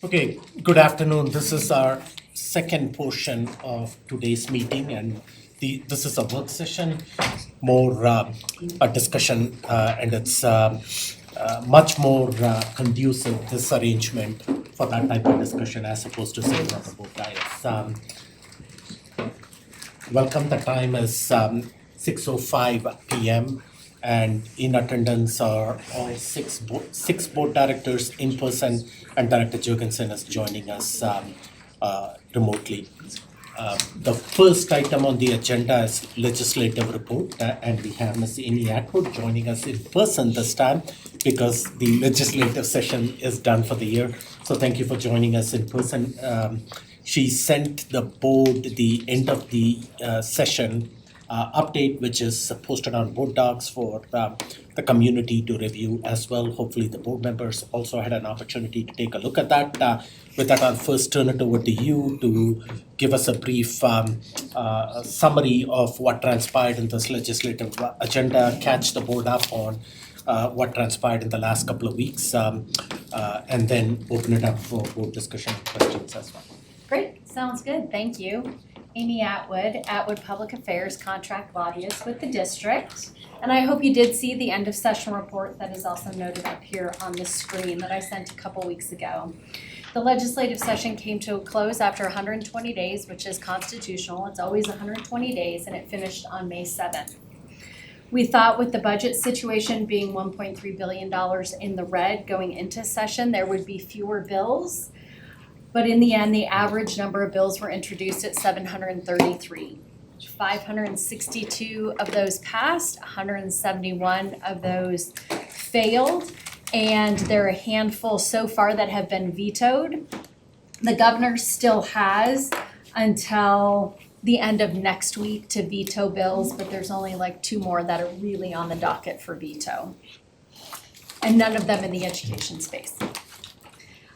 Okay, good afternoon. This is our second portion of today's meeting, and this is a work session, more a discussion, and it's much more conducive, this arrangement, for that type of discussion as opposed to sitting on the board dais. Welcome, the time is 6:05 p.m. and in attendance are all six board directors in person, and Director Jurgensen is joining us remotely. The first item on the agenda is legislative report, and we have Ms. Amy Atwood joining us in person this time because the legislative session is done for the year. So thank you for joining us in person. She sent the board the end of the session update, which is posted on board docs for the community to review as well. Hopefully, the board members also had an opportunity to take a look at that. With that, I'll first turn it over to you to give us a brief summary of what transpired in this legislative agenda, catch the board up on what transpired in the last couple of weeks, and then open it up for board discussion and questions as well. Great, sounds good, thank you. Amy Atwood, Atwood Public Affairs Contract Lobbyist with the district. And I hope you did see the end of session report that is also noted up here on the screen that I sent a couple weeks ago. The legislative session came to a close after 120 days, which is constitutional. It's always 120 days, and it finished on May 7th. We thought with the budget situation being $1.3 billion in the red going into session, there would be fewer bills. But in the end, the average number of bills were introduced at 733. 562 of those passed, 171 of those failed, and there are a handful so far that have been vetoed. The governor still has until the end of next week to veto bills, but there's only like 2 more that are really on the docket for veto, and none of them in the education space.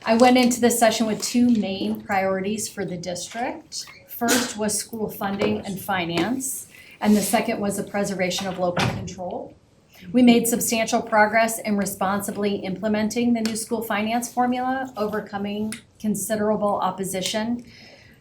I went into this session with 2 main priorities for the district. First was school funding and finance, and the second was the preservation of local control. We made substantial progress in responsibly implementing the new school finance formula, overcoming considerable opposition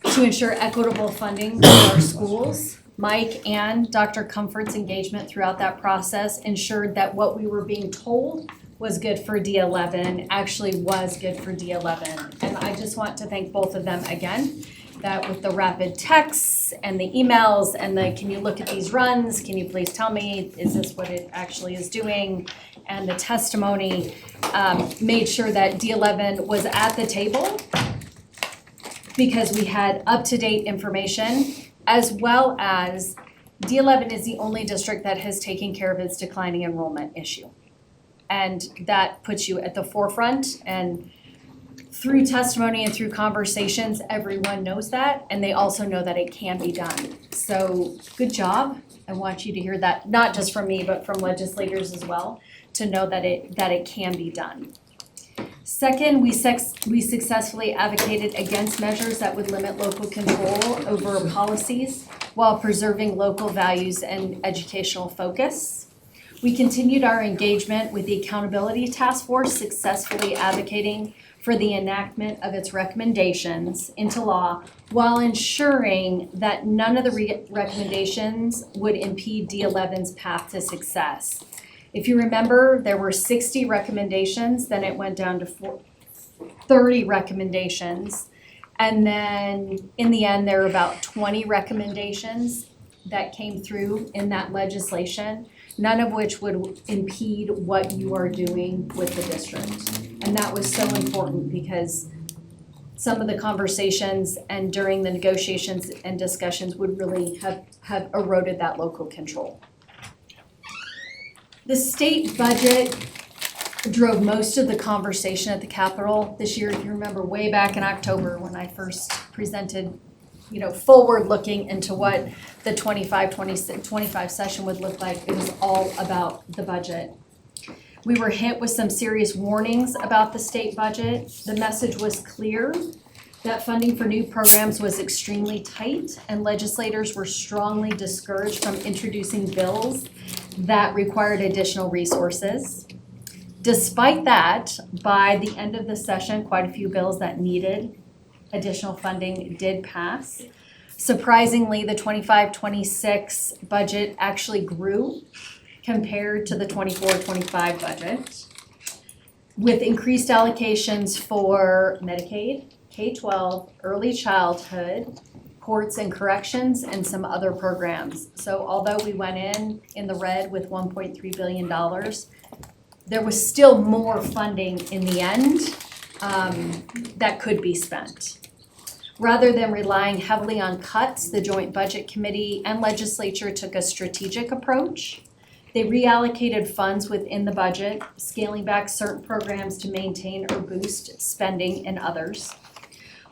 to ensure equitable funding for our schools. Mike and Dr. Comfort's engagement throughout that process ensured that what we were being told was good for D11 actually was good for D11. And I just want to thank both of them again, that with the rapid texts and the emails and the can you look at these runs, can you please tell me, is this what it actually is doing? And the testimony made sure that D11 was at the table because we had up-to-date information, as well as D11 is the only district that has taken care of its declining enrollment issue. And that puts you at the forefront, and through testimony and through conversations, everyone knows that, and they also know that it can be done. So good job. I want you to hear that, not just from me, but from legislators as well, to know that it can be done. Second, we successfully advocated against measures that would limit local control over policies while preserving local values and educational focus. We continued our engagement with the Accountability Task Force, successfully advocating for the enactment of its recommendations into law while ensuring that none of the recommendations would impede D11's path to success. If you remember, there were 60 recommendations, then it went down to 30 recommendations. And then in the end, there were about 20 recommendations that came through in that legislation, none of which would impede what you are doing with the district. And that was so important because some of the conversations and during the negotiations and discussions would really have eroded that local control. The state budget drove most of the conversation at the Capitol this year. If you remember way back in October when I first presented, forward looking into what the 25 session would look like, it was all about the budget. We were hit with some serious warnings about the state budget. The message was clear that funding for new programs was extremely tight, and legislators were strongly discouraged from introducing bills that required additional resources. Despite that, by the end of the session, quite a few bills that needed additional funding did pass. Surprisingly, the 25-26 budget actually grew compared to the 24-25 budget, with increased allocations for Medicaid, K-12, early childhood, courts and corrections, and some other programs. So although we went in the red with $1.3 billion, there was still more funding in the end that could be spent. Rather than relying heavily on cuts, the Joint Budget Committee and Legislature took a strategic approach. They reallocated funds within the budget, scaling back certain programs to maintain or boost spending in others.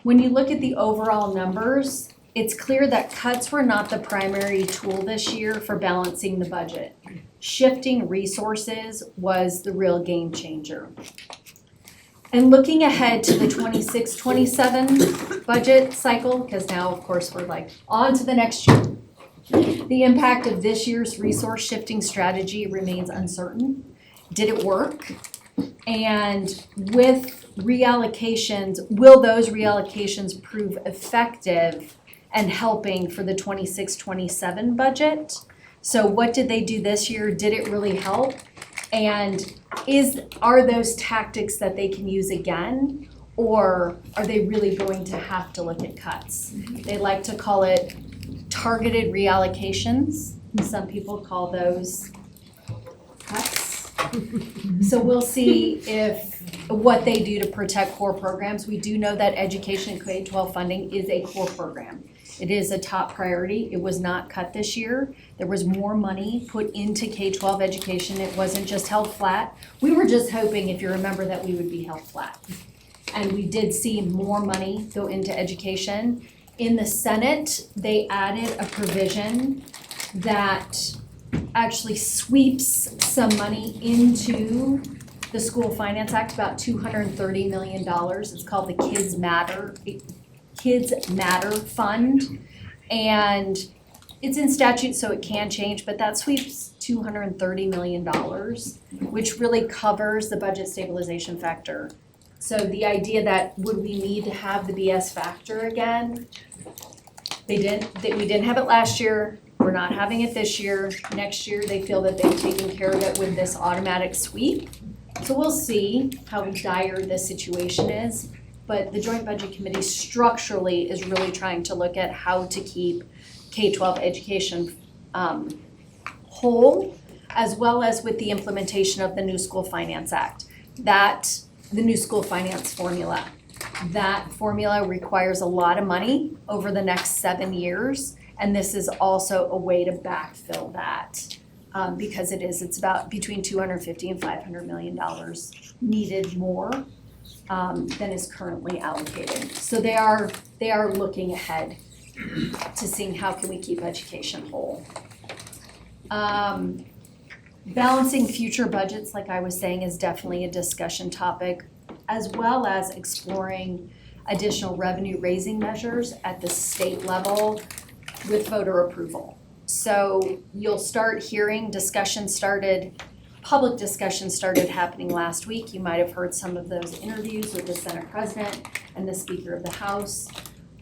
When you look at the overall numbers, it's clear that cuts were not the primary tool this year for balancing the budget. Shifting resources was the real game changer. And looking ahead to the 26-27 budget cycle, because now, of course, we're like on to the next year. The impact of this year's resource shifting strategy remains uncertain. Did it work? And with reallocations, will those reallocations prove effective and helping for the 26-27 budget? So what did they do this year? Did it really help? And are those tactics that they can use again, or are they really going to have to look at cuts? They like to call it targeted reallocations. Some people call those cuts. So we'll see what they do to protect core programs. We do know that education K-12 funding is a core program. It is a top priority. It was not cut this year. There was more money put into K-12 education. It wasn't just held flat. We were just hoping, if you remember, that we would be held flat. And we did see more money go into education. In the Senate, they added a provision that actually sweeps some money into the School Finance Act, about $230 million. It's called the Kids Matter Fund, and it's in statute, so it can change, but that sweeps $230 million, which really covers the budget stabilization factor. So the idea that would we need to have the BS factor again? We didn't have it last year. We're not having it this year. Next year, they feel that they've taken care of it with this automatic sweep. So we'll see how dire this situation is. But the Joint Budget Committee structurally is really trying to look at how to keep K-12 education whole, as well as with the implementation of the new School Finance Act. The new school finance formula. That formula requires a lot of money over the next 7 years, and this is also a way to backfill that because it's about between $250 and $500 million needed more than is currently allocated. So they are looking ahead to seeing how can we keep education whole. Balancing future budgets, like I was saying, is definitely a discussion topic, as well as exploring additional revenue raising measures at the state level with voter approval. So you'll start hearing public discussion started happening last week. You might have heard some of those interviews with the Senate President and the Speaker of the House,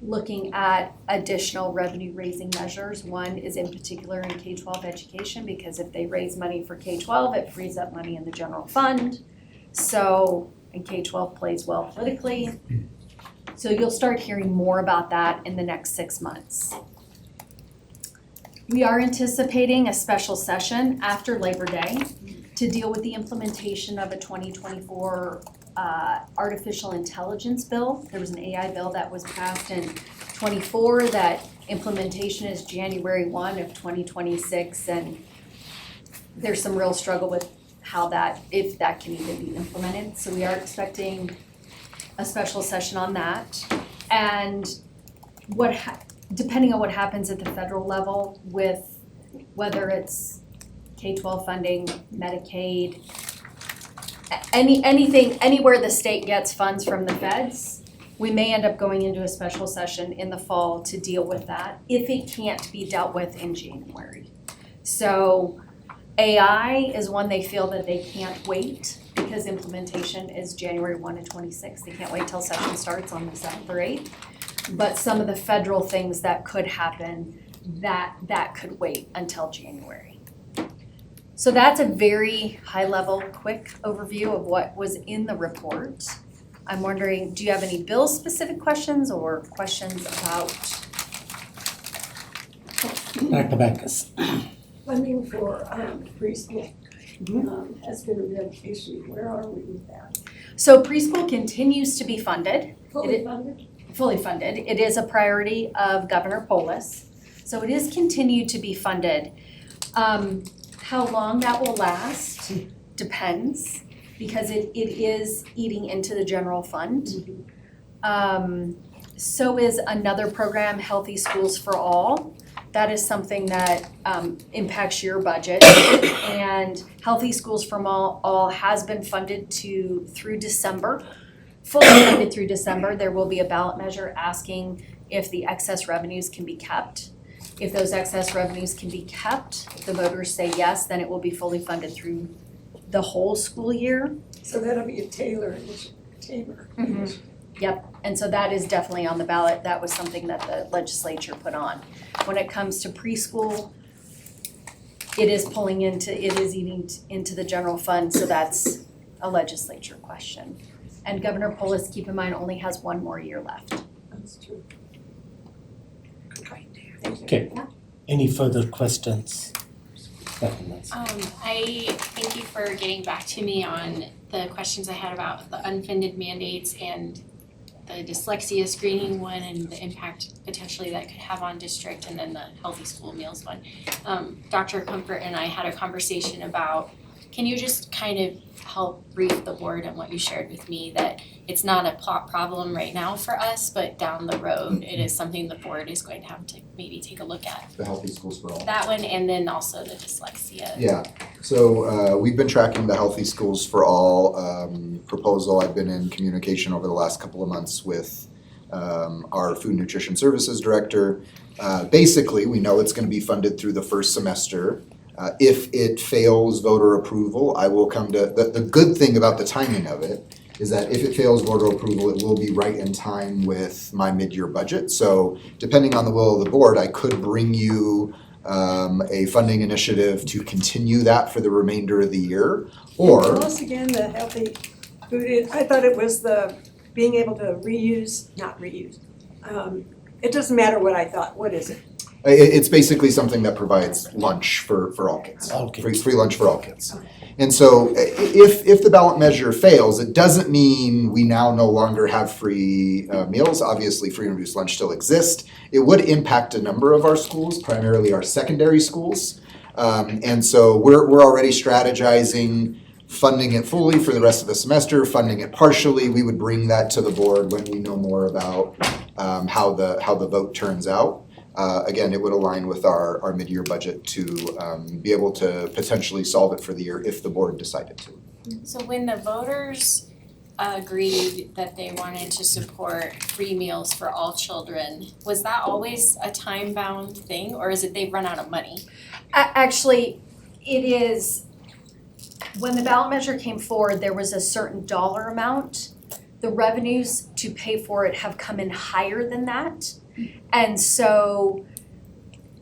looking at additional revenue raising measures. One is in particular in K-12 education, because if they raise money for K-12, it frees up money in the general fund. So, and K-12 plays well politically. So you'll start hearing more about that in the next 6 months. We are anticipating a special session after Labor Day to deal with the implementation of a 2024 artificial intelligence bill. There was an AI bill that was passed in 24 that implementation is January 1 of 2026, and there's some real struggle with if that can even be implemented. So we are expecting a special session on that. And depending on what happens at the federal level with whether it's K-12 funding, Medicaid, anything, anywhere the state gets funds from the feds, we may end up going into a special session in the fall to deal with that if it can't be dealt with in January. So AI is one they feel that they can't wait because implementation is January 1 to 26. They can't wait till session starts on the 7th or 8th. But some of the federal things that could happen, that could wait until January. So that's a very high-level, quick overview of what was in the report. I'm wondering, do you have any bill-specific questions or questions about? Director Backus. Funding for preschool has been a real issue. Where are we with that? So preschool continues to be funded. Fully funded? Fully funded. It is a priority of Governor Polis. So it is continued to be funded. How long that will last depends because it is eating into the general fund. So is another program, Healthy Schools for All. That is something that impacts your budget. And Healthy Schools for All has been funded through December. Fully funded through December. There will be a ballot measure asking if the excess revenues can be kept. If those excess revenues can be kept, if the voters say yes, then it will be fully funded through the whole school year. So that'll be a Taylor. Yep, and so that is definitely on the ballot. That was something that the legislature put on. When it comes to preschool, it is eating into the general fund, so that's a legislature question. And Governor Polis, keep in mind, only has one more year left. That's true. Okay, any further questions? I thank you for getting back to me on the questions I had about the unfunded mandates and the dyslexia screening one and the impact potentially that could have on district, and then the healthy school meals one. Dr. Comfort and I had a conversation about, can you just kind of help brief the board on what you shared with me, that it's not a problem right now for us, but down the road it is something the board is going to have to maybe take a look at. The Healthy Schools for All. That one, and then also the dyslexia. Yeah, so we've been tracking the Healthy Schools for All proposal. I've been in communication over the last couple of months with our Food and Nutrition Services Director. Basically, we know it's gonna be funded through the first semester. If it fails voter approval, I will come to, the good thing about the timing of it is that if it fails voter approval, it will be right in time with my mid-year budget. So depending on the will of the board, I could bring you a funding initiative to continue that for the remainder of the year, or. Tell us again the healthy food. I thought it was the being able to not reuse. It doesn't matter what I thought. What is it? It's basically something that provides lunch for all kids. All kids. Free lunch for all kids. And so if the ballot measure fails, it doesn't mean we now no longer have free meals. Obviously, free and reduced lunch still exists. It would impact a number of our schools, primarily our secondary schools. And so we're already strategizing funding it fully for the rest of the semester, funding it partially. We would bring that to the board when we know more about how the vote turns out. Again, it would align with our mid-year budget to be able to potentially solve it for the year if the board decided to. So when the voters agreed that they wanted to support free meals for all children, was that always a time-bound thing, or is it they've run out of money? Actually, it is, when the ballot measure came forward, there was a certain dollar amount. The revenues to pay for it have come in higher than that. And so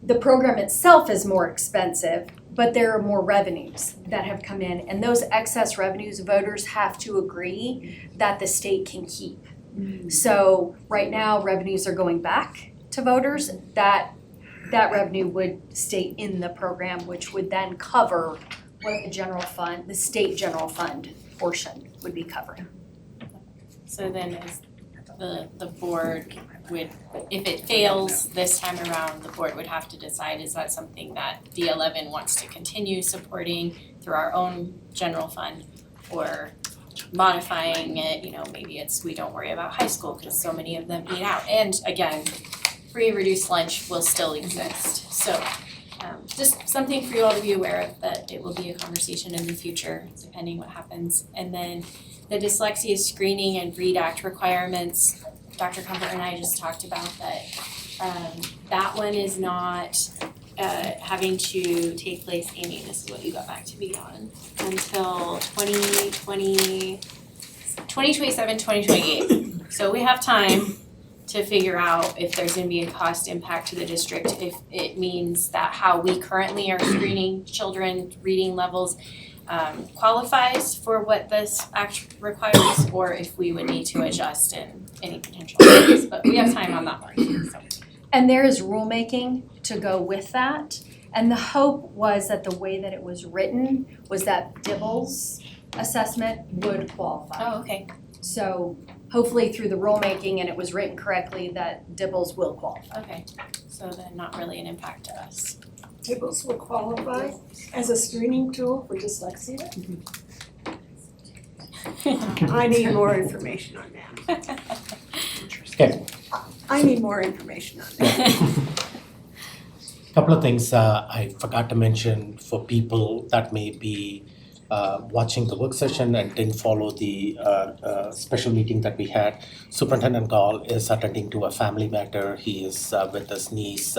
the program itself is more expensive, but there are more revenues that have come in. And those excess revenues, voters have to agree that the state can keep. So right now, revenues are going back to voters. That revenue would stay in the program, which would then cover what the general fund, the state general fund portion would be covering. So then is the board would, if it fails this time around, the board would have to decide, is that something that D11 wants to continue supporting through our own general fund, or modifying it, maybe it's we don't worry about high school because so many of them eat out. And again, free and reduced lunch will still exist. So just something for you all to be aware of, that it will be a conversation in the future depending what happens. And then the dyslexia screening and READ Act requirements, Dr. Comfort and I just talked about that. That one is not having to take place, Amy, this is what you got back to me on, until 2027, 2028. So we have time to figure out if there's gonna be a cost impact to the district, if it means that how we currently are screening children reading levels qualifies for what this act requires, or if we would need to adjust in any potential ways, but we have time on that one, so. And there is rulemaking to go with that. And the hope was that the way that it was written was that Dibble's assessment would qualify. Oh, okay. So hopefully through the rulemaking and it was written correctly, that Dibble's will qualify. Okay, so then not really an impact to us. Tables will qualify as a screening tool for dyslexia? I need more information on that. Okay. I need more information on that. Couple of things I forgot to mention for people that may be watching the work session and didn't follow the special meeting that we had. Superintendent Gall is attending to a family matter. He is with his niece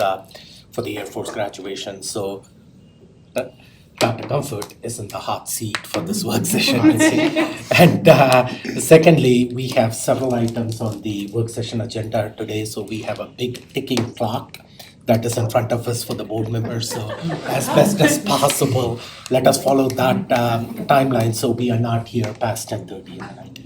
for the Air Force graduation. So Dr. Comfort is in the hot seat for this work session. And secondly, we have several items on the work session agenda today. So we have a big ticking clock that is in front of us for the board members. So as best as possible, let us follow that timeline so we are not here past 10:30 at night.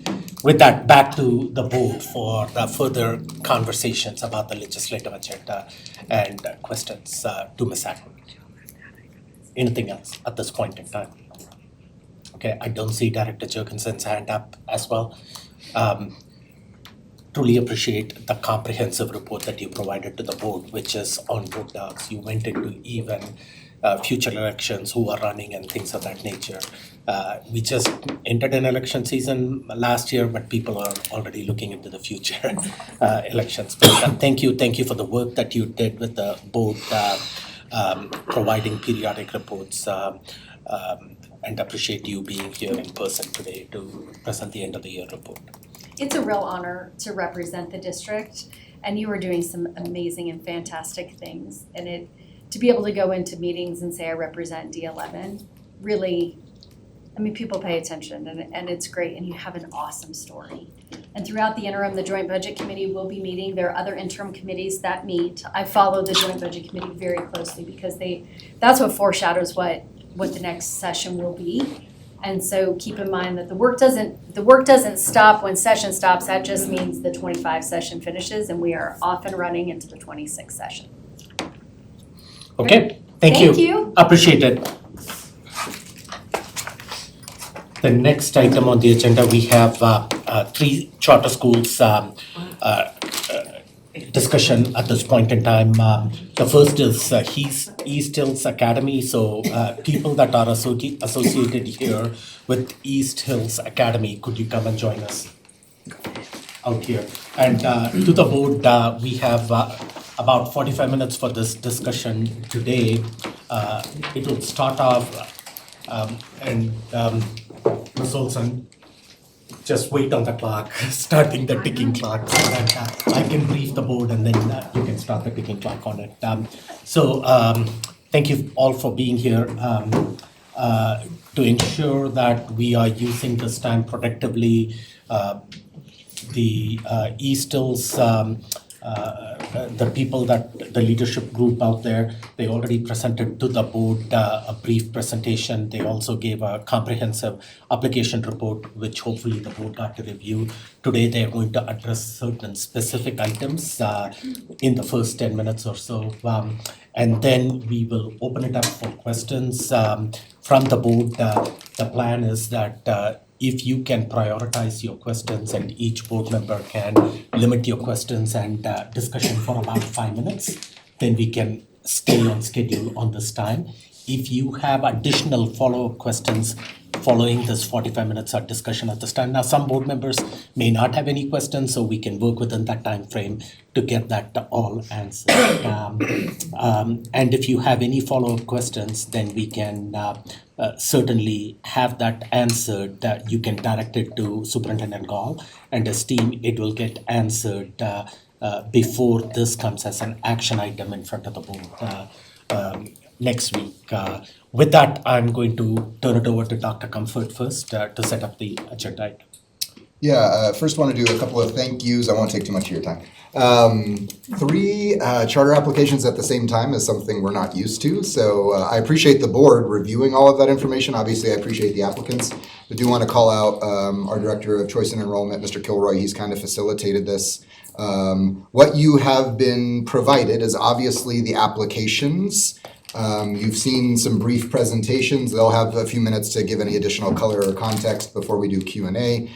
With that, back to the board for the further conversations about the legislative agenda and questions to Ms. Ackman. Anything else at this point in time? Okay, I don't see Director Jurgensen's hand up as well. Truly appreciate the comprehensive report that you provided to the board, which is on board docs. You went into even future elections, who are running and things of that nature. We just entered an election season last year, but people are already looking into the future elections. But thank you for the work that you did with the board, providing periodic reports, and appreciate you being here in person today to present the end of the year report. It's a real honor to represent the district, and you are doing some amazing and fantastic things. And to be able to go into meetings and say I represent D11, really, I mean, people pay attention and it's great, and you have an awesome story. And throughout the interim, the Joint Budget Committee will be meeting. There are other interim committees that meet. I follow the Joint Budget Committee very closely because that's what foreshadows what the next session will be. And so keep in mind that the work doesn't stop when session stops. That just means the 25 session finishes and we are off and running into the 26 session. Okay, thank you. Appreciate it. The next item on the agenda, we have 3 charter schools discussion at this point in time. The first is East Hills Academy. So people that are associated here with East Hills Academy, could you come and join us out here? And to the board, we have about 45 minutes for this discussion today. It will start off and Ms. Olson, just wait on the clock, starting the ticking clock, so that I can brief the board and then you can start the ticking clock on it. Thank you all for being here. To ensure that we are using this time productively, the East Hills, the people that the leadership group out there, they already presented to the board a brief presentation. They also gave a comprehensive application report, which hopefully the board got to review. Today, they are going to address certain specific items in the first 10 minutes or so. And then we will open it up for questions from the board. The plan is that if you can prioritize your questions and each board member can limit your questions and discussion for about 5 minutes, then we can stay on schedule on this time. If you have additional follow-up questions following this 45 minutes of discussion at this time. Now, some board members may not have any questions, so we can work within that time frame to get that all answered. And if you have any follow-up questions, then we can certainly have that answered. You can direct it to Superintendent Gall and his team. It will get answered before this comes as an action item in front of the board. next week. With that, I'm going to turn it over to Dr. Comfort first to set up the agenda item. Yeah, first want to do a couple of thank yous. I won't take too much of your time. 3 charter applications at the same time is something we're not used to. So I appreciate the board reviewing all of that information. Obviously, I appreciate the applicants. I do want to call out our Director of Choice and Enrollment, Mr. Kilroy. He's kind of facilitated this. What you have been provided is obviously the applications. You've seen some brief presentations. They'll have a few minutes to give any additional color or context before we do Q&A.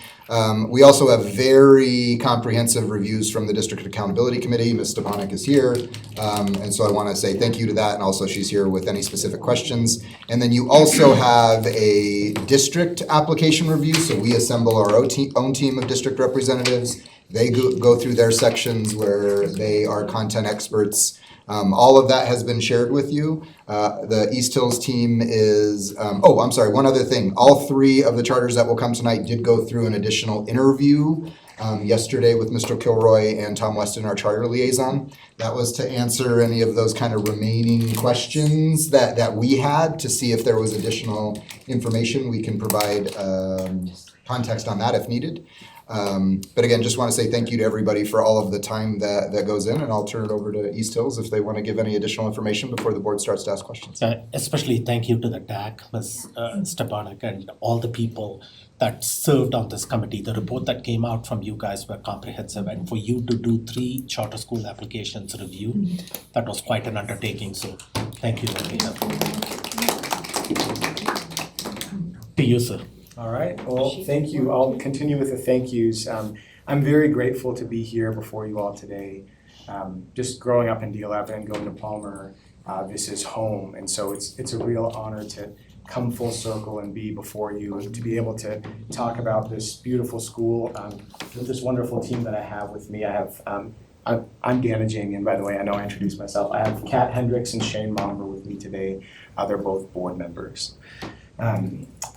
We also have very comprehensive reviews from the District Accountability Committee. Ms. Stepanek is here. And so I want to say thank you to that. And also she's here with any specific questions. And then you also have a district application review. So we assemble our own team of district representatives. They go through their sections where they are content experts. All of that has been shared with you. The East Hills team is, I'm sorry, one other thing. All 3 of the charters that will come tonight did go through an additional interview yesterday with Mr. Kilroy and Tom Weston, our charter liaison. That was to answer any of those kind of remaining questions that we had to see if there was additional information. We can provide context on that if needed. But again, just want to say thank you to everybody for all of the time that goes in, and I'll turn it over to East Hills if they want to give any additional information before the board starts to ask questions. Especially thank you to the DAC, Ms. Stepanek, and all the people that served on this committee. The report that came out from you guys were comprehensive, and for you to do 3 charter school applications review, that was quite an undertaking, so thank you. To you, sir. All right, well, thank you. I'll continue with the thank yous. I'm very grateful to be here before you all today. Just growing up in D11, going to Palmer, this is home, and so it's a real honor to come full circle and be before you, and to be able to talk about this beautiful school with this wonderful team that I have with me. I have, I'm Dana Jamian, by the way. I know I introduced myself. I have Kat Hendricks and Shane Momber with me today. They're both board members.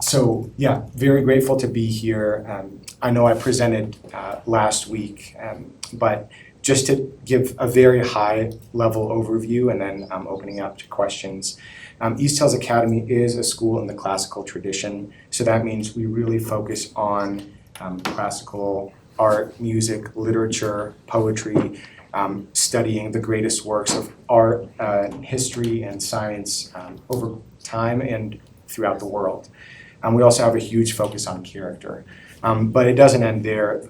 So yeah, very grateful to be here. I know I presented last week, but just to give a very high level overview and then opening up to questions. East Hills Academy is a school in the classical tradition, so that means we really focus on classical art, music, literature, poetry, studying the greatest works of art, history, and science over time and throughout the world. We also have a huge focus on character, but it doesn't end there.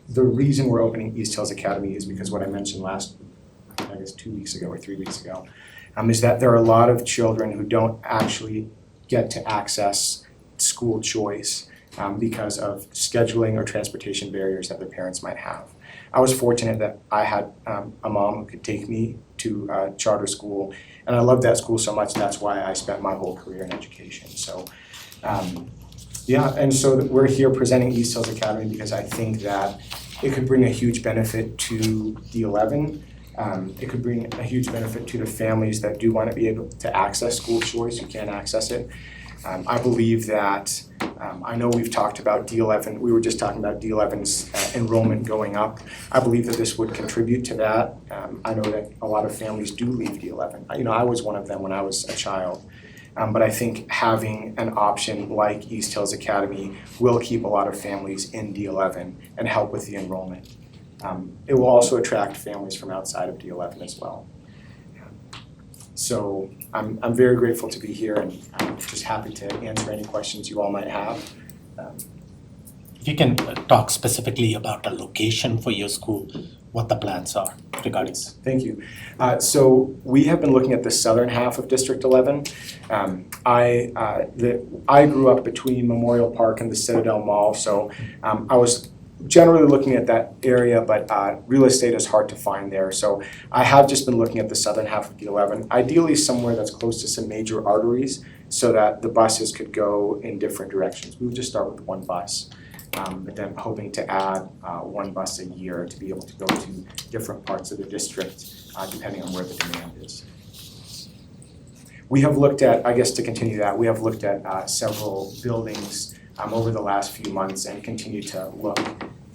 The reason we're opening East Hills Academy is because what I mentioned last, I guess 2 weeks ago or 3 weeks ago, is that there are a lot of children who don't actually get to access school choice because of scheduling or transportation barriers that their parents might have. I was fortunate that I had a mom who could take me to charter school, and I loved that school so much. That's why I spent my whole career in education. So and so we're here presenting East Hills Academy because I think that it could bring a huge benefit to D11. It could bring a huge benefit to the families that do want to be able to access school choice, who can't access it. I believe that, I know we've talked about D11, we were just talking about D11's enrollment going up. I believe that this would contribute to that. I know that a lot of families do leave D11. I was one of them when I was a child. But I think having an option like East Hills Academy will keep a lot of families in D11 and help with the enrollment. It will also attract families from outside of D11 as well. So I'm very grateful to be here, and I'm just happy to answer any questions you all might have. If you can talk specifically about the location for your school, what the plans are regarding this. Thank you. So we have been looking at the southern half of District 11. I grew up between Memorial Park and the Citadel Mall, so I was generally looking at that area, but real estate is hard to find there. So I have just been looking at the southern half of D11, ideally somewhere that's close to some major arteries so that the buses could go in different directions. We would just start with one bus. But then hoping to add one bus a year to be able to go to different parts of the district, depending on where the demand is. We have looked at, I guess to continue that, we have looked at several buildings over the last few months and continue to look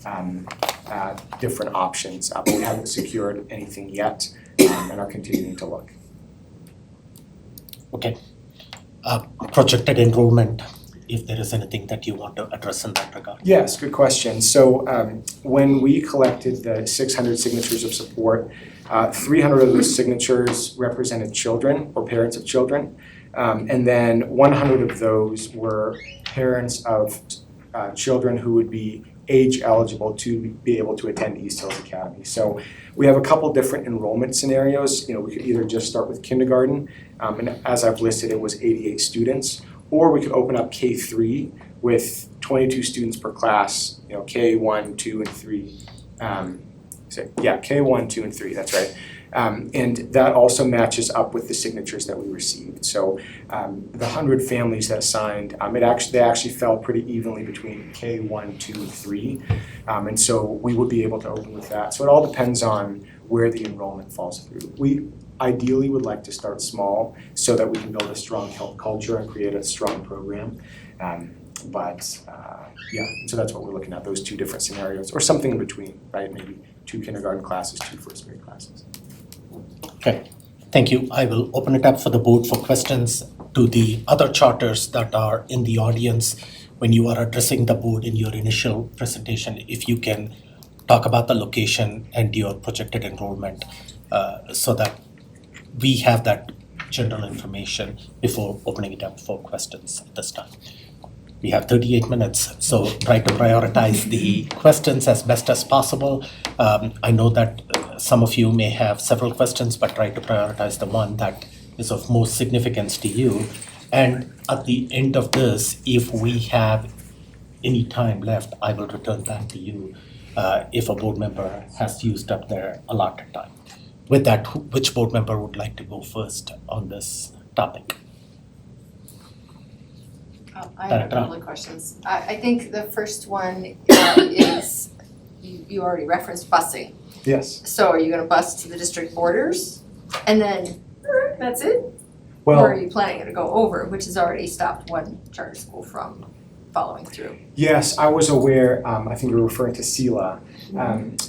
at different options. But we haven't secured anything yet and are continuing to look. Projected enrollment, if there is anything that you want to address in that regard. Yes, good question. So when we collected the 600 signatures of support, 300 of those signatures represented children or parents of children. And then 100 of those were parents of children who would be age eligible to be able to attend East Hills Academy. So we have a couple different enrollment scenarios. We could either just start with kindergarten, and as I've listed, it was 88 students, or we could open up K3 with 22 students per class, K1, 2, and 3. K1, 2, and 3, that's right. And that also matches up with the signatures that we received. So the 100 families that signed, they actually fell pretty evenly between K1, 2, and 3. And so we would be able to open with that. So it all depends on where the enrollment falls through. We ideally would like to start small so that we can build a strong health culture and create a strong program. So that's what we're looking at, those two different scenarios, or something in between, right? Maybe 2 kindergarten classes, 2 first grade classes. Okay, thank you. I will open it up for the board for questions to the other charters that are in the audience. When you are addressing the board in your initial presentation, if you can talk about the location and your projected enrollment so that we have that general information before opening it up for questions at this time. We have 38 minutes, so try to prioritize the questions as best as possible. I know that some of you may have several questions, but try to prioritize the one that is of most significance to you. And at the end of this, if we have any time left, I will return back to you if a board member has used up their allotted time. With that, which board member would like to go first on this topic? I have a couple of questions. I think the first one is, you already referenced busing. Yes. So are you gonna bus to the district borders and then that's it? Or Well, are you planning to go over, which has already stopped one charter school from following through? yes, I was aware, I think you're referring to CELA.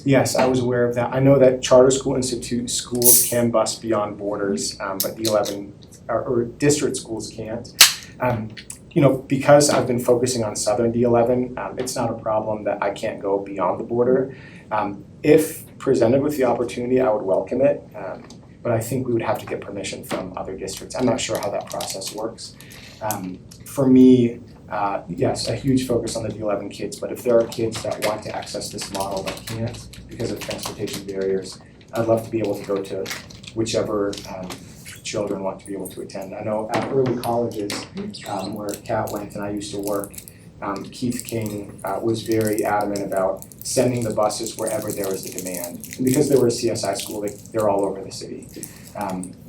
Yes, I was aware of that. I know that charter school institute schools can bus beyond borders, but D11 or district schools can't. Because I've been focusing on Southern D11, it's not a problem that I can't go beyond the border. If presented with the opportunity, I would welcome it, but I think we would have to get permission from other districts. I'm not sure how that process works. For me, yes, a huge focus on the D11 kids, but if there are kids that want to access this model but can't because of transportation barriers, I'd love to be able to go to whichever children want to be able to attend. I know at early colleges where Kat went and I used to work, Keith King was very adamant about sending the buses wherever there was a demand. And because they were a CSI school, they're all over the city.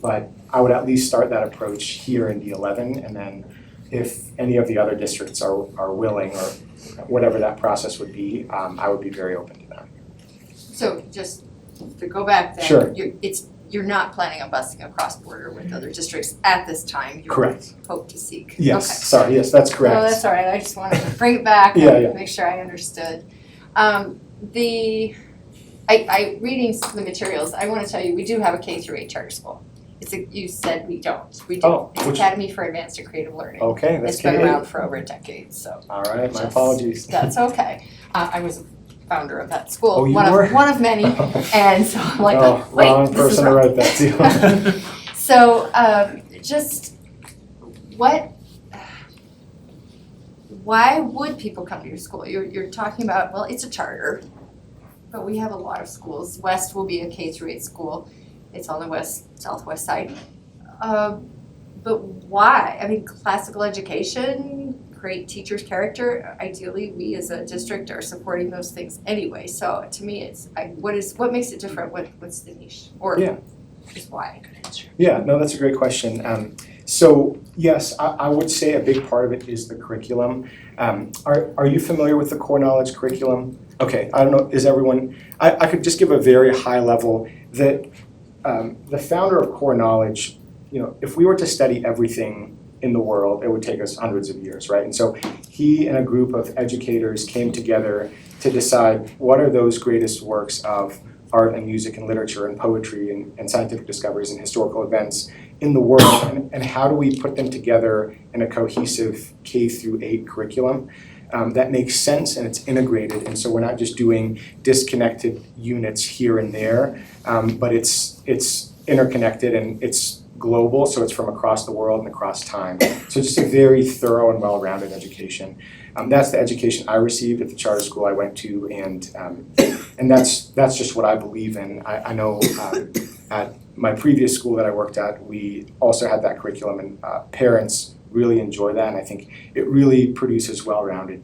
But I would at least start that approach here in D11, and then if any of the other districts are willing, or whatever that process would be, I would be very open to that. So just to go back then. Sure. You're not planning on busing across border with other districts at this time? Correct. You hope to seek? Yes, Okay. sorry, yes, that's correct. No, that's all right, I just wanted to bring it back Yeah, and yeah. make sure I understood. Reading the materials, I wanna tell you, we do have a K-8 charter school. You said we don't, we do. Oh, It's which- Academy for Advanced and Creative Learning. Okay, that's It's been K8. around for over a decade, so. All right, my just- apologies. That's okay. I was a founder of that school. Oh, you one were? of many, and so I'm like, Oh, wait, wrong this is person to wrong. write that to. So, just why would people come to your school? You're talking about, well, it's a charter, but we have a lot of schools. West will be a K-8 school. It's on the southwest side. But why? I mean, classical education, great teacher's character. Ideally, we as a district are supporting those things anyway. So to me, it's what makes it different? What's the niche? Or Yeah. just why? Yeah, no, that's a great question. So yes, I would say a big part of it is the curriculum. Are you familiar with the core knowledge curriculum? Okay, I don't know, is everyone, I could just give a very high level that the founder of core knowledge, if we were to study everything in the world, it would take us hundreds of years, right? And so he and a group of educators came together to decide what are those greatest works of art and music and literature and poetry and scientific discoveries and historical events in the world, and how do we put them together in a cohesive K-8 curriculum that makes sense and it's integrated, and so we're not just doing disconnected units here and there, but it's interconnected and it's global, so it's from across the world and across time. So just a very thorough and well-rounded education. That's the education I received at the charter school I went to, and that's just what I believe in. I know at my previous school that I worked at, we also had that curriculum, and parents really enjoy that, and I think it really produces well-rounded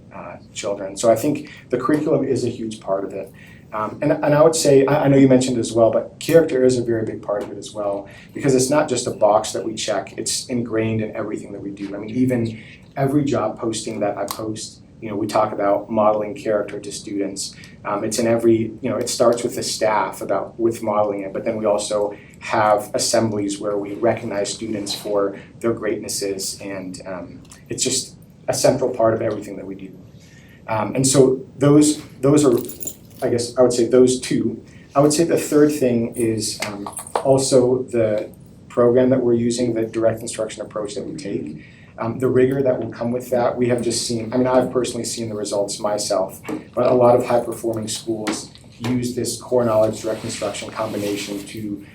children. So I think the curriculum is a huge part of it. And I would say, I know you mentioned it as well, but character is a very big part of it as well, because it's not just a box that we check, it's ingrained in everything that we do. I mean, even every job posting that I post, we talk about modeling character to students. It's in every, it starts with the staff with modeling it, but then we also have assemblies where we recognize students for their greatnesses, and it's just a central part of everything that we do. And so those are, I guess I would say those two. I would say the third thing is also the program that we're using, the direct instruction approach that we take. The rigor that will come with that, we have just seen, I've personally seen the results myself, but a lot of high-performing schools use this core knowledge direct instruction combination to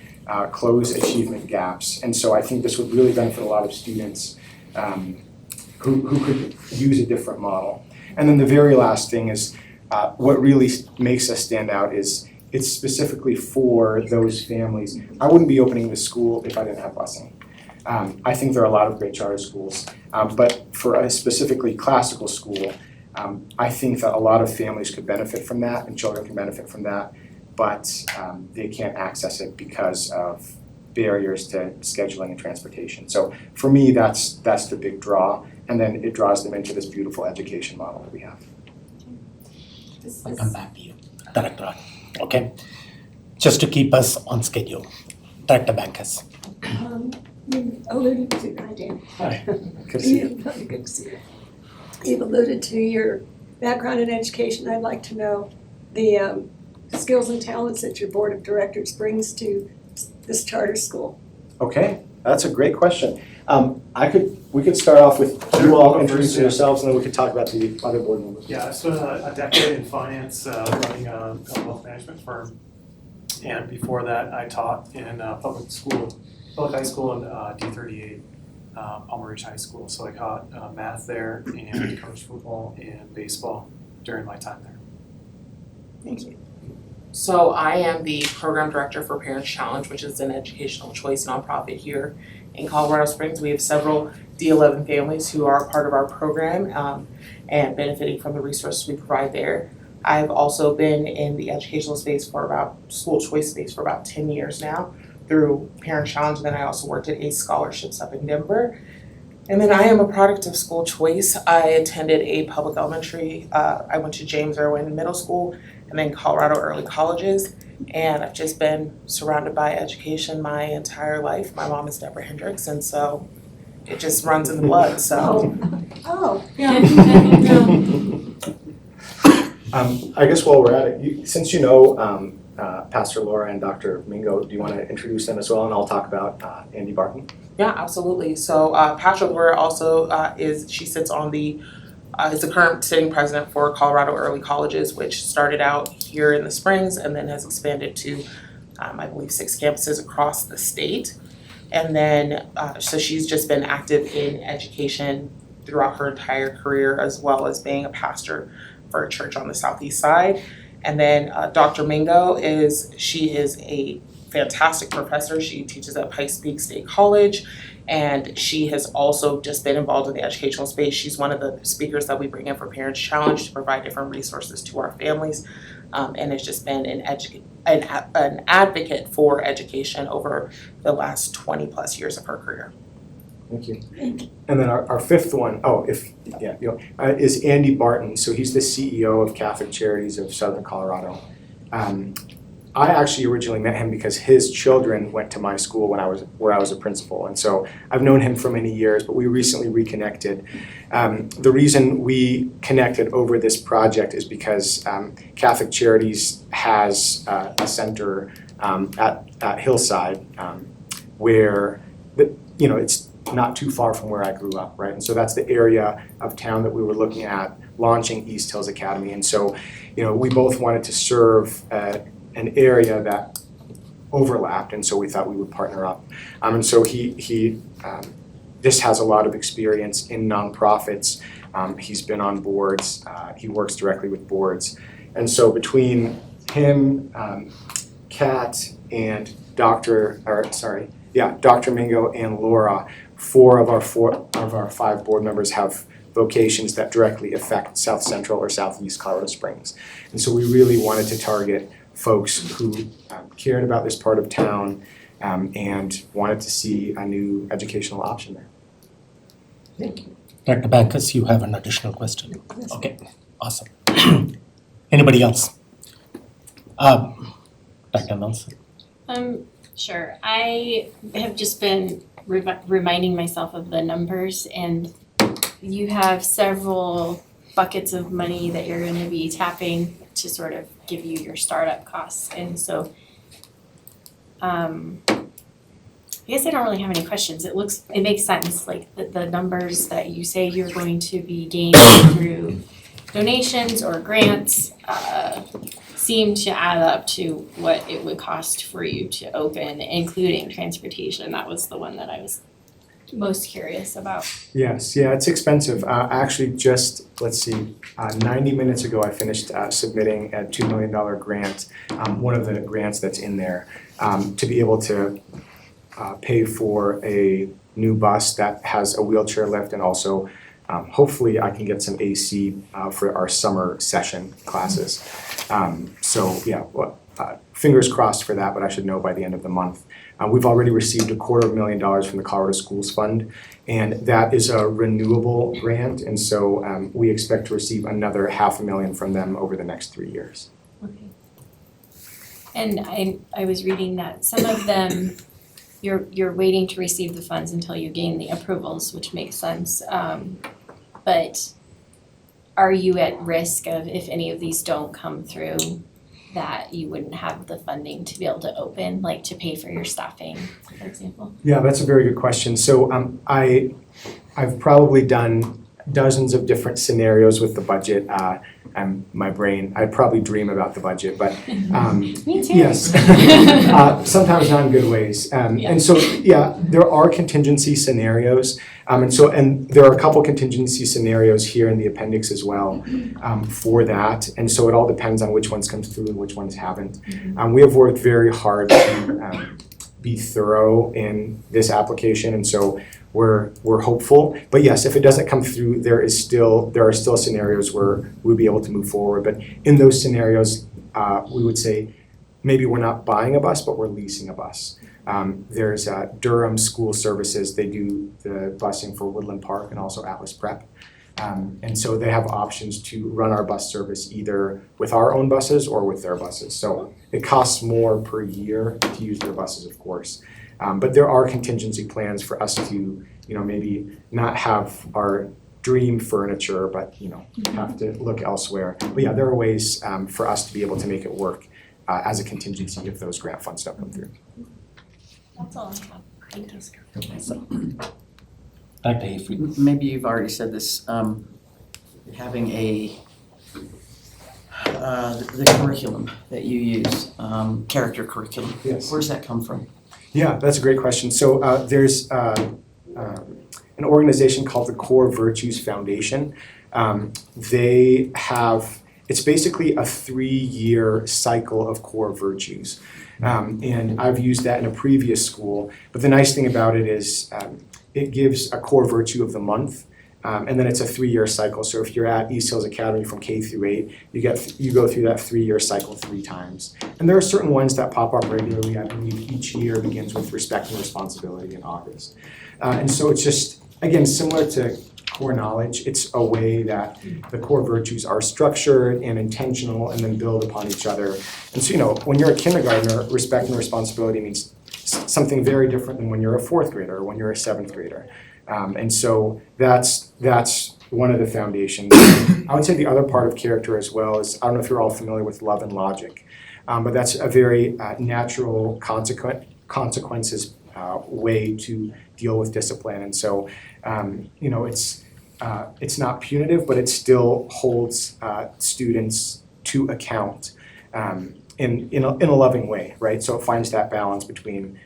close achievement gaps. And so I think this would really benefit a lot of students who could use a different model. And then the very last thing is, what really makes us stand out is it's specifically for those families. I wouldn't be opening this school if I didn't have busing. I think there are a lot of great charter schools, but for a specifically classical school, I think that a lot of families could benefit from that and children can benefit from that, but they can't access it because of barriers to scheduling and transportation. So for me, that's the big draw, and then it draws them into this beautiful education model that we have. I'll come back to you, Director. Okay, just to keep us on schedule, Director Bankus. You alluded to, hi Dan. Hi, good to see you. Good to see you. You've alluded to your background in education. I'd like to know the skills and talents that your board of directors brings to this charter school. Okay, that's a great question. We could start off with you all introducing yourselves, and then we could talk about the other board members. Yeah, I spent a decade in finance running a wealth management firm. And before that, I taught in public high school in D38, Palmer Ridge High School. So I taught math there and coached football and baseball during my time there. Thank you. So I am the program director for Parents Challenge, which is an educational choice nonprofit here in Colorado Springs. We have several D11 families who are part of our program and benefiting from the resources we provide there. I've also been in the educational space school choice space for about 10 years now through Parents Challenge, and then I also worked at ACE Scholarships up in Denver. And then I am a product of school choice. I attended a public elementary, I went to James Irwin Middle School and then Colorado Early Colleges, and I've just been surrounded by education my entire life. My mom is Deborah Hendricks, and so it just runs in the blood, so. Oh. Yeah. I guess while we're at it, since you know Pastor Laura and Dr. Mingo, do you want to introduce them as well, and I'll talk about Andy Barton? Yeah, absolutely. So Pastor Laura also she sits on is the current sitting president for Colorado Early Colleges, which started out here in the Springs and then has expanded to, I believe, 6 campuses across the state. And then, so she's just been active in education throughout her entire career, as well as being a pastor for a church on the southeast side. And then Dr. Mingo she is a fantastic professor. She teaches at Pikes Peak State College, and she has also just been involved in the educational space. She's one of the speakers that we bring in for Parents Challenge to provide different resources to our families, and has just been an advocate for education over the last 20 plus years of her career. Thank you. And then our fifth one, is Andy Barton. So he's the CEO of Catholic Charities of Southern Colorado. I actually originally met him because his children went to my school where I was a principal, and so I've known him for many years, but we recently reconnected. The reason we connected over this project is because Catholic Charities has a center at Hillside where it's not too far from where I grew up, right? And so that's the area of town that we were looking at launching East Hills Academy, and so we both wanted to serve an area that overlapped, and so we thought we would partner up. And so he just has a lot of experience in nonprofits. He's been on boards. He works directly with boards, and so between him, Kat, and Dr. Mingo and Laura, four of our five board members have vocations that directly affect South Central or Southeast Colorado Springs, and so we really wanted to target folks who cared about this part of town and wanted to see a new educational option there. Thank you. Dr. Bankus, you have an additional question? Okay, awesome. Anybody else? Dr. Nelson? Sure. I have just been reminding myself of the numbers, and you have several buckets of money that you're going to be tapping to sort of give you your startup costs. And so I guess I don't really have any questions. It makes sense, like the numbers that you say you're going to be gaining through donations or grants seem to add up to what it would cost for you to open, including transportation. That was the one that I was most curious about. Yes, yeah, it's expensive. Actually, just 90 minutes ago, I finished submitting a $2 million grant, one of the grants that's in there, to be able to pay for a new bus that has a wheelchair lift, and also hopefully I can get some AC for our summer session classes. Fingers crossed for that, but I should know by the end of the month. We've already received $250,000 from the Colorado Schools Fund, and that is a renewable grant, and so we expect to receive another $500,000 from them over the next 3 years. Okay. And I was reading that some of them you're waiting to receive the funds until you gain the approvals, which makes sense. But are you at risk of, if any of these don't come through, that you wouldn't have the funding to be able to open, like to pay for your staffing, for example? Yeah, that's a very good question. So I've probably done dozens of different scenarios with the budget. My brain, I probably dream about the budget, but Me too. yes, sometimes not in good ways. Yeah. And so, there are contingency scenarios. And there are a couple contingency scenarios here in the appendix as well for that. And so it all depends on which ones come through and which ones haven't. We have worked very hard to be thorough in this application, and so we're hopeful. But yes, if it doesn't come through, there are still scenarios where we'll be able to move forward. But in those scenarios, we would say maybe we're not buying a bus, but we're leasing a bus. There's Durham School Services. They do the busing for Woodland Park and also Atlas Prep. And so they have options to run our bus service either with our own buses or with their buses. So it costs more per year to use their buses, of course. But there are contingency plans for us to, maybe not have our dream furniture, but, have to look elsewhere. But yeah, there are ways for us to be able to make it work as a contingency if those grant funds don't come through. That's all I have. Thank you. Dr. Avery? Maybe you've already said this, having the curriculum that you use, character curriculum. Yes. Where does that come from? Yeah, that's a great question. So there's an organization called the Core Virtues Foundation. It's basically a 3-year cycle of core virtues. And I've used that in a previous school. But the nice thing about it is it gives a core virtue of the month. And then it's a 3-year cycle. So if you're at East Hills Academy from K through 8, you go through that 3-year cycle 3 times. And there are certain ones that pop up regularly. I believe each year begins with respect and responsibility in August. And so it's just, again, similar to core knowledge. It's a way that the core virtues are structured and intentional and then build upon each other. And so, when you're a kindergartner, respect and responsibility means something very different than when you're a fourth grader or when you're a seventh grader. And so that's one of the foundations. I would say the other part of character as well is, I don't know if you're all familiar with love and logic, but that's a very natural consequences way to deal with discipline. And so, it's not punitive, but it still holds students to account in a loving way, right? So it finds that balance between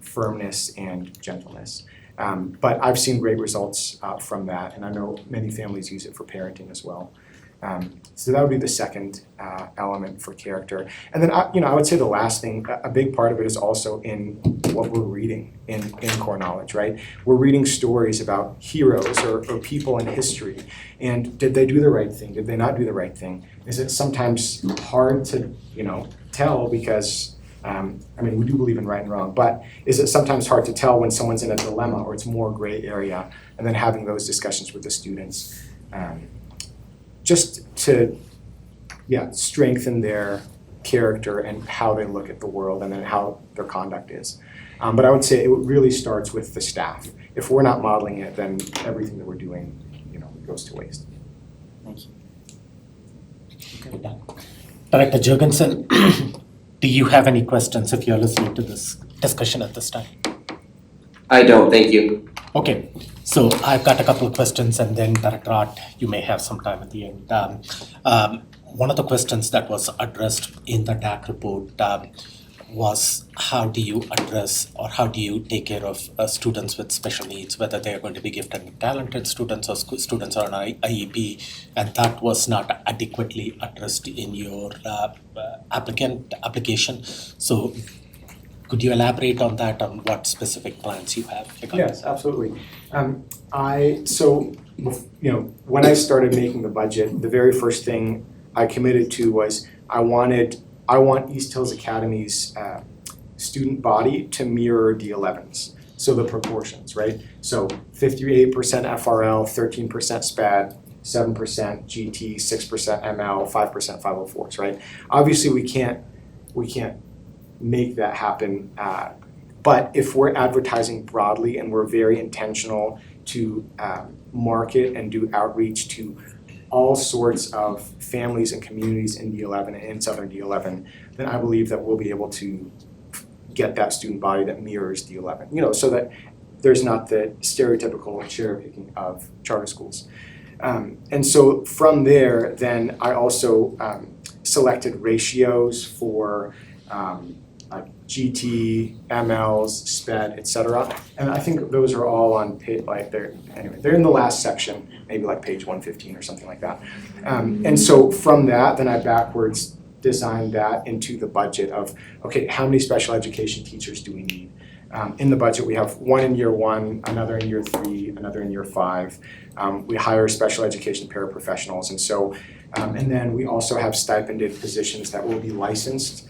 firmness and gentleness. But I've seen great results from that, and I know many families use it for parenting as well. So that would be the second element for character. And then I would say the last thing, a big part of it is also in what we're reading in core knowledge, right? We're reading stories about heroes or people in history, and did they do the right thing? Did they not do the right thing? Is it sometimes hard to tell because we do believe in right and wrong, but is it sometimes hard to tell when someone's in a dilemma or it's more gray area, and then having those discussions with the students just to strengthen their character and how they look at the world and then how their conduct is. But I would say it really starts with the staff. If we're not modeling it, then everything that we're doing, goes to waste. Thank you. Director Jurgensen, do you have any questions if you're listening to this discussion at this time? I don't, thank you. Okay, so I've got a couple of questions, and then Director Art, you may have some time at the end. One of the questions that was addressed in the DAC report was how do you address or how do you take care of students with special needs, whether they are going to be gifted and talented students or students on IEP, and that was not adequately addressed in your application. So could you elaborate on that, on what specific plans you have? Yes, absolutely. When I started making the budget, the very first thing I committed to was I want East Hills Academy's student body to mirror D11's. So the proportions, right? So 58% FRL, 13% SPAD, 7% GT, 6% ML, 5% 504s, right? Obviously we can't make that happen, but if we're advertising broadly and we're very intentional to market and do outreach to all sorts of families and communities in D11 and in Southern D11, then I believe that we'll be able to get that student body that mirrors D11, so that there's not the stereotypical cherry picking of charter schools. And so from there, then I also selected ratios for GT, MLs, SPED, etc. And I think those are all on page, they're in the last section, maybe like page 115 or something like that. And so from that, then I backwards designed that into the budget of, okay, how many special education teachers do we need? In the budget, we have one in year 1, another in year 3, another in year 5. We hire special education paraprofessionals. And so, and then we also have stipended positions that will be licensed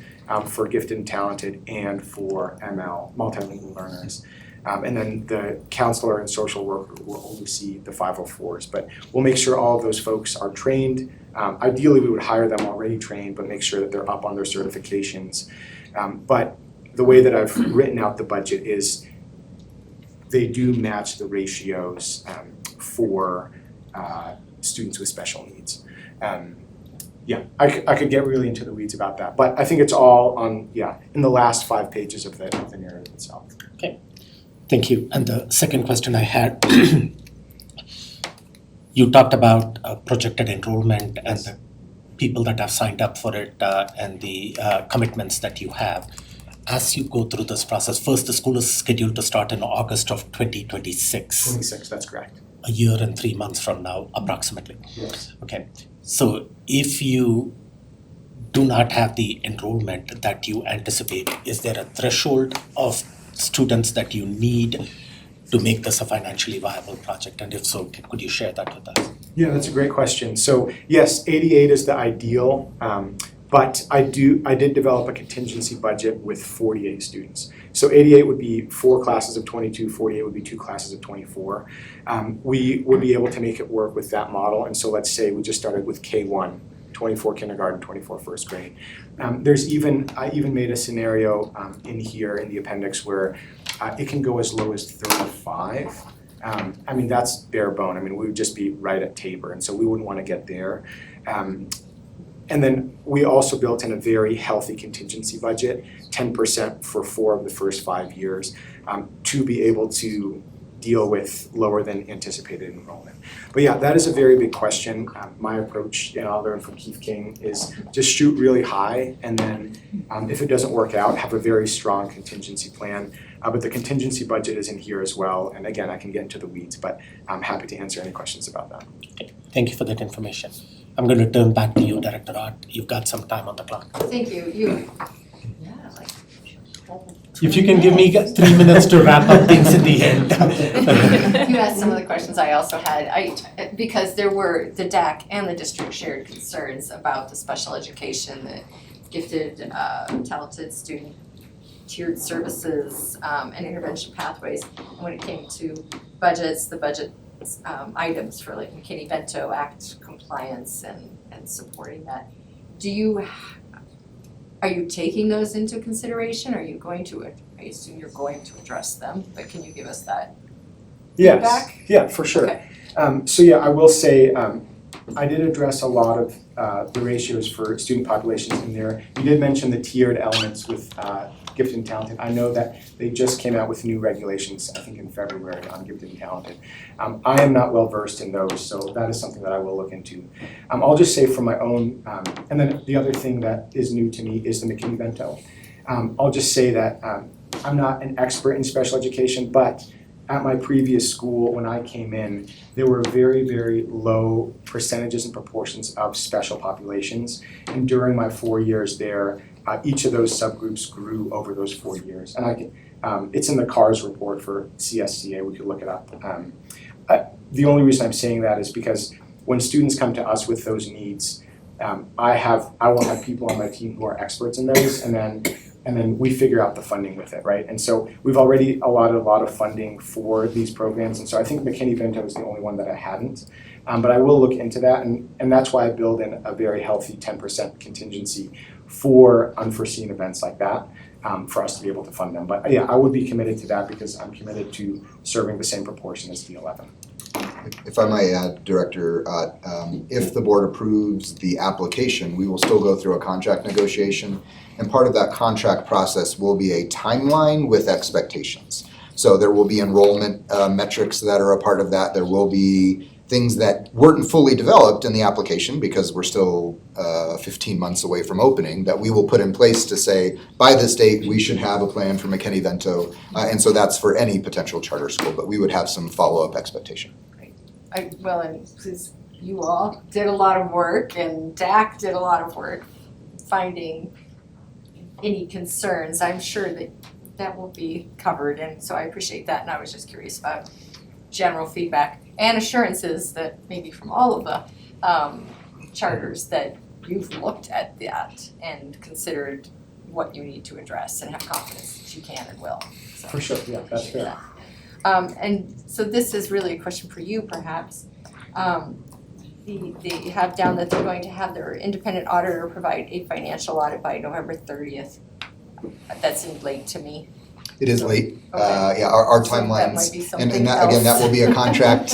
for gifted and talented and for ML, multilingual learners. And then the counselor and social worker will oversee the 504s. But we'll make sure all of those folks are trained. Ideally, we would hire them already trained, but make sure that they're up on their certifications. But the way that I've written out the budget is they do match the ratios for students with special needs. I could get really into the weeds about that, but I think it's all on, in the last 5 pages of the narrative itself. Okay, thank you. And the second question I had, you talked about projected enrollment and the people that have signed up for it and the commitments that you have. As you go through this process, first the school is scheduled to start in August of 2026. 26, that's correct. A year and 3 months from now, approximately. Yes. Okay, so if you do not have the enrollment that you anticipate, is there a threshold of students that you need to make this a financially viable project? And if so, could you share that with us? Yeah, that's a great question. So yes, 88 is the ideal. But I did develop a contingency budget with 48 students. So 88 would be 4 classes of 22, 48 would be 2 classes of 24. We would be able to make it work with that model, and so let's say we just started with K1, 24 kindergarten, 24 first grade. I even made a scenario in here in the appendix where it can go as low as 35. I mean, that's bare bone. I mean, we would just be right at Tabor, and so we wouldn't want to get there. And then we also built in a very healthy contingency budget, 10% for 4 of the first 5 years, to be able to deal with lower than anticipated enrollment. But yeah, that is a very big question. My approach, and I'll learn from Keith King, is just shoot really high, and then if it doesn't work out, have a very strong contingency plan. But the contingency budget is in here as well, and again, I can get into the weeds, but I'm happy to answer any questions about that. Thank you for that information. I'm going to turn back to you, Director Art. You've got some time on the clock. Thank you. If you can give me 3 minutes to wrap up things in the end. You asked some of the questions I also had. Because there were, the DAC and the district shared concerns about the special education, the gifted, talented student tiered services, and intervention pathways. And when it came to budgets, the budget items for like McKinney-Vento Act compliance and supporting that. Are you taking those into consideration? Are you going to, I assume you're going to address them, but can you give us that feedback? Yes, yeah, for sure. Okay. So yeah, I will say, I did address a lot of the ratios for student populations in there. You did mention the tiered elements with gifted and talented. I know that they just came out with new regulations, I think in February, on gifted and talented. I am not well versed in those, so that is something that I will look into. I'll just say from my own, and then the other thing that is new to me is the McKinney-Vento. I'll just say that I'm not an expert in special education, but at my previous school, when I came in, there were very, very low percentages and proportions of special populations. And during my 4 years there, each of those subgroups grew over those 4 years. And I can, it's in the CARS report for CSCA, we could look it up. The only reason I'm saying that is because when students come to us with those needs, I will have people on my team who are experts in those, and then we figure out the funding with it, right? And so we've already allotted a lot of funding for these programs, and so I think McKinney-Vento is the only one that I hadn't. But I will look into that, and that's why I build in a very healthy 10% contingency for unforeseen events like that, for us to be able to fund them. But yeah, I would be committed to that because I'm committed to serving the same proportion as D11. If I might add, Director, if the board approves the application, we will still go through a contract negotiation. And part of that contract process will be a timeline with expectations. So there will be enrollment metrics that are a part of that. There will be things that weren't fully developed in the application because we're still 15 months away from opening that we will put in place to say, by this date, we should have a plan for McKinney-Vento. And so that's for any potential charter school, but we would have some follow-up expectation. And since you all did a lot of work and DAC did a lot of work finding any concerns, I'm sure that will be covered, and so I appreciate that, and I was just curious about general feedback and assurances that maybe from all of the charters that you've looked at that and considered what you need to address and have confidence that you can and will. So, For sure, yeah, that's fair. that. And so this is really a question for you, perhaps. They have down that they're going to have their independent auditor provide a financial audit by November 30th. That seemed late to me. It is late. Okay. Yeah, our So that timelines, might be and something that, again, that else. will be a contract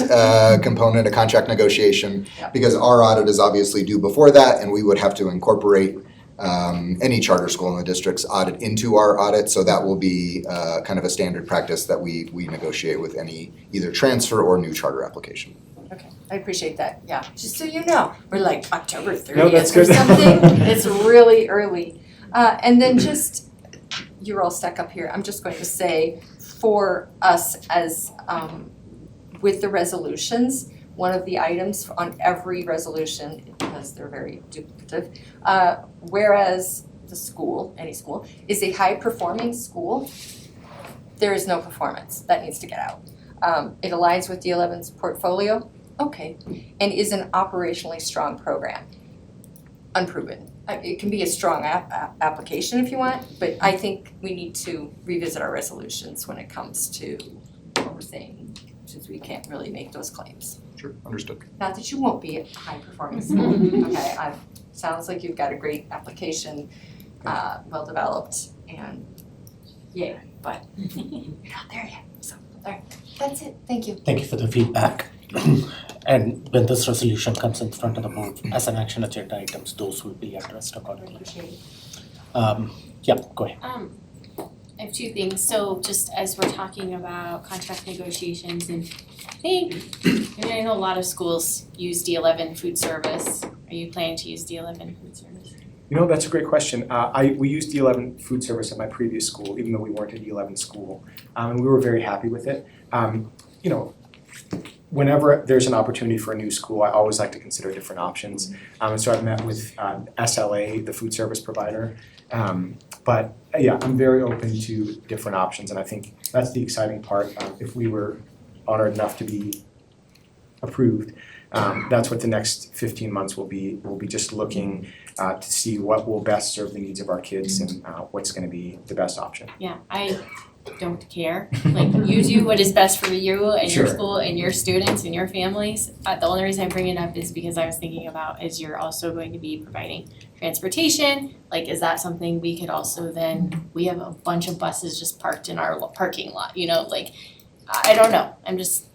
component, a contract negotiation, Yep. because our audit is obviously due before that, and we would have to incorporate any charter school in the district's audit into our audit, so that will be kind of a standard practice that we negotiate with any either transfer or new charter application. Okay, I appreciate that, yeah, just so you know, we're like October 30th No, that's or good. something, it's really early. And then just, you're all stuck up here, I'm just going to say, for us as, with the resolutions, one of the items on every resolution, because they're very duplicative, whereas the school, any school, is a high-performing school, there is no performance, that needs to get out. It aligns with D11's portfolio, okay, and is an operationally strong program, unproven. It can be a strong application if you want, but I think we need to revisit our resolutions when it comes to what we're saying, since we can't really make those claims. Sure, understood. Not that you won't be a high-performing school, okay, sounds like you've got a great application, well-developed, and yay, but you're not there yet, so, alright, that's it, thank you. Thank you for the feedback. And when this resolution comes in front of the board as an action agenda items, those will be addressed accordingly. Appreciate it. Yeah, go ahead. I have two things, so just as we're talking about contract negotiations, and I know a lot of schools use D11 food service. Are you planning to use D11 food service? You know, that's a great question. We used D11 food service at my previous school, even though we weren't a D11 school, and we were very happy with it. You know, whenever there's an opportunity for a new school, I always like to consider different options. And so I've met with SLA, the food service provider. But yeah, I'm very open to different options, and I think that's the exciting part. If we were honored enough to be approved, that's what the next 15 months will be. We'll be just looking to see what will best serve the needs of our kids and what's going to be the best option. Yeah, I don't care. Like, you do what is best for you and your Sure. school and your students and your families. The only reason I bring it up is because I was thinking about is you're also going to be providing transportation. Like, is that something we could also then, we have a bunch of buses just parked in our parking lot, you know, like, I don't know. I'm just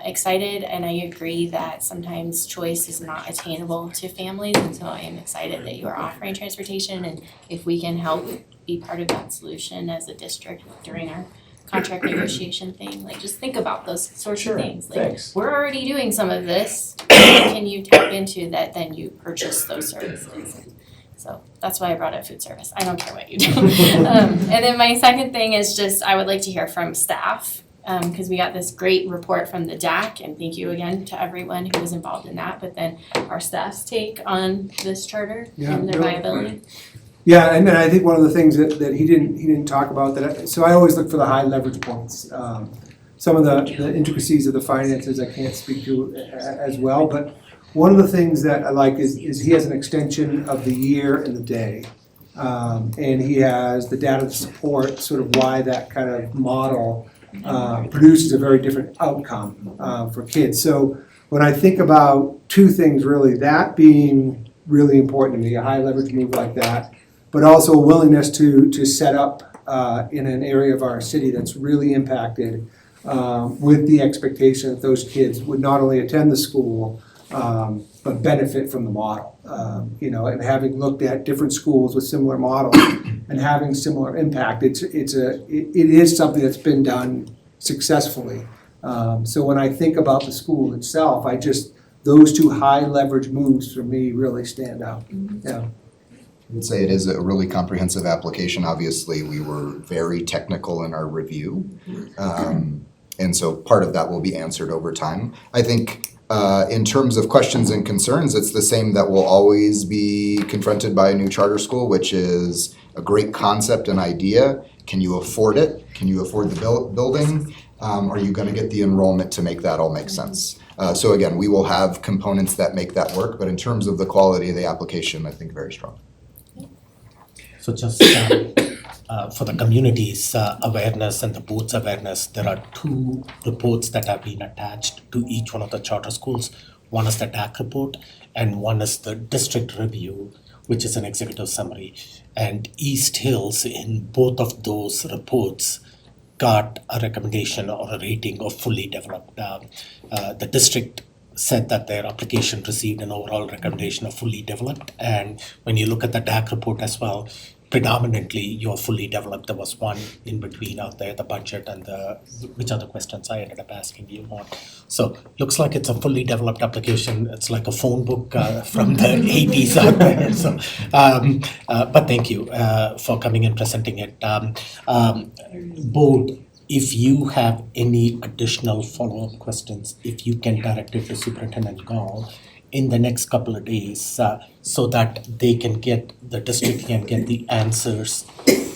excited, and I agree that sometimes choice is not attainable to families, and so I am excited that you are offering transportation, and if we can help be part of that solution as a district during our contract negotiation thing, like, just think about those sorts of things. Like, Thanks. we're already doing some of this, can you tap into that, then you purchase those services. So that's why I brought up food service. I don't care what you do. And then my second thing is just, I would like to hear from staff, because we got this great report from the DAC, and thank you again to everyone who was involved in that, but then our staff's take on this charter and their viability. Yeah, and I think one of the things that he didn't talk about so I always look for the high leverage points. Some of the intricacies of the finances I can't speak to as well, but one of the things that I like is he has an extension of the year and the day. And he has the data to support sort of why that kind of model produces a very different outcome for kids. So when I think about two things really, that being really important to me, a high leverage move like that, but also a willingness to set up in an area of our city that's really impacted with the expectation that those kids would not only attend the school, but benefit from the model. And having looked at different schools with similar models and having similar impact, it is something that's been done successfully. So when I think about the school itself, those two high leverage moves for me really stand out. Yeah. I would say it is a really comprehensive application. Obviously, we were very technical in our review. And so part of that will be answered over time. I think in terms of questions and concerns, it's the same that will always be confronted by a new charter school, which is a great concept and idea. Can you afford it? Can you afford the building? Are you going to get the enrollment to make that all make sense? So again, we will have components that make that work, but in terms of the quality of the application, I think very strong. So just for the community's awareness and the board's awareness, there are two reports that have been attached to each one of the charter schools. One is the DAC report, and one is the district review, which is an executive summary. And East Hills, in both of those reports, got a recommendation or a rating of fully developed. The district said that their application received an overall recommendation of fully developed. And when you look at the DAC report as well, predominantly you're fully developed. There was one in between out there, the budget and which are the questions I ended up asking you on. So looks like it's a fully developed application. It's like a phone book from the 80s out there. So, but thank you for coming and presenting it. Board, if you have any additional follow-up questions, if you can direct it to Superintendent Gall in the next couple of days so that the district can get the answers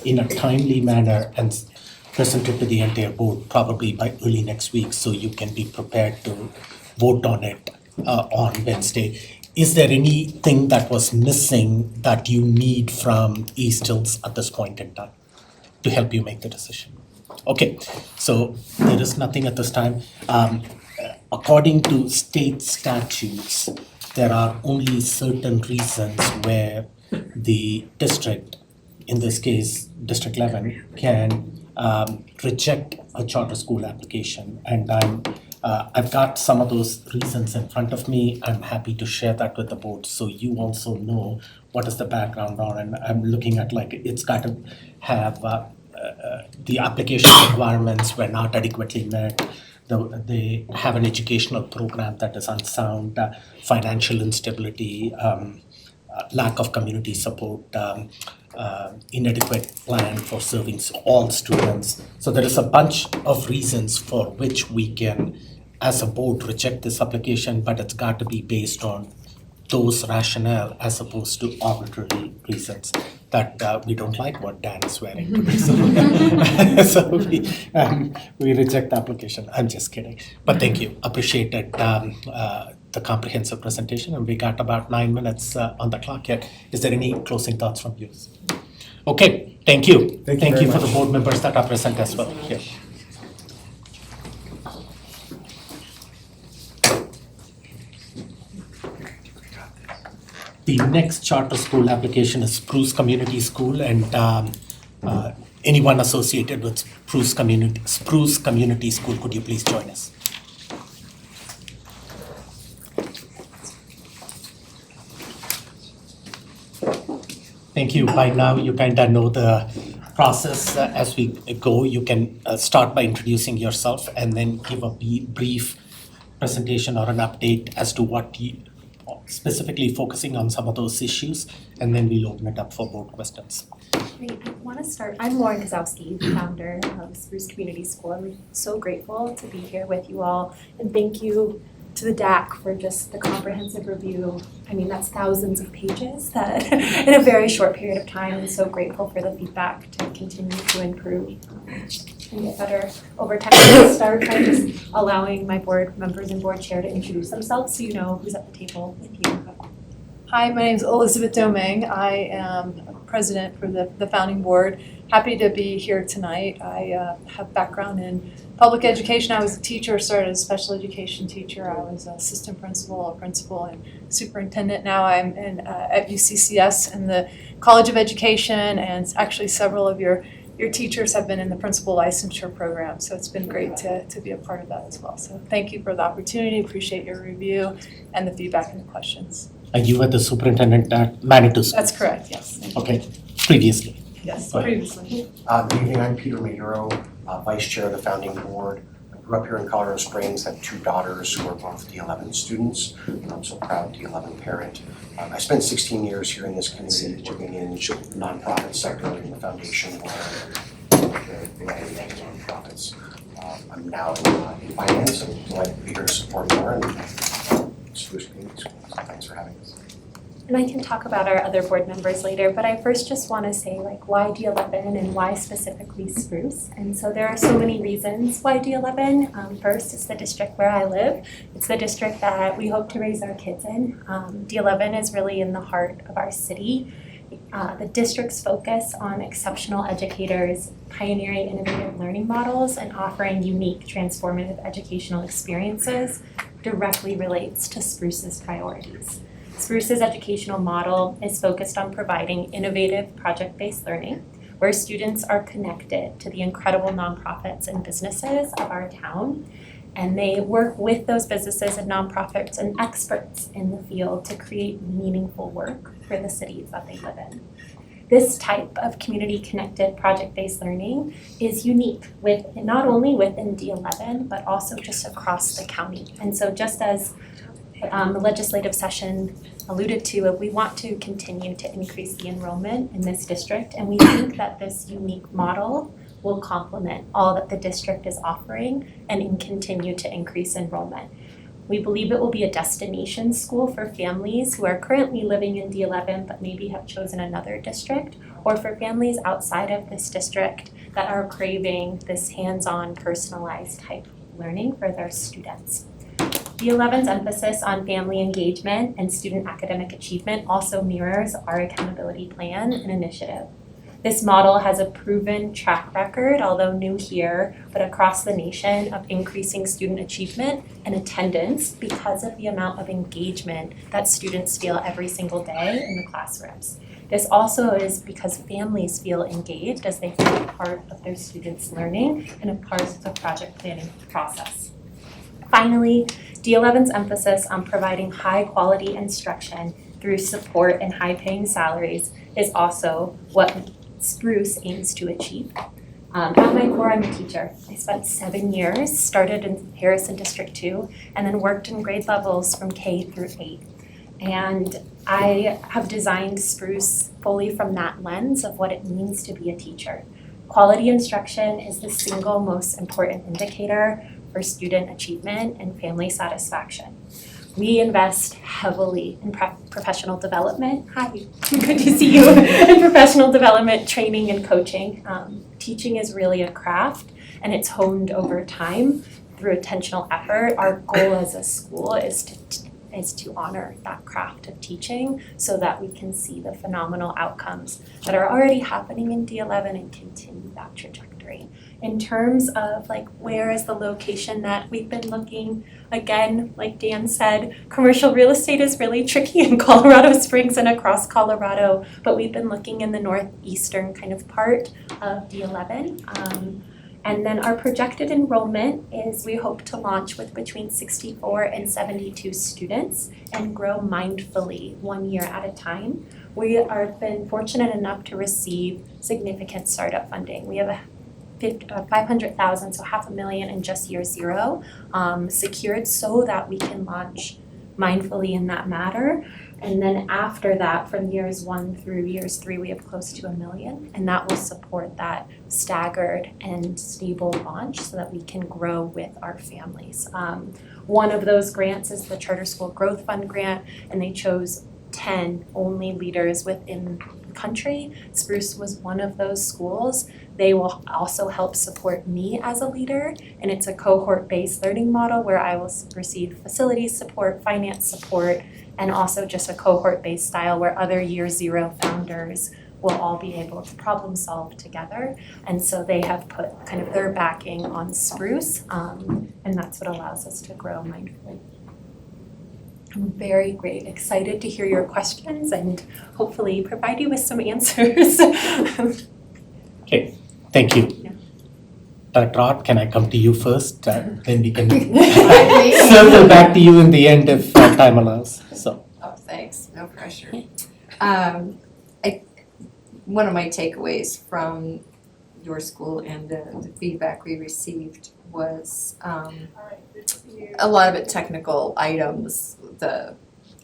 in a timely manner and present it to the entire board probably by early next week so you can be prepared to vote on it on Wednesday. is there anything that was missing that you need from East Hills at this point in time to help you make the decision? Okay, so there is nothing at this time. According to state statutes, there are only certain reasons where the district, in this case, District 11, can reject a charter school application. And I've got some of those reasons in front of me. I'm happy to share that with the board so you also know what is the background on. And I'm looking at like it's got to have the application requirements were not adequately met. They have an educational program that is unsound, financial instability, lack of community support, inadequate plan for serving all students. So there is a bunch of reasons for which we can, as a board, reject this application, but it's got to be based on those rationale as opposed to arbitrary reasons that we don't like what Dan is wearing today. So we reject the application. I'm just kidding. But thank you. Appreciated the comprehensive presentation, and we got about 9 minutes on the clock yet. Is there any closing thoughts from you? Okay, thank you. Thank you for the board members that are present as well here. The next charter school application is Spruce Community School, and anyone associated with Spruce Community School, could you please join us? Thank you. By now, you kind of know the process as we go. You can start by introducing yourself and then give a brief presentation or an update as to what you specifically focusing on some of those issues, and then we'll open it up for board questions. Great. I want to start. I'm Lauren Kozowski, founder of Spruce Community School. I'm so grateful to be here with you all, and thank you to the DAC for just the comprehensive review. I mean, that's thousands of pages that in a very short period of time. I'm so grateful for the feedback to continue to improve and get better over time. I'll start by just allowing my board members and board chair to introduce themselves so you know who's at the table with you. Hi, my name is Elizabeth Domingue. I am president for the founding board. Happy to be here tonight. I have background in public education. I was a teacher, started as a special education teacher. I was an assistant principal, a principal, and superintendent. Now I'm at UCCS in the College of Education, and actually several of your teachers have been in the principal licensure program. So it's been great to be a part of that as well. So thank you for the opportunity. Appreciate your review and the feedback and the questions. And you were the superintendent at Manitou School? That's correct, yes. Okay, previously. Yes, Go ahead. previously. Good evening, I'm Peter Maduro, Vice Chair of the Founding Board. I grew up here in Colorado Springs, have two daughters who are both D11 students. I'm so proud D11 parent. I spent 16 years here in this community working in the nonprofit sector in the foundation where they manage nonprofits. I'm now in finance and delighted to be here to support more and Spruce Community Schools. Thanks for having us. And I can talk about our other board members later, but I first just want to say like why D11 and why specifically Spruce. And so there are so many reasons why D11. First, it's the district where I live. It's the district that we hope to raise our kids in. D11 is really in the heart of our city. The district's focus on exceptional educators, pioneering innovative learning models, and offering unique transformative educational experiences directly relates to Spruce's priorities. Spruce's educational model is focused on providing innovative project-based learning where students are connected to the incredible nonprofits and businesses of our town, and they work with those businesses and nonprofits and experts in the field to create meaningful work for the cities that they live in. This type of community-connected project-based learning is unique with not only within D11, but also just across the county. And so just as the legislative session alluded to, we want to continue to increase the enrollment in this district, and we think that this unique model will complement all that the district is offering and continue to increase enrollment. We believe it will be a destination school for families who are currently living in D11 but maybe have chosen another district, or for families outside of this district that are craving this hands-on, personalized type of learning for their students. D11's emphasis on family engagement and student academic achievement also mirrors our accountability plan and initiative. This model has a proven track record, although new here, but across the nation, of increasing student achievement and attendance because of the amount of engagement that students feel every single day in the classrooms. This also is because families feel engaged as they feel a part of their students' learning and a part of the project planning process. Finally, D11's emphasis on providing high-quality instruction through support and high-paying salaries is also what Spruce aims to achieve. At my core, I'm a teacher. I spent 7 years, started in Harrison District 2, and then worked in grade levels from K through 8. And I have designed Spruce fully from that lens of what it means to be a teacher. Quality instruction is the single most important indicator for student achievement and family satisfaction. We invest heavily in professional development. Hi, good to see you. In professional development, training, and coaching. Teaching is really a craft, and it's honed over time through intentional effort. Our goal as a school is to honor that craft of teaching so that we can see the phenomenal outcomes that are already happening in D11 and continue that trajectory. In terms of like where is the location that we've been looking, again, like Dan said, commercial real estate is really tricky in Colorado Springs and across Colorado, but we've been looking in the northeastern kind of part of D11. And then our projected enrollment is we hope to launch with between 64 and 72 students and grow mindfully 1 year at a time. We have been fortunate enough to receive significant startup funding. We have $500,000, so $500,000 in just year 0, secured so that we can launch mindfully in that matter. And then after that, from years 1 through years 3, we have close to $1 million, and that will support that staggered and stable launch so that we can grow with our families. One of those grants is the Charter School Growth Fund grant, and they chose 10 only leaders within the country. Spruce was one of those schools. They will also help support me as a leader, and it's a cohort-based learning model where I will receive facilities support, finance support, and also just a cohort-based style where other year 0 founders will all be able to problem solve together. And so they have put kind of their backing on Spruce, and that's what allows us to grow mindfully. I'm very great, excited to hear your questions and hopefully provide you with some answers. Okay, thank you. Yeah. Dr. Ott, can I come to you first? Then we can circle back to you in the end if time allows. So. Oh, thanks, no pressure. One of my takeaways from your school and the feedback we received was a lot of it technical items. The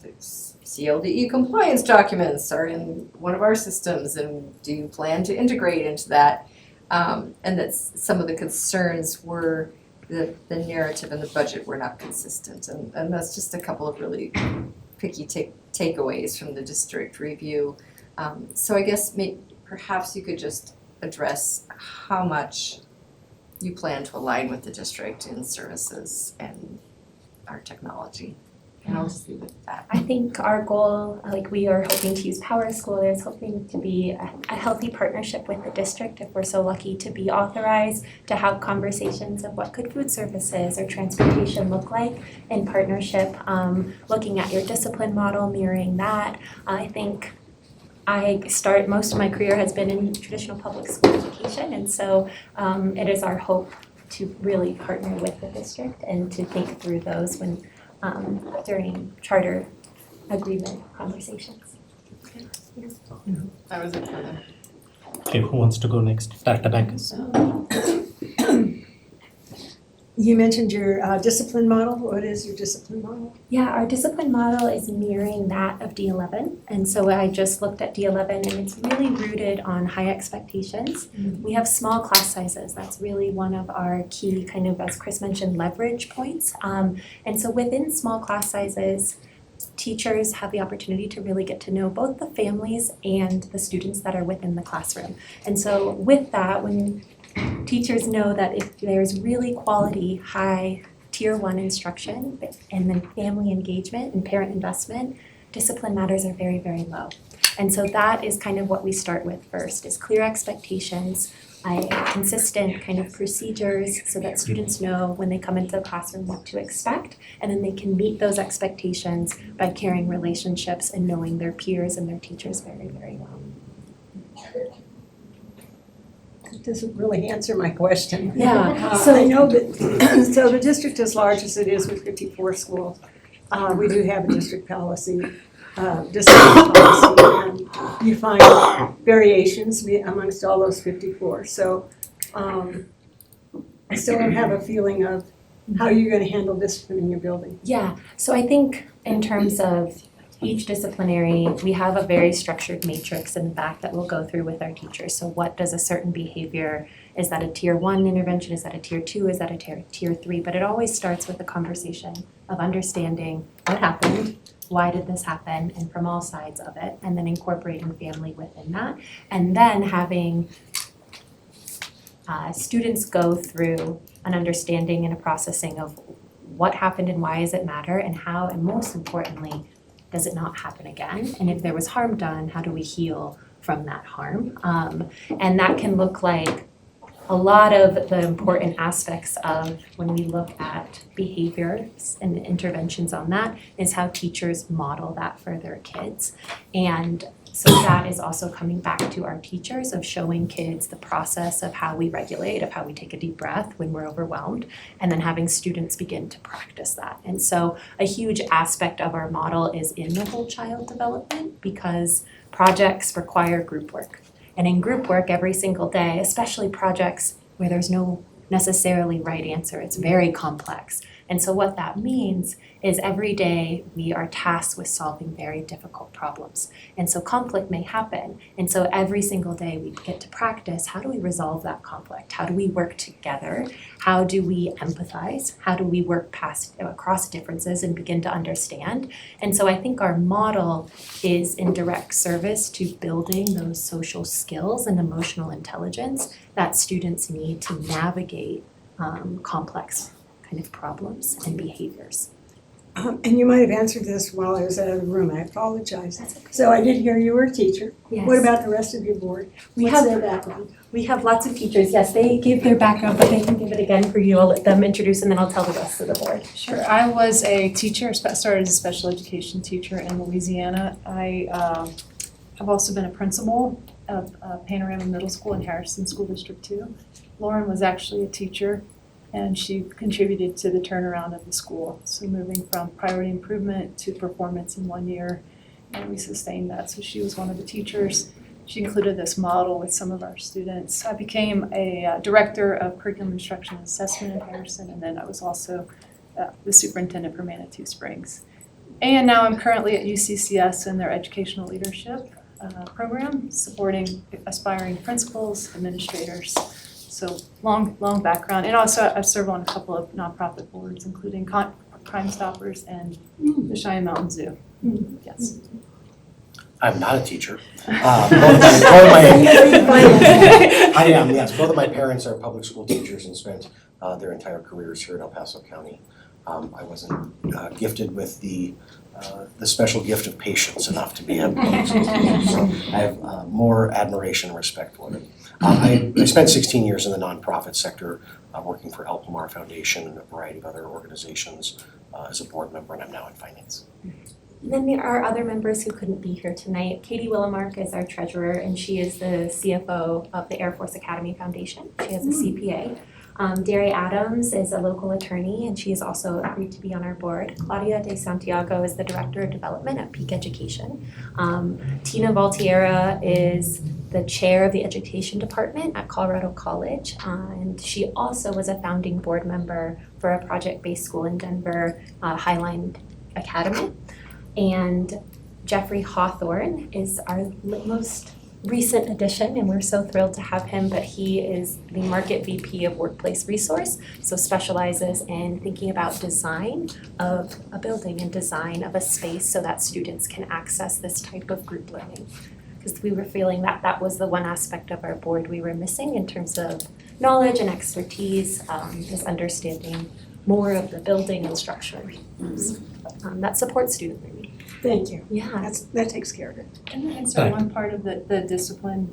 CLDE compliance documents are in one of our systems, and do you plan to integrate into that? And that some of the concerns were the narrative and the budget were not consistent, and that's just a couple of really picky takeaways from the district review. So I guess perhaps you could just address how much you plan to align with the district in services and our technology. And I'll just leave it at that. I think our goal, like we are hoping to use Power School, is hoping to be a healthy partnership with the district if we're so lucky to be authorized to have conversations of what could food services or transportation look like in partnership, looking at your discipline model, mirroring that. I think most of my career has been in traditional public school education, and so it is our hope to really partner with the district and to think through those when during charter agreement conversations. That was it for them. Okay, who wants to go next? Dr. Bankus. You mentioned your discipline model. What is your discipline model? Yeah, our discipline model is mirroring that of D11. And so I just looked at D11 and it's really rooted on high expectations. Mm-hmm. We have small class sizes. That's really one of our key kind of, as Chris mentioned, leverage points. And so within small class sizes, teachers have the opportunity to really get to know both the families and the students that are within the classroom. And so with that, when teachers know that if there's really quality, high tier 1 instruction and then family engagement and parent investment, discipline matters are very, very low. And so that is kind of what we start with first, is clear expectations, consistent kind of procedures so that students know when they come into the classroom what to expect, and then they can meet those expectations by carrying relationships and knowing their peers and their teachers very, very well. It doesn't really answer my question. Yeah, So I know that, so the district as large as it is with 54 schools, we do have a district policy, discipline policy, and you find variations amongst all those 54. So I still don't have a feeling of how you're going to handle discipline in your building. Yeah, so I think in terms of each disciplinary, we have a very structured matrix in the back that we'll go through with our teachers. So what does a certain behavior, is that a tier 1 intervention, is that a tier 2, is that a tier 3? But it always starts with a conversation of understanding what happened, why did this happen, and from all sides of it, and then incorporating family within that. And then having students go through an understanding and a processing of what happened and why does it matter, and how, and most importantly, does it not happen again? And if there was harm done, how do we heal from that harm? And that can look like a lot of the important aspects of when we look at behaviors and interventions on that is how teachers model that for their kids. And so that is also coming back to our teachers of showing kids the process of how we regulate, of how we take a deep breath when we're overwhelmed, and then having students begin to practice that. And so a huge aspect of our model is in the whole child development, because projects require group work. And in group work every single day, especially projects where there's no necessarily right answer, it's very complex. And so what that means is every day we are tasked with solving very difficult problems. And so conflict may happen. And so every single day we get to practice, how do we resolve that conflict? How do we work together? How do we empathize? How do we work across differences and begin to understand? And so I think our model is in direct service to building those social skills and emotional intelligence that students need to navigate complex kind of problems and behaviors. And you might have answered this while I was out of the room. I apologize. That's okay. So I did hear you were a teacher. Yes. What about the rest of your board? We What's have- their background? We have lots of teachers, yes, they gave their background, but they can give it again for you. I'll let them introduce and then I'll tell the rest of the board. Sure, I was a teacher, started as a special education teacher in Louisiana. I have also been a principal of Panorama Middle School in Harrison School District 2. Lauren was actually a teacher, and she contributed to the turnaround of the school. So moving from priority improvement to performance in 1 year, and we sustained that. So she was one of the teachers. She included this model with some of our students. I became a director of curriculum instruction and assessment at Harrison, and then I was also the superintendent for Manitou Springs. And now I'm currently at UCCS in their educational leadership program, supporting aspiring principals, administrators. So long background. And also I've served on a couple of nonprofit boards, including Crime Stoppers and the Cheyenne Mountain Zoo. Yes. I'm not a teacher. Both of my parents are public school teachers and spent their entire careers here in El Paso County. I wasn't gifted with the special gift of patience enough to be a public school teacher, so I have more admiration and respect for them. I spent 16 years in the nonprofit sector, working for El Pomar Foundation and a variety of other organizations as a board member, and I'm now in finance. And then there are other members who couldn't be here tonight. Katie Willamark is our treasurer, and she is the CFO of the Air Force Academy Foundation. She has a CPA. Derry Adams is a local attorney, and she is also agreed to be on our board. Claudia De Santiago is the Director of Development at Peak Education. Tina Valtierra is the chair of the Education Department at Colorado College, and she also was a founding board member for a project-based school in Denver, Highline Academy. And Jeffrey Hawthorne is our most recent addition, and we're so thrilled to have him, but he is the Market VP of Workplace Resource, so specializes in thinking about design of a building and design of a space so that students can access this type of group learning. Because we were feeling that that was the one aspect of our board we were missing in terms of knowledge and expertise, is understanding more of the building and structure that supports student learning. Thank you. Yeah. That takes care of it. Can I answer one part of the discipline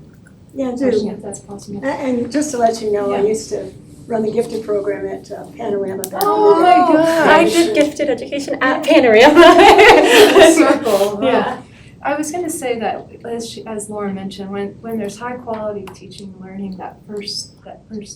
Yeah, question, do. if that's possible? And just to let you know, I Yeah. used to run the gifted program at Panorama back in the Oh day. my God. I did gifted education at Panorama. Circle, Yeah. I was gonna say that, as Laura mentioned, when there's high quality teaching and learning, that first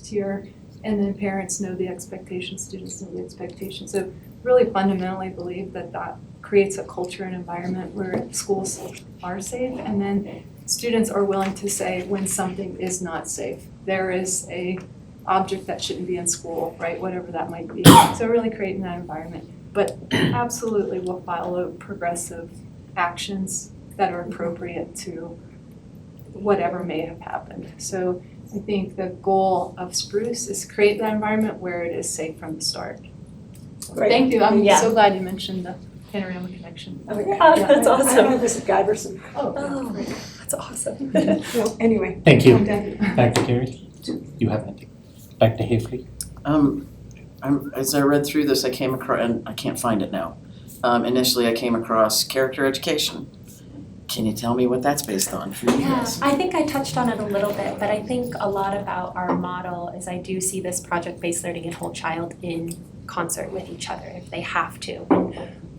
tier, and then parents know the expectations, students know the expectations. So really fundamentally believe that creates a culture and environment where schools are safe, and then students are willing to say when something is not safe. There is a object that shouldn't be in school, right, whatever that might be. So really creating that environment. But absolutely we'll follow progressive actions that are appropriate to whatever may have happened. So I think the goal of Spruce is create that environment where it is safe from the start. So Great. thank you, I'm Yeah. so glad you mentioned the Panorama connection. Okay. That's I awesome. have this at Guyverson. Oh, That's awesome. Well, anyway. Thank you. I'm done. Back to Carrie. You have anything? Back to Hafley. As I read through this, I came across, and I can't find it now. Initially, I came across character education. Can you tell me what that's based on for you Yeah, guys? I think I touched on it a little bit, but I think a lot about our model is I do see this project-based learning and whole child in concert with each other if they have to. And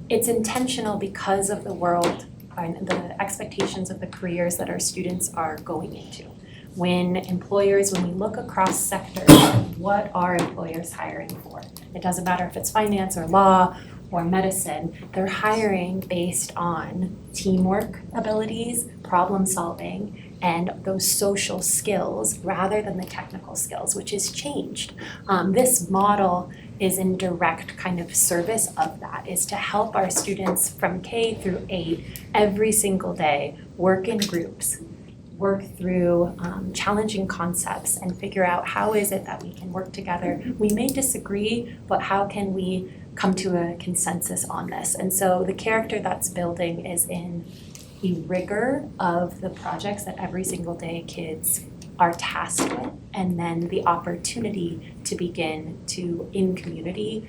it's intentional because of the world and the expectations of the careers that our students are going into. When we look across sectors, what are employers hiring for? It doesn't matter if it's finance or law or medicine, they're hiring based on teamwork abilities, problem solving, and those social skills rather than the technical skills, which has changed. This model is in direct kind of service of that, is to help our students from K through 8 every single day work in groups, work through challenging concepts and figure out how is it that we can work together. We may disagree, but how can we come to a consensus on this? And so the character that's building is in the rigor of the projects that every single day kids are tasked with, and then the opportunity to begin to, in community,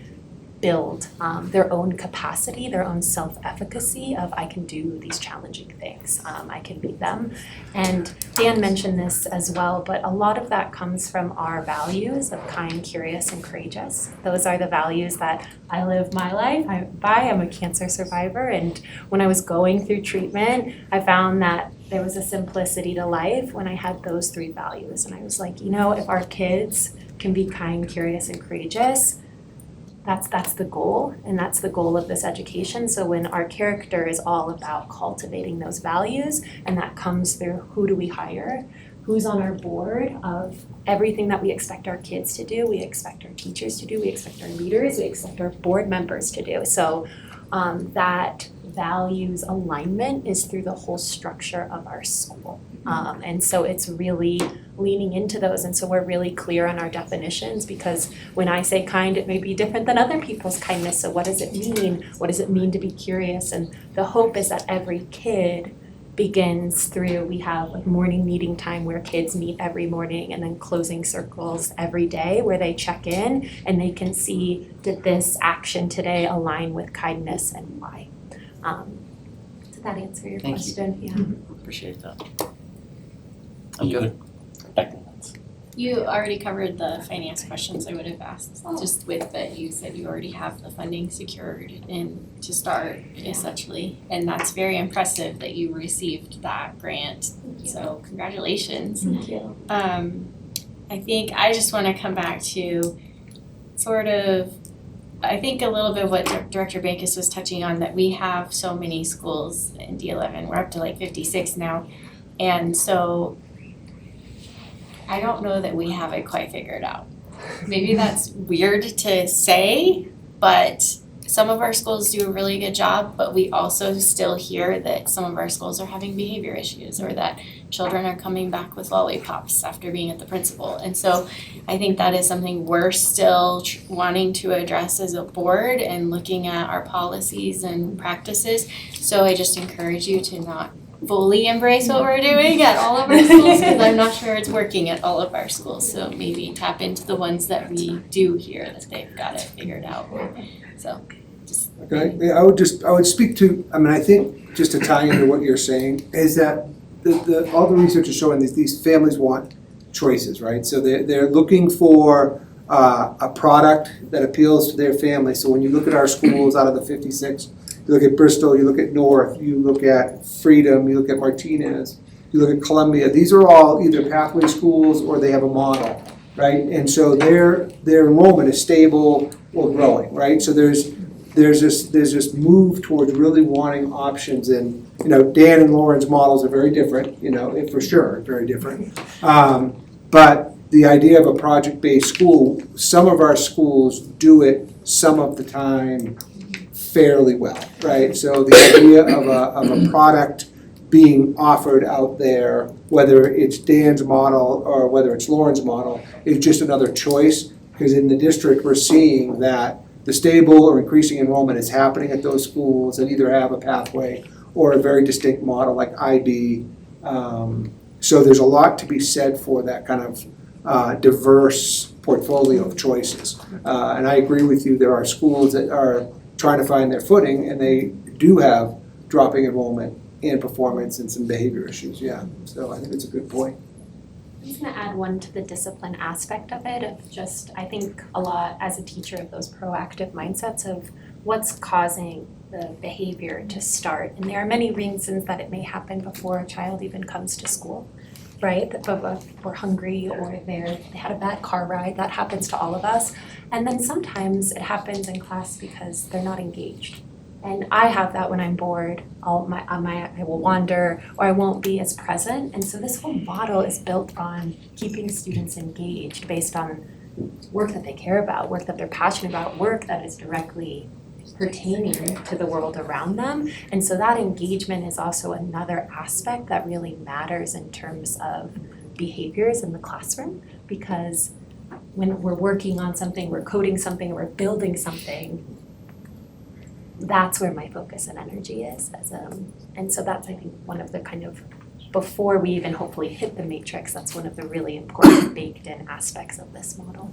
build their own capacity, their own self-efficacy of I can do these challenging things, I can beat them. And Dan mentioned this as well, but a lot of that comes from our values of kind, curious, and courageous. Those are the values that I live my life by. I'm a cancer survivor, and when I was going through treatment, I found that there was a simplicity to life when I had those 3 values. And I was like, if our kids can be kind, curious, and courageous, that's the goal, and that's the goal of this education. So when our character is all about cultivating those values, and that comes through who do we hire, who's on our board of everything that we expect our kids to do, we expect our teachers to do, we expect our leaders, we expect our board members to do. So that values alignment is through the whole structure of our school. And so it's really leaning into those, and so we're really clear on our definitions, because when I say kind, it may be different than other people's kindness. So what does it mean? What does it mean to be curious? And the hope is that every kid begins through, we have like morning meeting time where kids meet every morning, and then closing circles every day where they check in and they can see, did this action today align with kindness and why? Did that answer your Thank you. question? Yeah. Appreciate that. You good? Back to Lance. You already covered the finance questions I would have asked, just with that you said you already have the funding secured and to start essentially. And that's very impressive that you received that grant, so congratulations. Thank you. I think I just wanna come back to I think a little bit of what Director Bankus was touching on, that we have so many schools in D11, we're up to like 56 now. And so I don't know that we have it quite figured out. Maybe that's weird to say, but some of our schools do a really good job, but we also still hear that some of our schools are having behavior issues, or that children are coming back with lollipops after being at the principal. And so I think that is something we're still wanting to address as a board and looking at our policies and practices. So I just encourage you to not fully embrace what we're doing at all of our schools, because I'm not sure it's working at all of our schools. So maybe tap into the ones that we do hear that they've got it figured out. So just. Okay, yeah, I would speak to, I mean, I think, just to tie into what you're saying, is that all the research is showing these families want choices, right? So they're looking for a product that appeals to their family. So when you look at our schools out of the 56, you look at Bristol, you look at North, you look at Freedom, you look at Martinez, you look at Columbia, these are all either pathway schools or they have a model, right? And so their enrollment is stable or growing, right? So there's this move towards really wanting options, and Dan and Lauren's models are very different, for sure, very different. But the idea of a project-based school, some of our schools do it some of the time fairly well, right? So the idea of a product being offered out there, whether it's Dan's model or whether it's Lauren's model, is just another choice, because in the district we're seeing that the stable or increasing enrollment is happening at those schools that either have a pathway or a very distinct model like IB. So there's a lot to be said for that kind of diverse portfolio of choices. And I agree with you, there are schools that are trying to find their footing, and they do have dropping enrollment and performance and some behavior issues, yeah. So I think it's a good point. I'm just gonna add one to the discipline aspect of it, of just, I think a lot as a teacher of those proactive mindsets of what's causing the behavior to start. And there are many reasons that it may happen before a child even comes to school, right? That we're hungry or they had a bad car ride, that happens to all of us. And then sometimes it happens in class because they're not engaged. And I have that when I'm bored, I will wander or I won't be as present. And so this whole model is built on keeping students engaged based on work that they care about, work that they're passionate about, work that is directly pertaining to the world around them. And so that engagement is also another aspect that really matters in terms of behaviors in the classroom, because when we're working on something, we're coding something, we're building something, that's where my focus and energy is. And so that's, I think, one of the kind of, before we even hopefully hit the matrix, that's one of the really important baked in aspects of this model.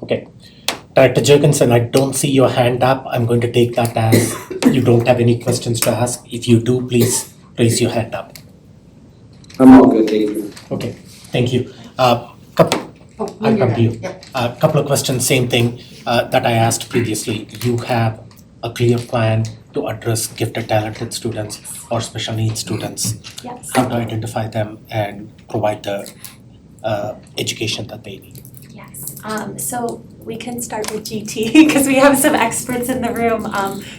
Okay. Director Jurgensen, I don't see your hand up. I'm going to take that as you don't have any questions to ask. If you do, please raise your hand up. I'm all good, thank you. Okay, thank you. I'll come to you. A couple of questions, same thing that I asked previously. You have a clear plan to address gifted, talented students or special needs students. Yes. How to identify them and provide the education that they need. Yes. So we can start with GT because we have some experts in the room.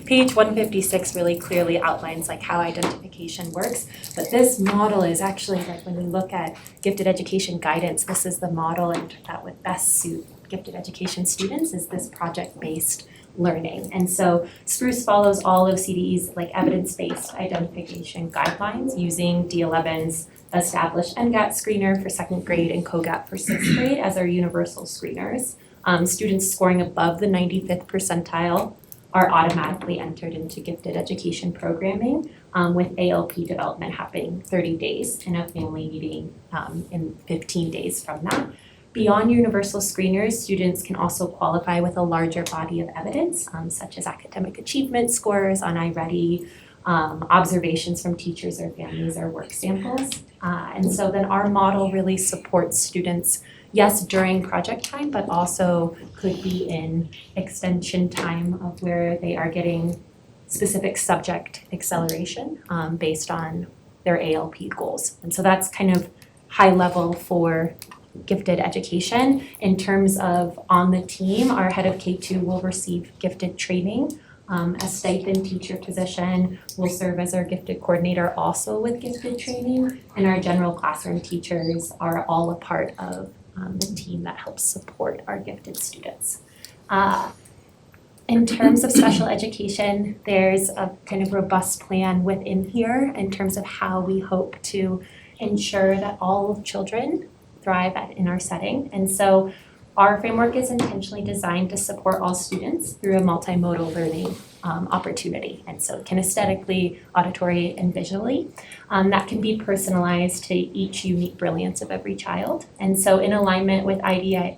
Page 156 really clearly outlines like how identification works. But this model is actually like when we look at gifted education guidance, this is the model and that would best suit gifted education students is this project-based learning. And so Spruce follows all of CDE's like evidence-based identification guidelines using D11's established NGAT screener for second grade and COGAT for sixth grade as our universal screeners. Students scoring above the 95th percentile are automatically entered into gifted education programming with ALP development happening 30 days and a family meeting in 15 days from that. Beyond universal screeners, students can also qualify with a larger body of evidence, such as academic achievement scores on iReady, observations from teachers or families or work samples. And so then our model really supports students, yes, during project time, but also could be in extension time of where they are getting specific subject acceleration based on their ALP goals. And so that's kind of high level for gifted education. In terms of on the team, our head of K2 will receive gifted training. A stipend teacher position will serve as our gifted coordinator also with gifted training, and our general classroom teachers are all a part of the team that helps support our gifted students. In terms of special education, there's a kind of robust plan within here in terms of how we hope to ensure that all children thrive in our setting. And so our framework is intentionally designed to support all students through a multimodal learning opportunity. And so kinesthetically, auditory, and visually. That can be personalized to each unique brilliance of every child. And so in alignment with IDEA,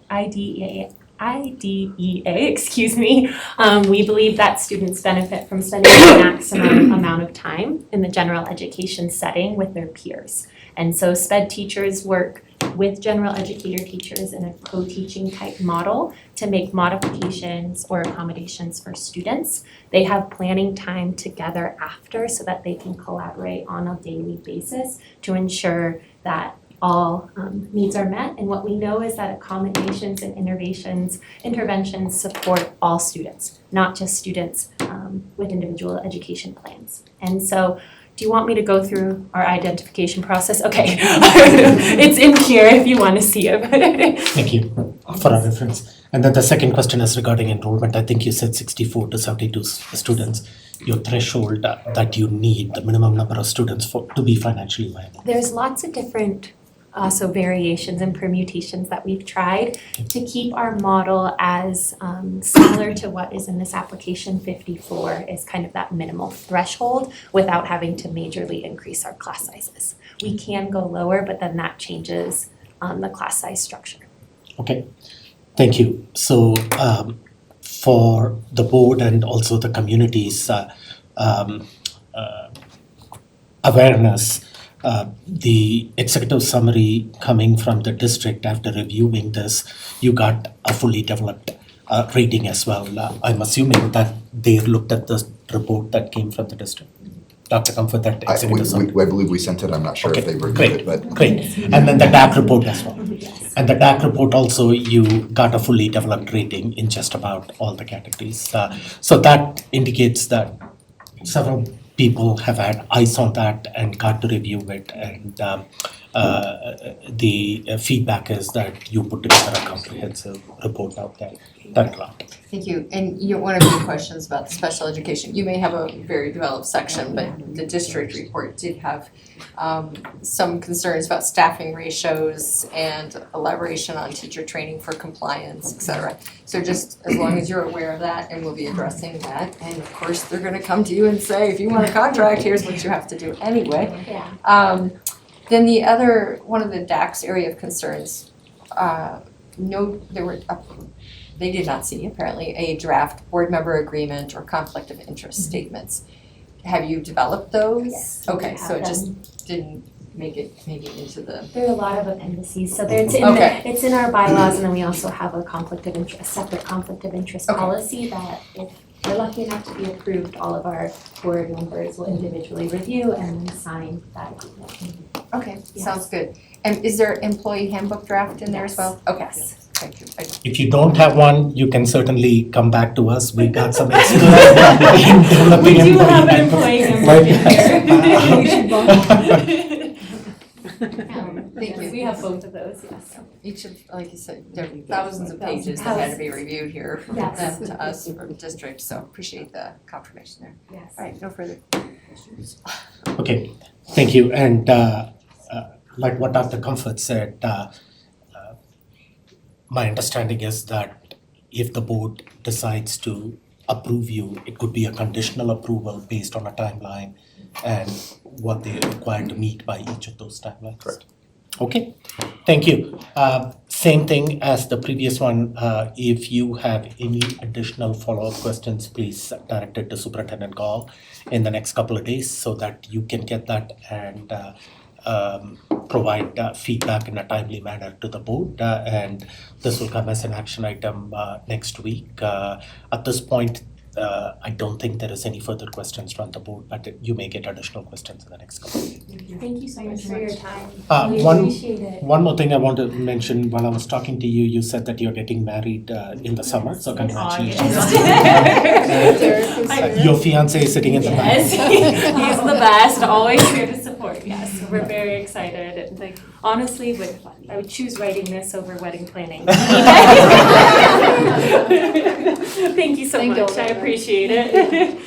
we believe that students benefit from spending the maximum amount of time in the general education setting with their peers. And so SPED teachers work with general educator teachers in a co-teaching type model to make modifications or accommodations for students. They have planning time together after so that they can collaborate on a daily basis to ensure that all needs are met. And what we know is that accommodations and interventions support all students, not just students with individual education plans. And so, do you want me to go through our identification process? Okay, it's in here if you want to see it. Thank you for our reference. And then the second question is regarding enrollment. I think you said 64 to 72 students. Your threshold that you need, the minimum number of students to be financially viable. There's lots of different also variations and permutations that we've tried to keep our model as similar to what is in this application. 54 is kind of that minimal threshold without having to majorly increase our class sizes. We can go lower, but then that changes the class size structure. Okay, thank you. So for the board and also the community's awareness, the executive summary coming from the district after reviewing this, you got a fully developed rating as well. I'm assuming that they looked at the report that came from the district. Dr. Comfort, that executive summary. I believe we sent it. I'm not sure if they reviewed it, but. Great. And then the DAC report as well. And the DAC report also, you got a fully developed rating in just about all the categories. So that indicates that several people have had eyes on that and got to review it, and the feedback is that you put together a comprehensive report out there. Thank you. Thank you. And one of your questions about the special education, you may have a very developed section, but the district report did have some concerns about staffing ratios and elaboration on teacher training for compliance, et cetera. So just as long as you're aware of that, and we'll be addressing that. And of course, they're gonna come to you and say, if you want a contract, here's what you have to do anyway. Yeah. Then the other, one of the DAC's area of concerns, they did not see apparently a draft board member agreement or conflict of interest statements. Have you developed those? Yes, we Okay, have so it just them. didn't make it into the. There are a lot of appendices, so it's it's in our bylaws, and then we also have a separate conflict of interest Okay. policy that if we're lucky enough to be approved, all of our board members will individually review and sign that agreement. Okay, Yes. sounds good. And is there employee handbook draft in there as well? Okay. Yes. Thank you. If you don't have one, you can certainly come back to us. We got some experience in developing We do employee have an handbook. employee handbook in here. Thank you. We have both of those, yes. Each of, like you said, there are thousands of pages that had to be reviewed here from Yes. them to us from district, so appreciate the confirmation there. Yes. All right, no further. Okay, thank you. And like what Dr. Comfort said, my understanding is that if the board decides to approve you, it could be a conditional approval based on a timeline and what they require to meet by each of those timelines. Correct. Okay, thank you. Same thing as the previous one. If you have any additional follow-up questions, please direct it to Superintendent Gall in the next couple of days so that you can get that and provide feedback in a timely manner to the board, and this will come as an action item next week. At this point, I don't think there is any further questions from the board, but you may get additional questions in the next couple of days. Thank you so much for your time. We One appreciate it. One more thing I want to mention while I was talking to you, you said that you're getting married in the summer, so congratulations. Your fiance is sitting in the back. Yes, he's the best, always here to support, yes. So we're very excited, and like, honestly, I would choose writing this over wedding planning. Thank you so much, I appreciate it.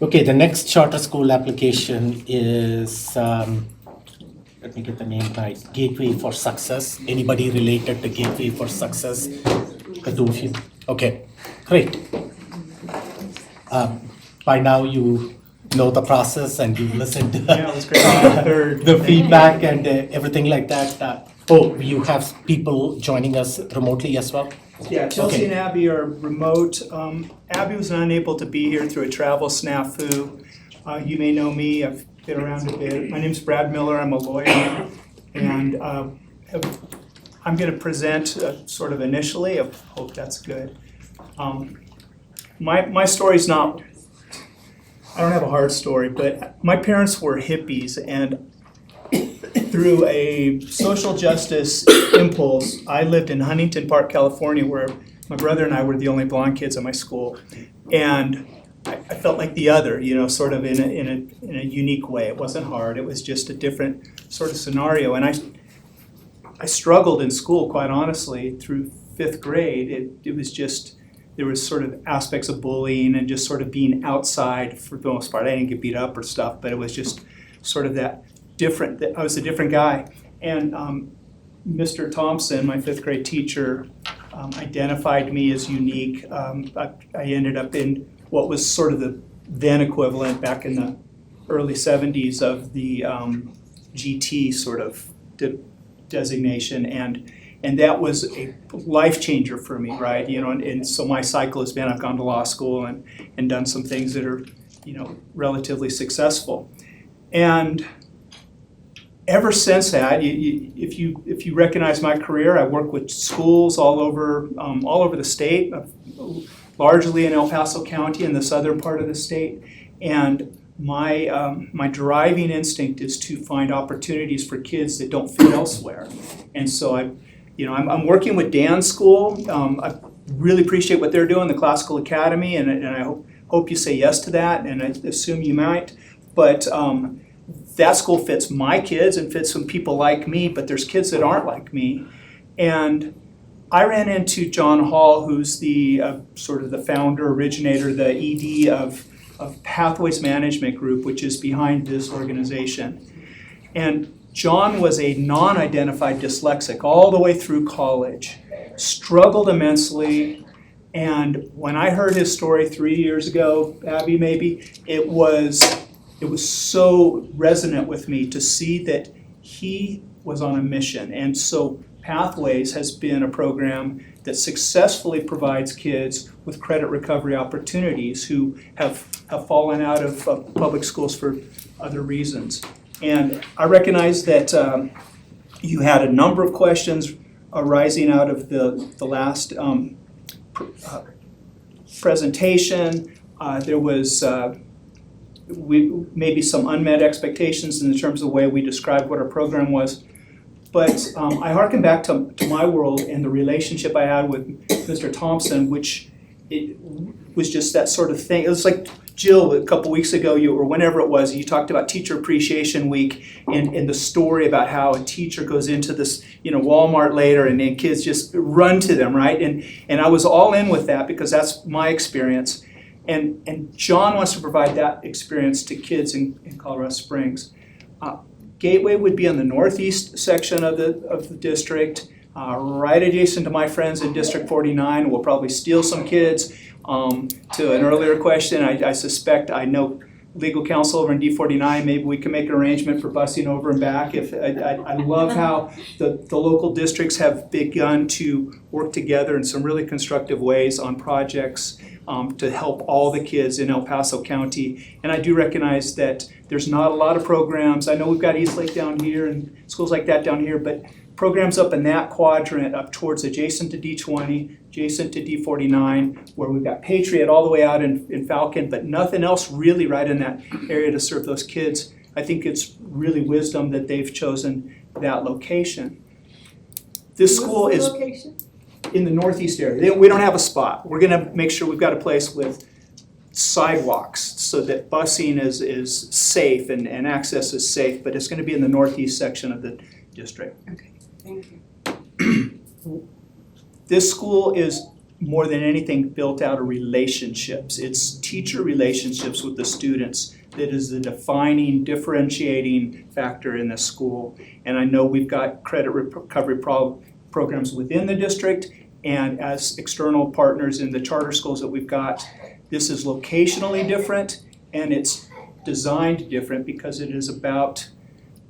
Okay, the next charter school application is, let me get the name right, Gateway for Success. Anybody related to Gateway for Success The two of you? Okay, great. By now you know the process and you listened to Yeah, it was great. Heard. the feedback and everything like that. Oh, you have people joining us remotely as well? Yeah, Chelsea Okay. and Abby are remote. Abby was unable to be here through a travel snafu. You may know me, I've been around a bit. My name's Brad Miller, I'm a lawyer, and I'm gonna present sort of initially, I hope that's good. My story's not, I don't have a hard story, but my parents were hippies, and through a social justice impulse, I lived in Huntington Park, California, where my brother and I were the only blonde kids at my school. And I felt like the other, you know, sort of in a unique way. It wasn't hard, it was just a different sort of scenario. And I struggled in school, quite honestly, through 5th grade. It was just, there was sort of aspects of bullying and just sort of being outside for the most part. I didn't get beat up or stuff, but it was just sort of that different, I was a different guy. And Mr. Thompson, my 5th grade teacher, identified me as unique. I ended up in what was sort of the then equivalent back in the early 70s of the GT sort of designation, and that was a life changer for me, right? You know, and so my cycle has been, I've gone to law school and done some things that are, you know, relatively successful. And ever since that, if you recognize my career, I work with schools all over the state, largely in El Paso County in the southern part of the state. And my driving instinct is to find opportunities for kids that don't fit elsewhere. And so I'm working with Dan's school. I really appreciate what they're doing, the Classical Academy, and I hope you say yes to that, and I assume you might. But that school fits my kids and fits some people like me, but there's kids that aren't like me. And I ran into John Hall, who's the sort of the founder, originator, the ED of Pathways Management Group, which is behind this organization. And John was a non-identified dyslexic all the way through college, struggled immensely, and when I heard his story 3 years ago, Abby maybe, it was so resonant with me to see that he was on a mission. And so Pathways has been a program that successfully provides kids with credit recovery opportunities who have fallen out of public schools for other reasons. And I recognize that you had a number of questions arising out of the last presentation. There was maybe some unmet expectations in terms of the way we described what our program was. But I harken back to my world and the relationship I had with Mr. Thompson, which it was just that sort of thing. It was like Jill, a couple weeks ago, or whenever it was, you talked about Teacher Appreciation Week and the story about how a teacher goes into this, Walmart later and then kids just run to them, right? And I was all in with that because that's my experience. And John wants to provide that experience to kids in Colorado Springs. Gateway would be in the northeast section of the district, right adjacent to my friends in District 49. We'll probably steal some kids. To an earlier question, I suspect I know legal counsel over in D49. Maybe we can make an arrangement for busing over and back. I love how the local districts have begun to work together in some really constructive ways on projects to help all the kids in El Paso County. And I do recognize that there's not a lot of programs. I know we've got East Lake down here and schools like that down here, but programs up in that quadrant up towards adjacent to D20, adjacent to D49, where we've got Patriot all the way out in Falcon, but nothing else really right in that area to serve those kids. I think it's really wisdom that they've chosen that location. This school is in the northeast area. We don't have a spot. We're gonna make sure we've got a place with sidewalks so that busing is safe and access is safe, but it's gonna be in the northeast section of the district. Okay, thank you. This school is more than anything built out of relationships. It's teacher relationships with the students that is the defining, differentiating factor in this school. And I know we've got credit recovery programs within the district, And as external partners in the charter schools that we've got, this is locationally different and it's designed different because it is about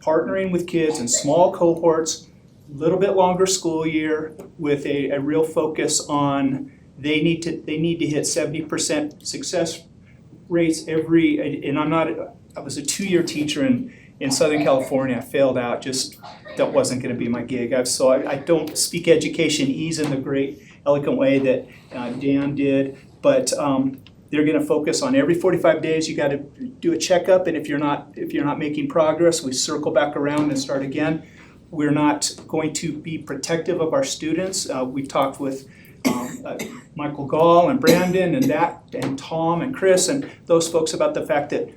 partnering with kids in small cohorts, a little bit longer school year with a real focus on they need to hit 70% success rates and I was a 2-year teacher in Southern California. I failed out, just that wasn't gonna be my gig. I don't speak education ease in the great eloquent way that Dan did, but they're gonna focus on every 45 days, you gotta do a checkup, and if you're not making progress, we circle back around and start again. We're not going to be protective of our students. We talked with Michael Gall and Brandon and Tom and Chris and those folks about the fact that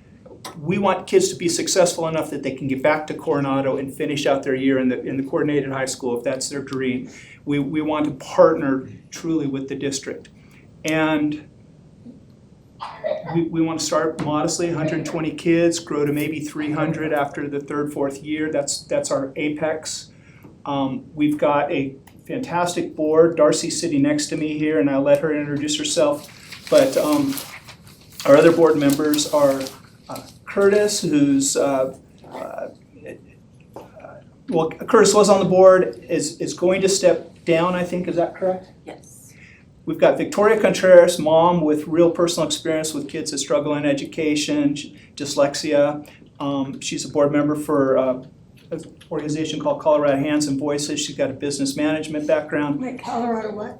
we want kids to be successful enough that they can get back to Coronado and finish out their year in the coordinated high school if that's their dream. We want to partner truly with the district. And we want to start modestly, 120 kids, grow to maybe 300 after the 3rd, 4th year. That's our apex. We've got a fantastic board. Darcy's sitting next to me here, and I'll let her introduce herself. But our other board members are Curtis, who's Curtis was on the board, is going to step down, I think. Is that correct? Yes. We've got Victoria Contreras, mom with real personal experience with kids that struggle in education, dyslexia. She's a board member for an organization called Colorado Hands and Voices. She's got a business management background. Wait, Colorado what?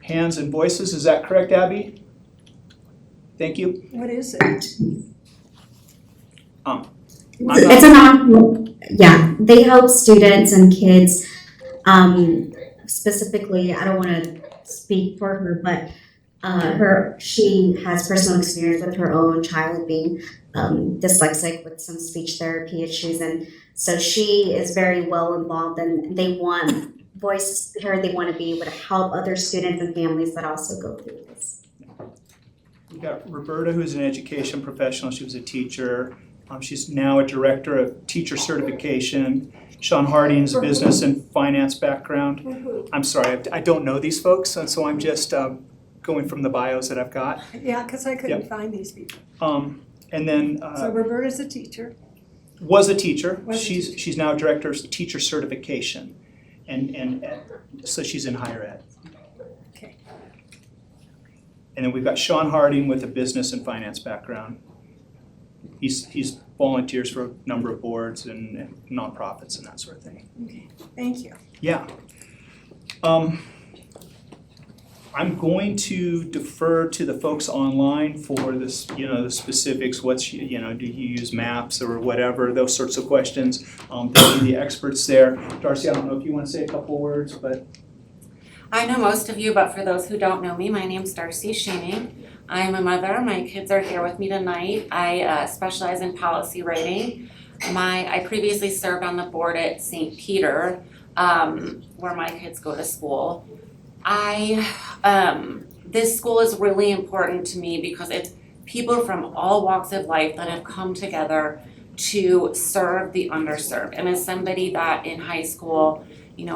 Hands and Voices, is that correct, Abby? Thank you. What is it? It's a they help students and kids, specifically, I don't want to speak for her, but she has personal experience with her own child being dyslexic with some speech therapy issues, and so she is very well involved, and they want voices to her. They want to be able to help other students and families that also go through this. We've got Roberta, who's an education professional. She was a teacher. She's now a director of teacher certification. Sean Harding's a business and finance background. I'm sorry, I don't know these folks, and so I'm just going from the bios that I've got. Yeah, because I couldn't find these people. And then So Roberta's a teacher. Was a teacher. She's now director of teacher certification, and so she's in higher ed. Okay. And then we've got Sean Harding with a business and finance background. He's volunteers for a number of boards and nonprofits and that sort of thing. Okay, thank you. Yeah. I'm going to defer to the folks online for this, the specifics. Do you use maps or whatever, those sorts of questions. They'll be the experts there. Darcy, I don't know if you want to say a couple words, but. I know most of you, but for those who don't know me, my name's Darcy Sheeney. I'm a mother. My kids are here with me tonight. I specialize in policy writing. I previously served on the board at St. Peter, where my kids go to school. This school is really important to me because it's people from all walks of life that have come together to serve the underserved. And as somebody that in high school,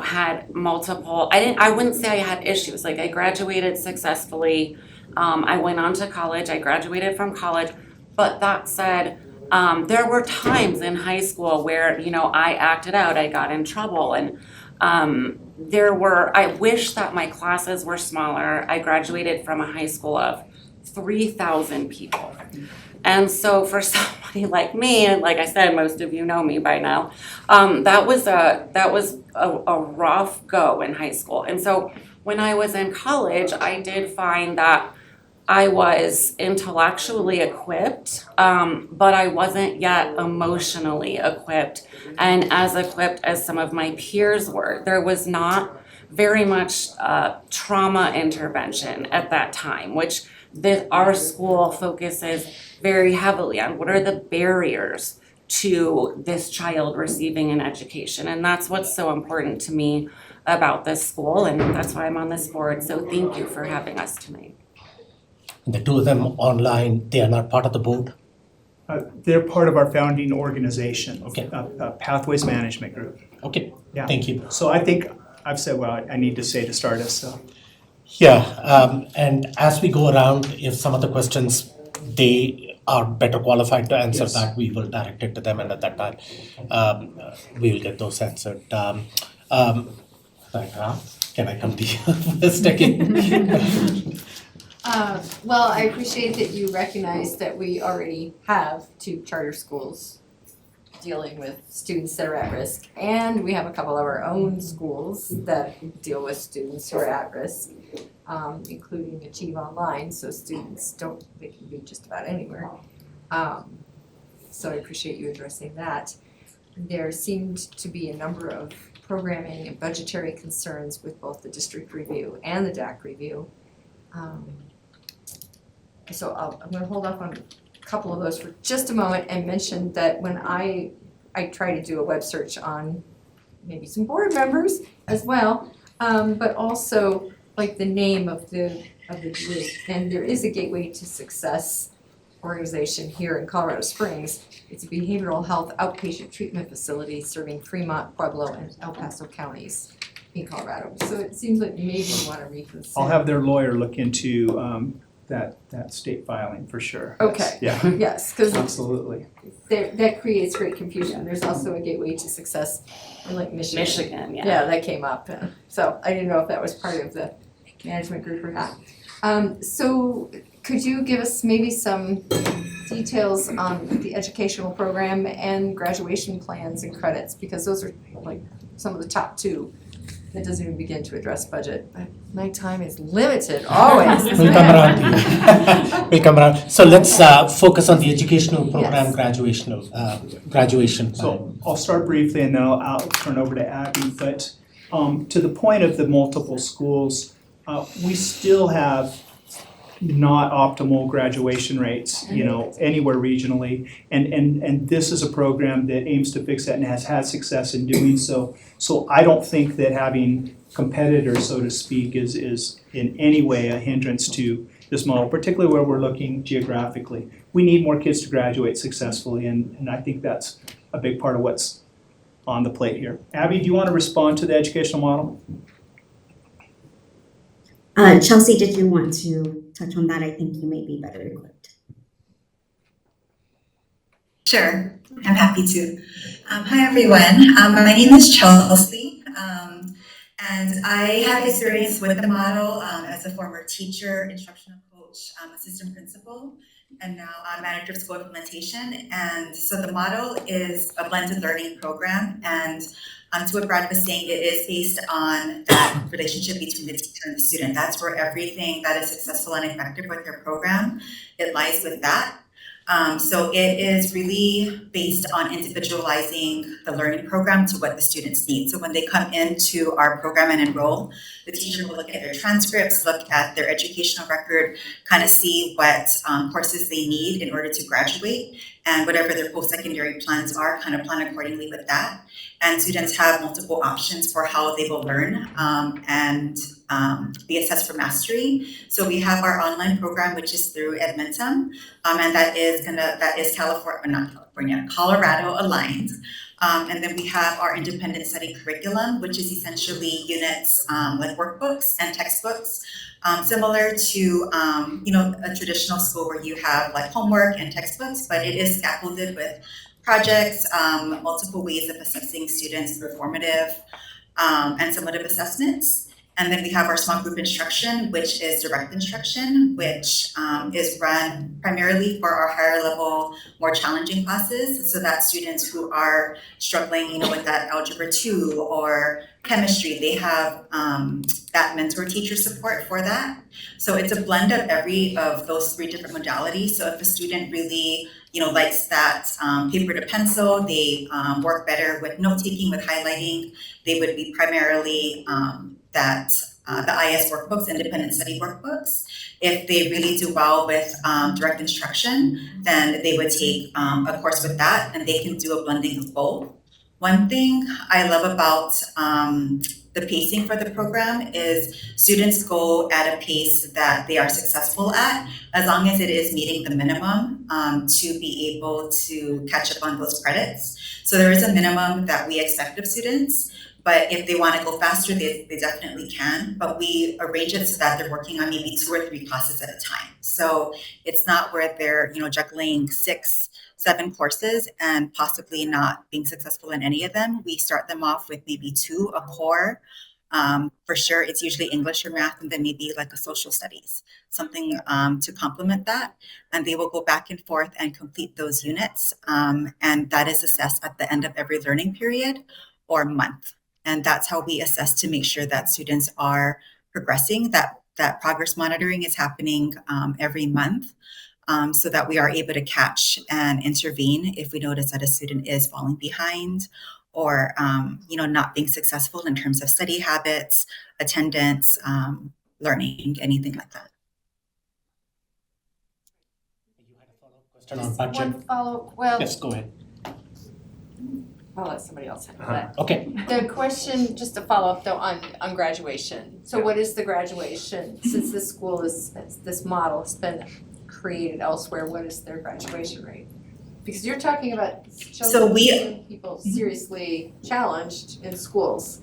had multiple, I wouldn't say I had issues. Like I graduated successfully. I went on to college. I graduated from college. But that said, there were times in high school where, I acted out. I got in trouble. And I wish that my classes were smaller. I graduated from a high school of 3,000 people. And so for somebody like me, and like I said, most of you know me by now, that was a rough go in high school. And so when I was in college, I did find that I was intellectually equipped, but I wasn't yet emotionally equipped, and as equipped as some of my peers were. There was not very much trauma intervention at that time, which our school focuses very heavily on. What are the barriers to this child receiving an education? And that's what's so important to me about this school, and that's why I'm on this board. So thank you for having us tonight. The two of them online, they are not part of the board? They're part of our founding organization, Okay. Pathways Management Group. Okay, Yeah. thank you. So I think I've said what I need to say to start us. So Yeah, and as we go around, if some of the questions they are better qualified to answer Yes. that, we will direct it to them, and at that time, we will get those answered. Right, can I come to you first again? Well, I appreciate that you recognize that we already have 2 charter schools dealing with students that are at risk, and we have a couple of our own schools that deal with students who are at risk, including Achieve Online, so students they can be just about anywhere. So I appreciate you addressing that. There seemed to be a number of programming and budgetary concerns with both the district review and the DAC review. So I'm gonna hold off on a couple of those for just a moment and mention that when I try to do a web search on maybe some board members as well, but also like the name of the group. And there is a Gateway to Success organization here in Colorado Springs. It's a behavioral health outpatient treatment facility serving Fremont, Pueblo, and El Paso counties in Colorado. So it seems like maybe you want to reconsider. I'll have their lawyer look into that state filing for sure. Okay. Yeah. Yes, because Absolutely. that creates great confusion. There's also a Gateway to Success in like Michigan. Michigan, yeah. Yeah, that came up. So I didn't know if that was part of the management group or not. So could you give us maybe some details on the educational program and graduation plans and credits? Because those are like some of the top 2. That doesn't even begin to address budget, but my time is limited always. We'll come around to you. We'll come around. So let's focus on the educational program Yes. graduation. So I'll start briefly and then I'll turn over to Abby, but to the point of the multiple schools, we still have not optimal graduation rates, anywhere regionally. And this is a program that aims to fix that and has had success in doing so. So I don't think that having competitors, so to speak, is in any way a hindrance to this model, particularly where we're looking geographically. We need more kids to graduate successfully, and I think that's a big part of what's on the plate here. Abby, do you want to respond to the educational model? Chelsea, did you want to touch on that? I think you may be better equipped. Sure, I'm happy to. Hi everyone, my name is Chelsea, and I have experience with the model as a former teacher, instructional coach, assistant principal, and now manager of school implementation. And so the model is a blended learning program, and to what Brad was saying, it is based on that relationship between the teacher and the student. That's where everything that is successful and effective with their program, it lies with that. So it is really based on individualizing the learning program to what the students need. So when they come into our program and enroll, the teacher will look at their transcripts, look at their educational record, kind of see what courses they need in order to graduate, and whatever their post-secondary plans are, kind of plan accordingly with that. And students have multiple options for how they will learn and be assessed for mastery. So we have our online program, which is through Edmentum, and that is Colorado aligned. And then we have our independent study curriculum, which is essentially units like workbooks and textbooks, similar to a traditional school where you have like homework and textbooks, but it is scaffolded with projects, multiple ways of assessing students through formative and summative assessments. And then we have our small group instruction, which is direct instruction, which is run primarily for our higher level, more challenging classes. So that students who are struggling, with that algebra 2 or chemistry, they have that mentor teacher support for that. So it's a blend of every of those 3 different modalities. So if a student really likes that paper to pencil, they work better with note taking, with highlighting, they would be primarily the IS workbooks, independent study workbooks. If they really do well with direct instruction, then they would take a course with that, and they can do a blending of both. One thing I love about the pacing for the program is students go at a pace that they are successful at, as long as it is meeting the minimum to be able to catch up on those credits. So there is a minimum that we expect of students, But if they want to go faster, they definitely can. But we arrange it so that they're working on maybe 2 or 3 classes at a time. So it's not where they're, juggling 6, 7 courses and possibly not being successful in any of them. We start them off with maybe 2, a core. For sure, it's usually English or math, and then maybe like a social studies, something to complement that. And they will go back and forth and complete those units. And that is assessed at the end of every learning period or month. And that's how we assess to make sure that students are progressing, that progress monitoring is happening every month. So that we are able to catch and intervene if we notice that a student is falling behind or not being successful in terms of study habits, attendance, learning, anything like that. You had a follow-up question on budget? One follow, well, Yes, go ahead. I'll let somebody else handle that. Okay. The question, just to follow up though on graduation. So what is the graduation, since this school this model has been created elsewhere, what is their graduation rate? Because you're talking about children, people seriously challenged in schools.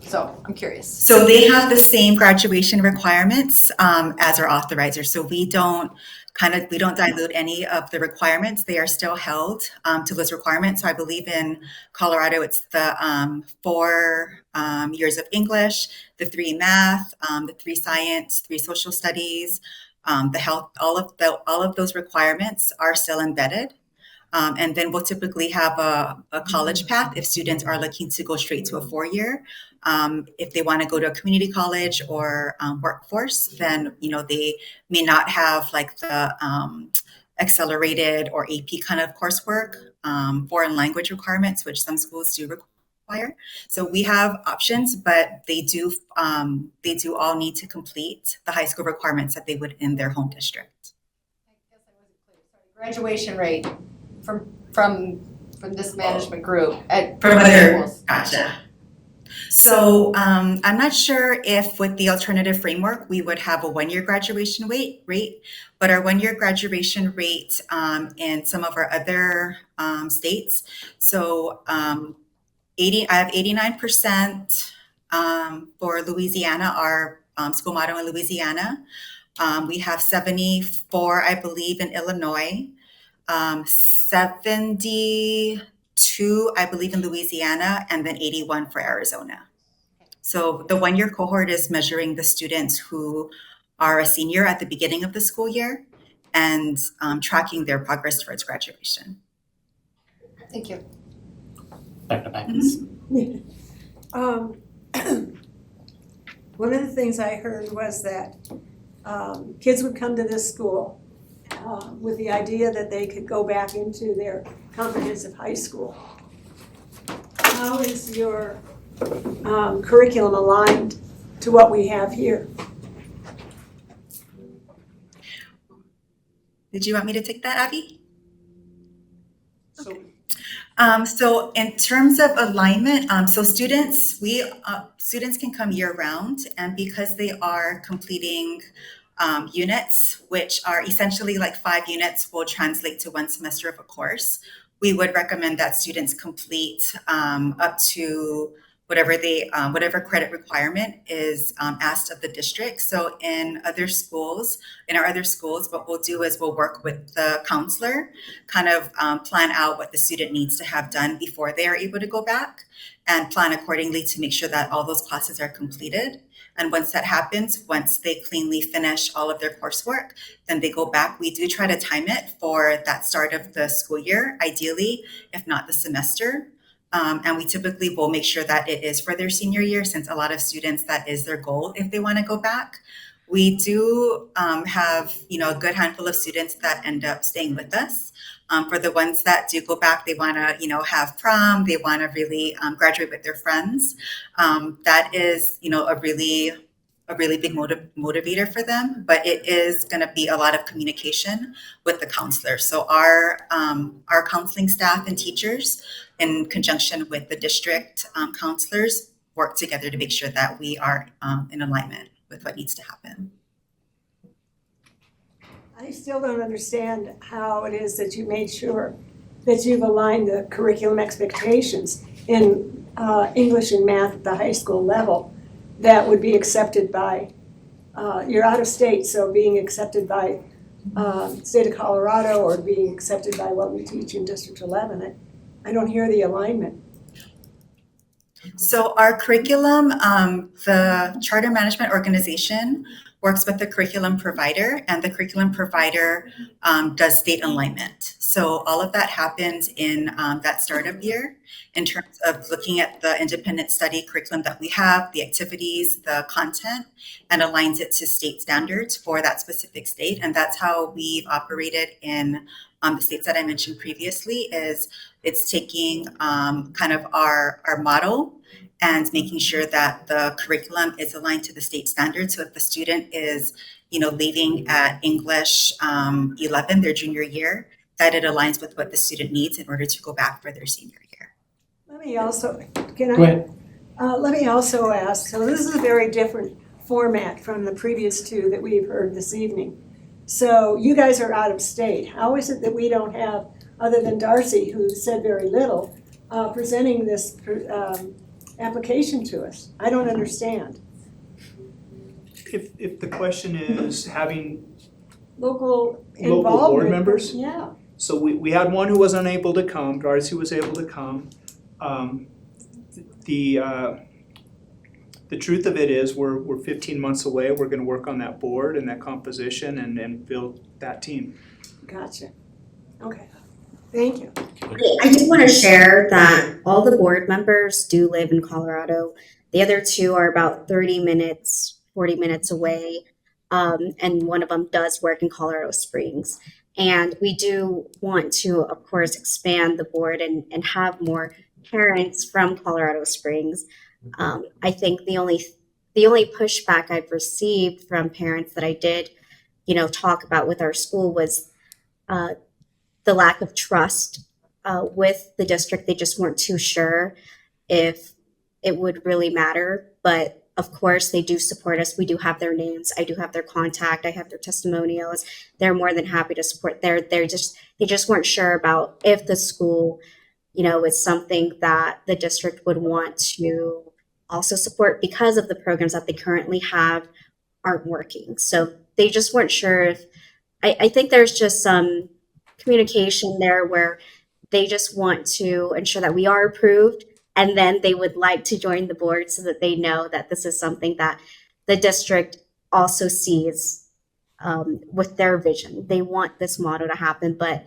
So I'm curious. So they have the same graduation requirements as our authorizer. So we don't dilute any of the requirements. They are still held to those requirements. So I believe in Colorado, it's the 4 years of English, the 3 math, the 3 science, 3 social studies, the health. All of those requirements are still embedded. And then we'll typically have a college path if students are looking to go straight to a 4-year. If they want to go to a community college or workforce, then they may not have like the accelerated or AP kind of coursework, foreign language requirements, which some schools do require. So we have options, but they do all need to complete the high school requirements that they would in their home district. I guess I wasn't clear. Sorry. Graduation rate from this management group at From other, schools. gotcha. So I'm not sure if with the alternative framework, we would have a 1-year graduation rate, but our 1-year graduation rate in some of our other states, so I have 89% for Louisiana, our school motto in Louisiana. We have 74, I believe, in Illinois. 72, I believe, in Louisiana, and then 81 for Arizona. So the 1-year cohort is measuring the students who are a senior at the beginning of the school year and tracking their progress towards graduation. Thank you. Dr. Backus. One of the things I heard was that kids would come to this school with the idea that they could go back into their comprehensive high school. How is your curriculum aligned to what we have here? Did you want me to take that, Abby? So in terms of alignment, so students can come year round, and because they are completing units, which are essentially like 5 units will translate to 1 semester of a course, we would recommend that students complete up to whatever credit requirement is asked of the district. So in our other schools, what we'll do is we'll work with the counselor, kind of plan out what the student needs to have done before they are able to go back, and plan accordingly to make sure that all those classes are completed. And once that happens, once they cleanly finish all of their coursework, then they go back. We do try to time it for that start of the school year, ideally, if not the semester. And we typically will make sure that it is for their senior year, since a lot of students, that is their goal if they want to go back. We do have, a good handful of students that end up staying with us. For the ones that do go back, they want to, have prom, they want to really graduate with their friends. That is, a really big motivator for them, but it is going to be a lot of communication with the counselor. So our counseling staff and teachers, in conjunction with the district counselors, work together to make sure that we are in alignment with what needs to happen. I still don't understand how it is that you made sure that you've aligned the curriculum expectations in English and math at the high school level that would be accepted by, you're out of state, so being accepted by state of Colorado or being accepted by what we teach in District 11, I don't hear the alignment. So our curriculum, the Charter Management Organization works with the curriculum provider, and the curriculum provider does state alignment. So all of that happens in that startup year in terms of looking at the independent study curriculum that we have, the activities, the content, and aligns it to state standards for that specific state. And that's how we've operated in the states that I mentioned previously. Is it's taking kind of our model and making sure that the curriculum is aligned to the state standards. So if the student is, leaving at English 11, their junior year, that it aligns with what the student needs in order to go back for their senior year. Let me also, Go ahead. let me also ask, so this is a very different format from the previous two that we've heard this evening. So you guys are out of state. How is it that we don't have, other than Darcy, who said very little, presenting this application to us? I don't understand. If the question is having Local involvement. board members? Yeah. So we had one who was unable to come, Darcy was able to come. The truth of it is we're 15 months away. We're gonna work on that board and that composition and build that team. Gotcha. Okay. Thank you. I do want to share that all the board members do live in Colorado. The other two are about 30 minutes, 40 minutes away. And one of them does work in Colorado Springs. And we do want to, of course, expand the board and have more parents from Colorado Springs. I think the only pushback I've received from parents that I did, talk about with our school was the lack of trust with the district. They just weren't too sure if it would really matter. But of course, they do support us. We do have their names. I do have their contact. I have their testimonials. They're more than happy to support. They just weren't sure about if the school, is something that the district would want to also support because of the programs that they currently have aren't working. So they just weren't sure if. I think there's just some communication there where they just want to ensure that we are approved, and then they would like to join the board so that they know that this is something that the district also sees with their vision. They want this model to happen, but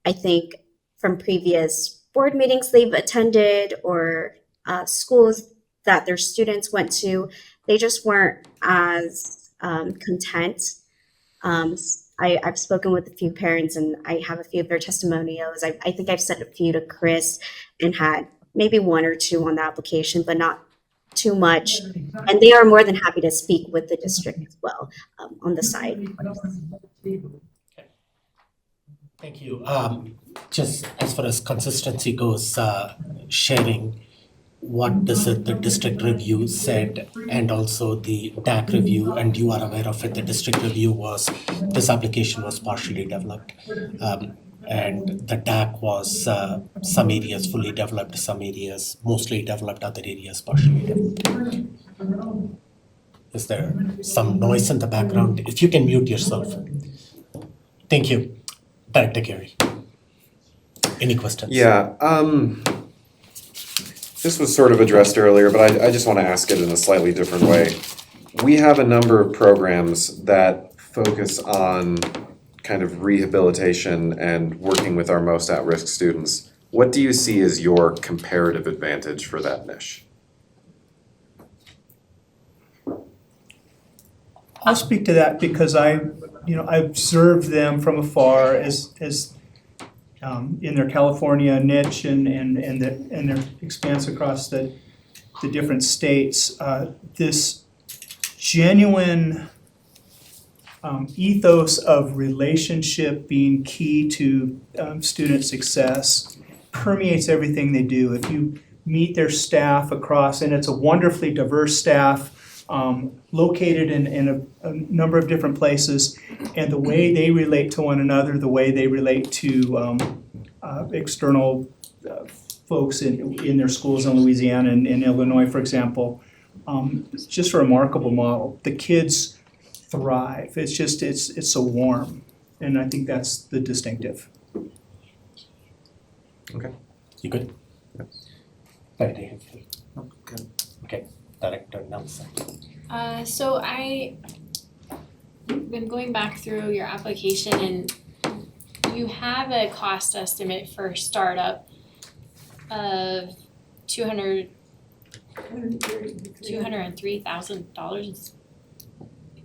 I think from previous board meetings they've attended or schools that their students went to, they just weren't as content. I've spoken with a few parents and I have a few of their testimonials. I think I've sent a few to Chris and had maybe one or two on the application, but not too much. And they are more than happy to speak with the district as well on the side. Thank you. Just as far as consistency goes, sharing what does the district review said and also the DAC review, and you are aware of it, the district review was, this application was partially developed. And the DAC was some areas fully developed, some areas mostly developed, other areas partially developed. Is there some noise in the background? If you can mute yourself. Thank you. Director Gary. Any questions? Yeah, this was sort of addressed earlier, but I just want to ask it in a slightly different way. We have a number of programs that focus on kind of rehabilitation and working with our most at-risk students. What do you see as your comparative advantage for that niche? I'll speak to that because I observed them from afar as in their California niche and their expanse across the different states. This genuine ethos of relationship being key to student success permeates everything they do. If you meet their staff across, and it's a wonderfully diverse staff, located in a number of different places, and the way they relate to one another, the way they relate to external folks in their schools in Louisiana and in Illinois, for example. It's just a remarkable model. The kids thrive. It's just, it's so warm. And I think that's the distinctive. Okay. You good? Right. Good. Okay, Director Nelson. So I've been going back through your application and you have a cost estimate for startup of $203,000.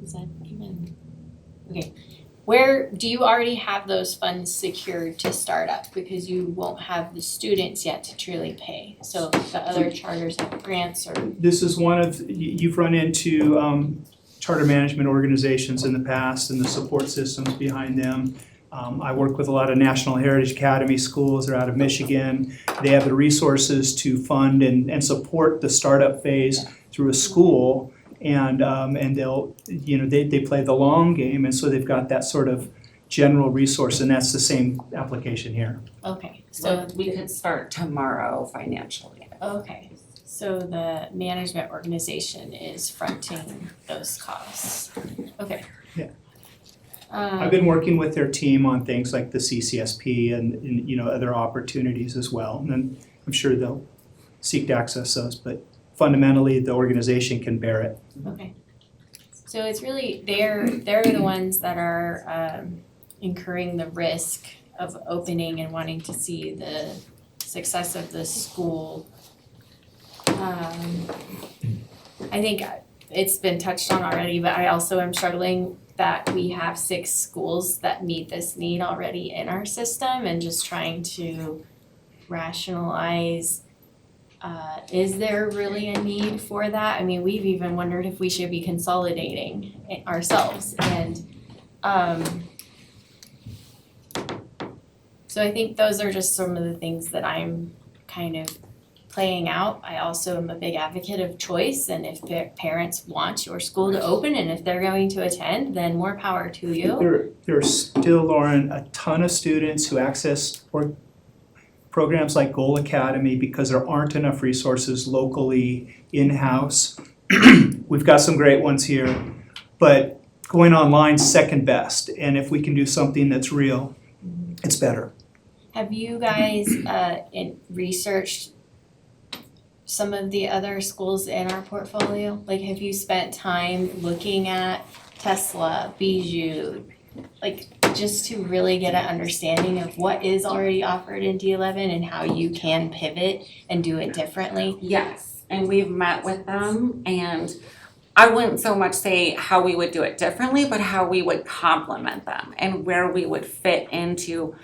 Is that even? Okay. Where do you already have those funds secured to start up? Because you won't have the students yet to truly pay. So the other charters have grants or. This is one of, you've run into charter management organizations in the past and the support systems behind them. I work with a lot of National Heritage Academy schools. They're out of Michigan. They have the resources to fund and support the startup phase through a school. And they'll, they play the long game, and so they've got that sort of general resource, and that's the same application here. Okay, So we could start tomorrow financially. Okay, so the management organization is fronting those costs. Okay. Yeah. I've been working with their team on things like the CCSP and other opportunities as well, and I'm sure they'll seek to access those, but fundamentally the organization can bear it. Okay. So it's really, they're the ones that are incurring the risk of opening and wanting to see the success of the school. I think it's been touched on already, but I also am struggling that we have 6 schools that meet this need already in our system and just trying to rationalize, is there really a need for that? I mean, we've even wondered if we should be consolidating ourselves and so I think those are just some of the things that I'm kind of playing out. I also am a big advocate of choice, and if parents want your school to open and if they're going to attend, then more power to you. There are still, Lauren, a ton of students who access programs like Goal Academy because there aren't enough resources locally in-house. We've got some great ones here, but going online's second best, and if we can do something that's real, it's better. Have you guys researched some of the other schools in our portfolio? Like, have you spent time looking at Tesla, Bijou, like just to really get an understanding of what is already offered in D11 and how you can pivot and do it differently? Yes, and we've met with them, and I wouldn't so much say how we would do it differently, but how we would complement them and where we would fit into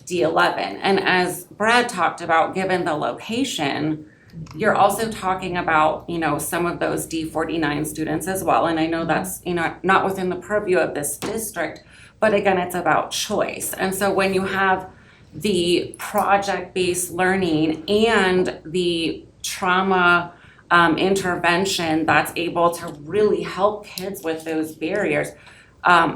D11. And as Brad talked about, given the location, you're also talking about, some of those D49 students as well. And I know that's, not within the purview of this district, but again, it's about choice. And so when you have the project-based learning and the trauma intervention that's able to really help kids with those barriers,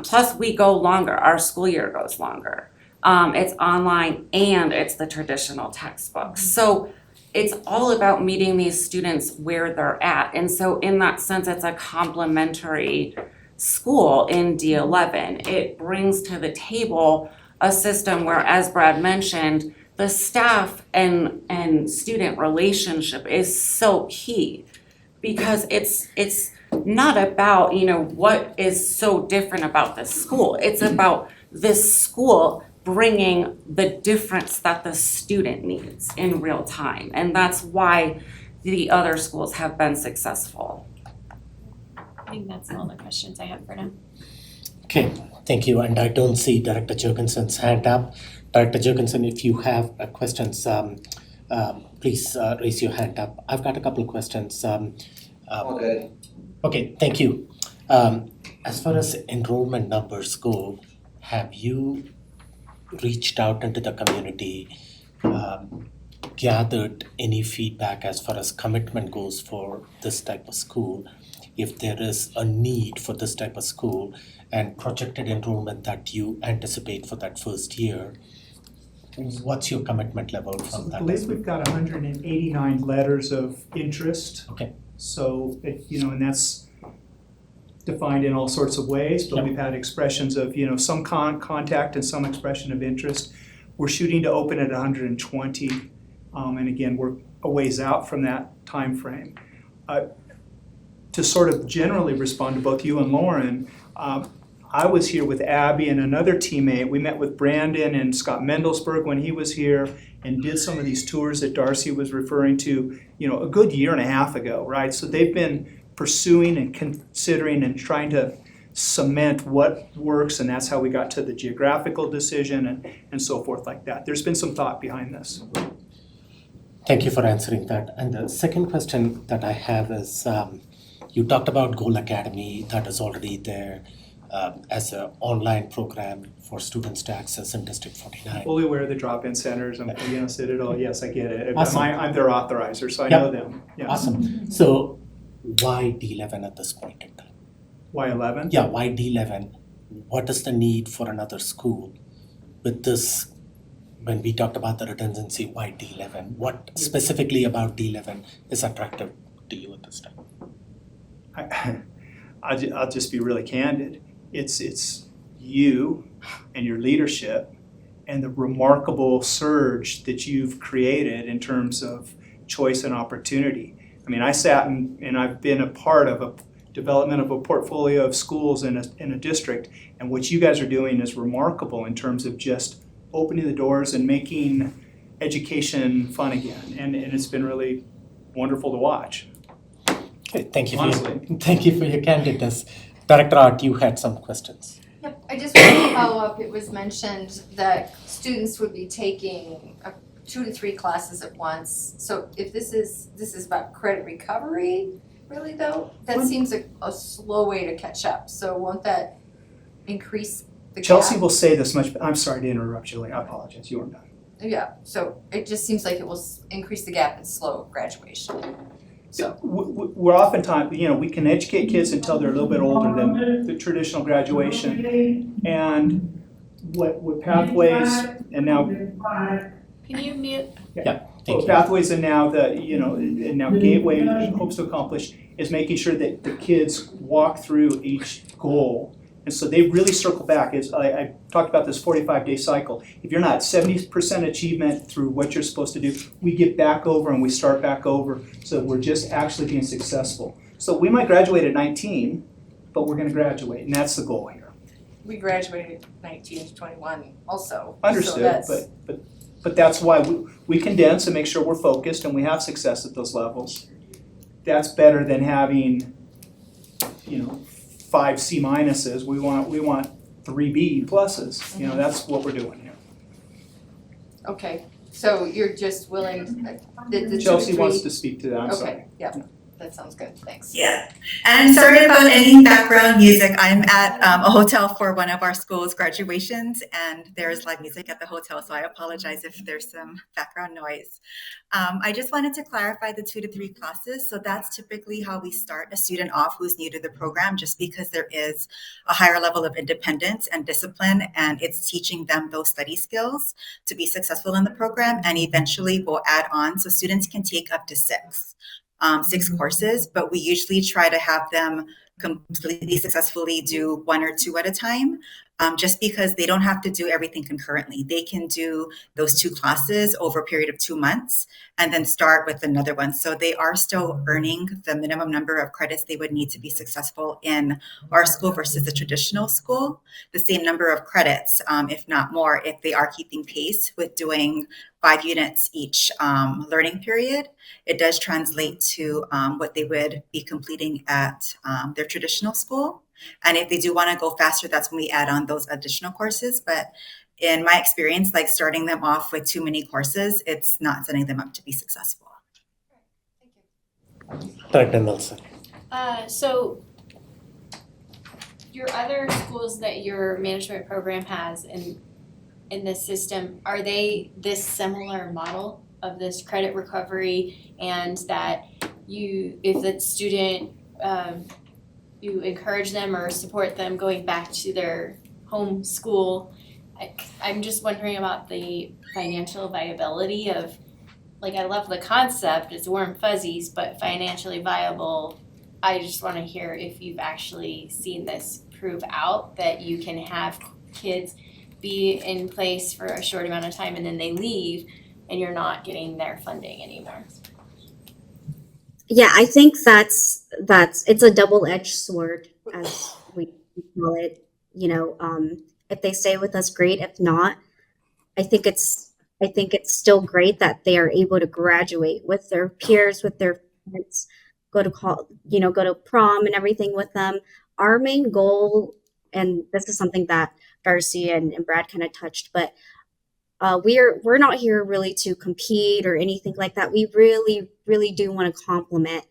plus we go longer, our school year goes longer. It's online and it's the traditional textbooks. So it's all about meeting these students where they're at. And so in that sense, it's a complementary school in D11. It brings to the table a system where, as Brad mentioned, the staff and student relationship is so key, because it's not about, what is so different about this school. It's about this school bringing the difference that the student needs in real time. And that's why the other schools have been successful. I think that's all the questions I have for now. Okay, thank you. And I don't see Director Jorgensen's hand up. Director Jorgensen, if you have questions, please raise your hand up. I've got a couple of questions. Okay. Okay, thank you. As far as enrollment numbers go, have you reached out into the community, gathered any feedback as far as commitment goes for this type of school, if there is a need for this type of school, and projected enrollment that you anticipate for that first year? what's your commitment level So from I that? believe we've got 189 letters of interest. Okay. So, and that's defined in all sorts of ways, but we've had expressions of, some contact and some expression of interest. We're shooting to open at 120, and again, we're a ways out from that time frame. To sort of generally respond to both you and Lauren, I was here with Abby and another teammate. We met with Brandon and Scott Mendelsberg when he was here and did some of these tours that Darcy was referring to, a good year and a half ago, right? So they've been pursuing and considering and trying to cement what works, and that's how we got to the geographical decision and so forth like that. There's been some thought behind this. Thank you for answering that. And the second question that I have is, you talked about Goal Academy that is already there as an online program for students to access in District 49. Fully aware of the drop-in centers and, Citadel, yes, I get it. Awesome. I'm their authorizer, so I know them. Yeah. Awesome. So why D11 at this point in time? Why 11? Yeah, why D11? What is the need for another school with this? When we talked about the redundancy, why D11? What specifically about D11 is attractive to you at this time? I'll just be really candid. It's you and your leadership and the remarkable surge that you've created in terms of choice and opportunity. I mean, I sat and I've been a part of a development of a portfolio of schools in a district, and what you guys are doing is remarkable in terms of just opening the doors and making education fun again, and it's been really wonderful to watch. Okay, thank you. Honestly. Thank you for your candidness. Director Art, you had some questions. Yep, I just wanted to follow up. It was mentioned that students would be taking 2 to 3 classes at once. So if this is about credit recovery, really though, that seems a slow way to catch up. So won't that increase the gap? Chelsea will say this much, I'm sorry to interrupt, Julie, I apologize, you weren't done. Yeah, so it just seems like it will increase the gap and slow graduation. So We're oftentimes, we can educate kids until they're a little bit older than the traditional graduation. And what pathways and now. Can you mute? Yeah. Well, pathways and now and now Gateway hopes to accomplish is making sure that the kids walk through each goal. And so they really circle back. I talked about this 45-day cycle. If you're not 70% achievement through what you're supposed to do, we get back over and we start back over so we're just actually being successful. So we might graduate at 19, but we're going to graduate, and that's the goal here. we graduated 19 to 21 also. Understood, So but that's why we condense and make sure we're focused and we have success at those levels. That's better than having, 5 C minuses. We want 3 B pluses. That's what we're doing here. Okay, so you're just willing, the 2 to 3. Chelsea wants to speak to that, I'm sorry. Okay, yeah, that sounds good, thanks. Yeah, and sorry about any background music. I'm at a hotel for one of our school's graduations, and there's live music at the hotel, so I apologize if there's some background noise. I just wanted to clarify the 2 to 3 classes. So that's typically how we start a student off who's new to the program, just because there is a higher level of independence and discipline, and it's teaching them those study skills to be successful in the program, and eventually we'll add on. So students can take up to 6 courses, but we usually try to have them completely successfully do 1 or 2 at a time, just because they don't have to do everything concurrently. They can do those 2 classes over a period of 2 months and then start with another one. So they are still earning the minimum number of credits they would need to be successful in our school versus the traditional school, the same number of credits, if not more, if they are keeping pace with doing 5 units each learning period. It does translate to what they would be completing at their traditional school. And if they do want to go faster, that's when we add on those additional courses. But in my experience, like starting them off with too many courses, it's not setting them up to be successful. Director Nelson. So your other schools that your management program has in this system, are they this similar model of this credit recovery, and that if the student, you encourage them or support them going back to their home school I'm just wondering about the financial viability of, like, I love the concept, it's warm fuzzies, but financially viable, I just wanna hear if you've actually seen this prove out, that you can have kids be in place for a short amount of time and then they leave and you're not getting their funding anymore. Yeah, I think it's a double-edged sword, as we call it. You know, if they stay with us, great. If not, I think it's still great that they are able to graduate with their peers, with their friends, go to go to prom and everything with them. Our main goal, and this is something that Darcy and Brad kind of touched, but we're not here really to compete or anything like that. We really, really do want to complement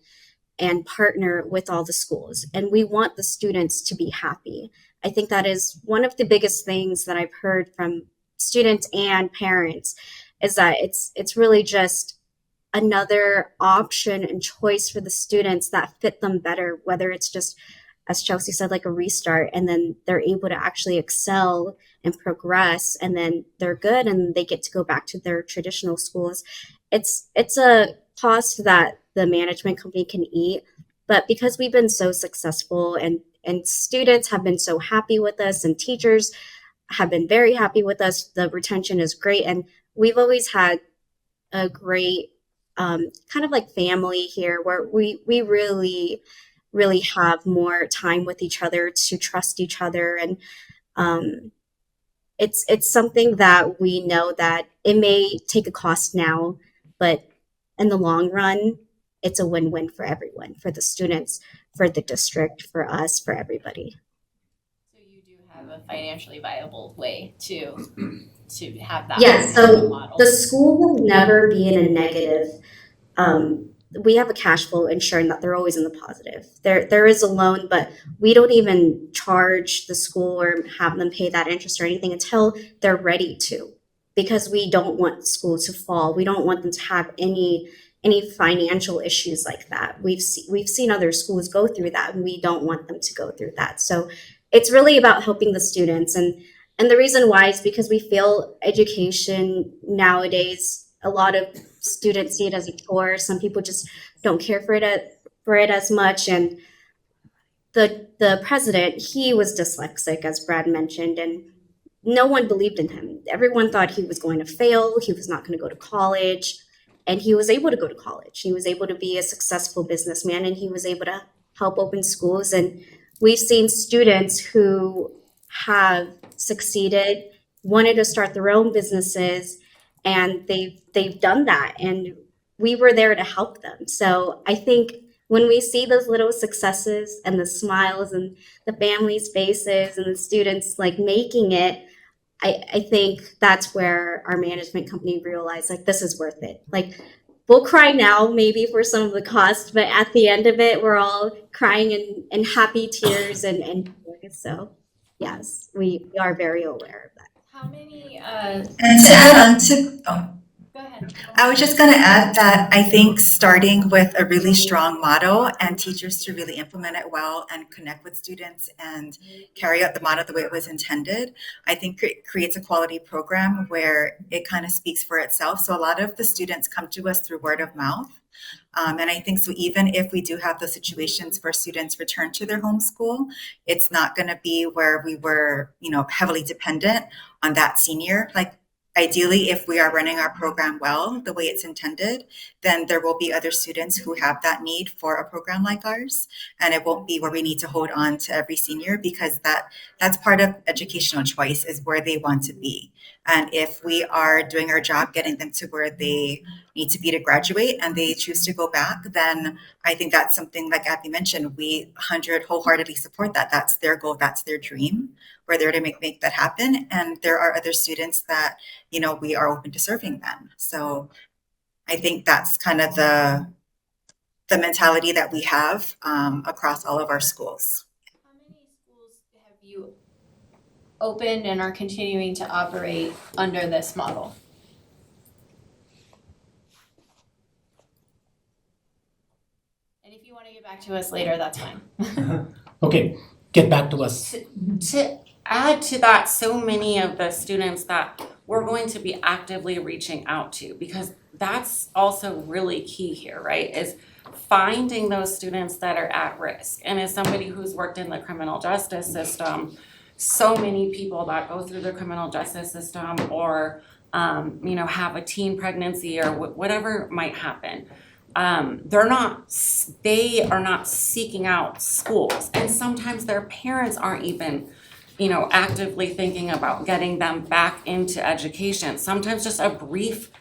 and partner with all the schools, and we want the students to be happy. I think that is one of the biggest things that I've heard from students and parents, is that it's really just another option and choice for the students that fit them better, whether it's just, as Chelsea said, like a restart, and then they're able to actually excel and progress, and then they're good and they get to go back to their traditional schools. It's a cost that the management company can eat, but because we've been so successful, and students have been so happy with us, and teachers have been very happy with us, the retention is great, and we've always had a great kind of like family here, where we really have more time with each other, to trust each other, and it's something that we know that it may take a cost now, but in the long run, it's a win-win for everyone, for the students, for the district, for us, for everybody. So you do have a financially viable way to have that Yes, so model. the school will never be in a negative. We have a cash flow ensuring that they're always in the positive. There is a loan, but we don't even charge the school or have them pay that interest or anything until they're ready to, because we don't want school to fall. We don't want them to have any financial issues like that. We've seen other schools go through that, and we don't want them to go through that. So it's really about helping the students, and the reason why is because we feel education nowadays, a lot of students see it as a chore. Some people just don't care for it as much. And the president, he was dyslexic, as Brad mentioned, and no one believed in him. Everyone thought he was going to fail. He was not going to go to college, and he was able to go to college. He was able to be a successful businessman, and he was able to help open schools. And we've seen students who have succeeded, wanted to start their own businesses, and they've done that, and we were there to help them. So I think when we see those little successes and the smiles and the families' faces and the students like making it, I think that's where our management company realized, like, this is worth it. Like, we'll cry now maybe for some of the cost, but at the end of it, we're all crying in happy tears and joy. So yes, we are very aware of that. How many And to add on to, go ahead. I was just going to add that I think starting with a really strong motto and teachers to really implement it well and connect with students and carry out the motto the way it was intended, I think creates a quality program where it kind of speaks for itself. So a lot of the students come to us through word of mouth. And I think so even if we do have those situations where students return to their home school, it's not going to be where we were, heavily dependent on that senior. Like, ideally, if we are running our program well, the way it's intended, then there will be other students who have that need for a program like ours. And it won't be where we need to hold on to every senior, because that's part of educational choice, is where they want to be. And if we are doing our job getting them to where they need to be to graduate and they choose to go back, then I think that's something, like Abby mentioned, we wholeheartedly support that. That's their goal, that's their dream. We're there to make that happen. And there are other students that, we are open to serving them. So I think that's kind of the mentality that we have across all of our schools. How many schools have you opened and are continuing to operate under this model? And if you want to get back to us later, that's fine. Okay, get back to us. add to that so many of the students that we're going to be actively reaching out to, because that's also really key here, right? Is finding those students that are at risk. And as somebody who's worked in the criminal justice system, so many people that go through the criminal justice system or have a teen pregnancy or whatever might happen, they are not seeking out schools, and sometimes their parents aren't even actively thinking about getting them back into education. Sometimes just a brief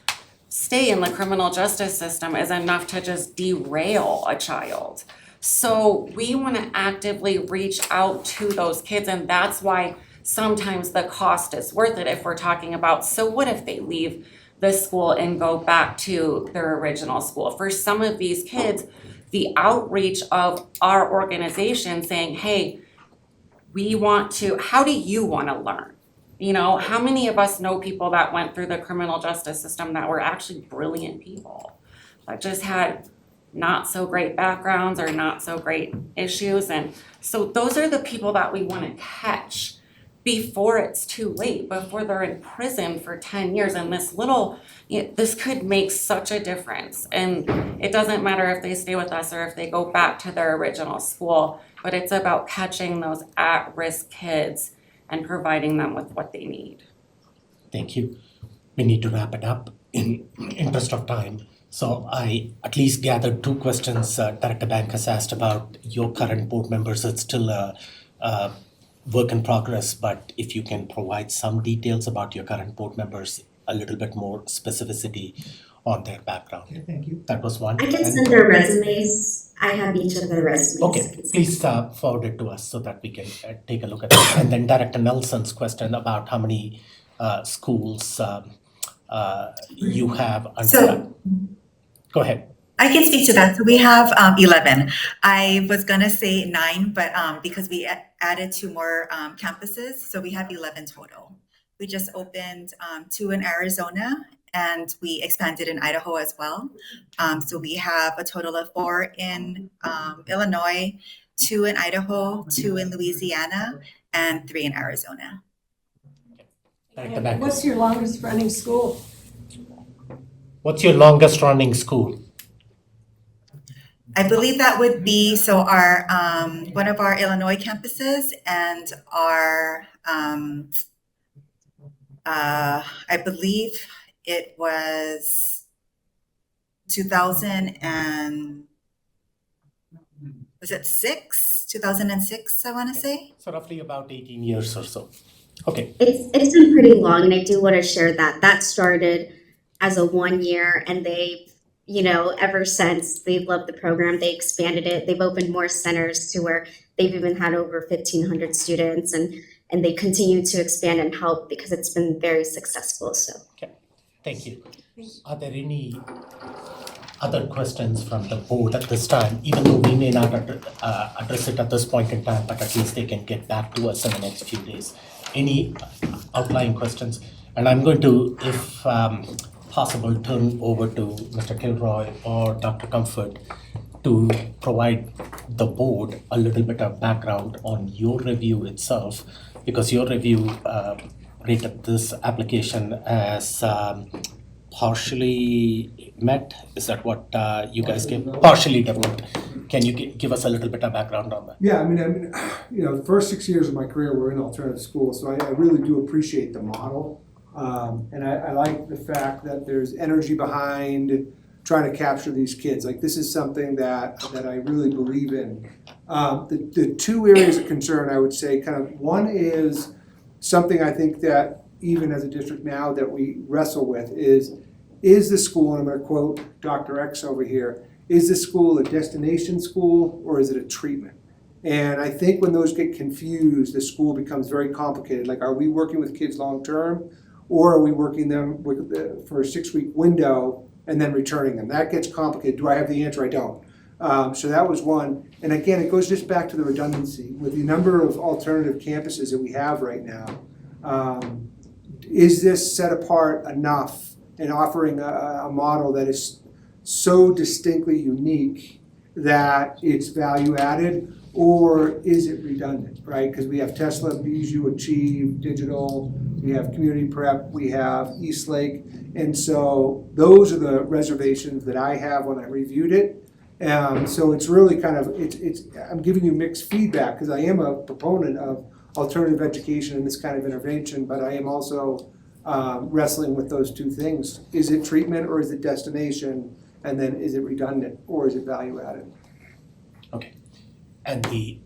stay in the criminal justice system is enough to just derail a child. So we want to actively reach out to those kids, and that's why sometimes the cost is worth it if we're talking about, so what if they leave the school and go back to their original school? For some of these kids, the outreach of our organization saying, hey, how do you want to learn? How many of us know people that went through the criminal justice system that were actually brilliant people, that just had not so great backgrounds or not so great issues? And so those are the people that we want to catch before it's too late, before they're in prison for 10 years. And this could make such a difference. And it doesn't matter if they stay with us or if they go back to their original school, but it's about catching those at-risk kids and providing them with what they need. Thank you. We need to wrap it up in interest of time. So I at least gathered two questions Director Bank has asked about your current board members. It's still a work in progress, but if you can provide some details about your current board members, a little bit more specificity on their background. Okay, thank you. That was one. I can send their resumes. I have each of their resumes. Okay, please forward it to us so that we can take a look at it. And then Director Nelson's question about how many schools you have. Go ahead. I can speak to that. So we have 11. I was gonna say 9, but because we added 2 more campuses, so we have 11 total. We just opened 2 in Arizona, and we expanded in Idaho as well. So we have a total of 4 in Illinois, 2 in Idaho, 2 in Louisiana, and 3 in Arizona. And what's your longest running school? What's your longest running school? I believe that would be our one of our Illinois campuses, and our I believe it was 2006, I want to say. So roughly about 18 years or so. Okay. It's been pretty long, and I do want to share that started as a 1 year, and they've, ever since, they've loved the program. They expanded it. They've opened more centers to where they've even had over 1,500 students, and they continue to expand and help because it's been very successful. So. Okay. Thank you. Are there any other questions from the board at this time? Even though we may not address it at this point in time, but at least they can get back to us in the next few days. Any outlying questions? And I'm going to, if possible, turn over to Mr. Kilroy or Dr. Comfort to provide the board a little bit of background on your review itself, because your review rated this application as partially met. Is that what you guys gave? Partially developed. Can you give us a little bit of background on that? Yeah, I mean, the first 6 years of my career were in alternative schools, so I really do appreciate the model. And I like the fact that there's energy behind trying to capture these kids. Like, this is something that I really believe in. The 2 areas of concern, I would say, one is something I think that even as a district now that we wrestle with is the school, and I'm going to quote Dr. X over here, is the school a destination school or is it a treatment? And I think when those get confused, the school becomes very complicated. Like, are we working with kids long-term, or are we working them for a 6-week window and then returning them? That gets complicated. Do I have the answer? I don't. So that was one. And again, it goes just back to the redundancy. With the number of alternative campuses that we have right now, is this set apart enough and offering a model that is so distinctly unique that it's value added? or is it redundant, right? Because we have Tesla, Bijou, Achieve, Digital, we have Community Prep, we have Eastlake. And so those are the reservations that I have when I reviewed it. So it's really kind of, I'm giving you mixed feedback because I am a proponent of alternative education and this kind of intervention, but I am also wrestling with those two things. Is it treatment or is it destination? And then is it redundant or is it value added? Okay. And the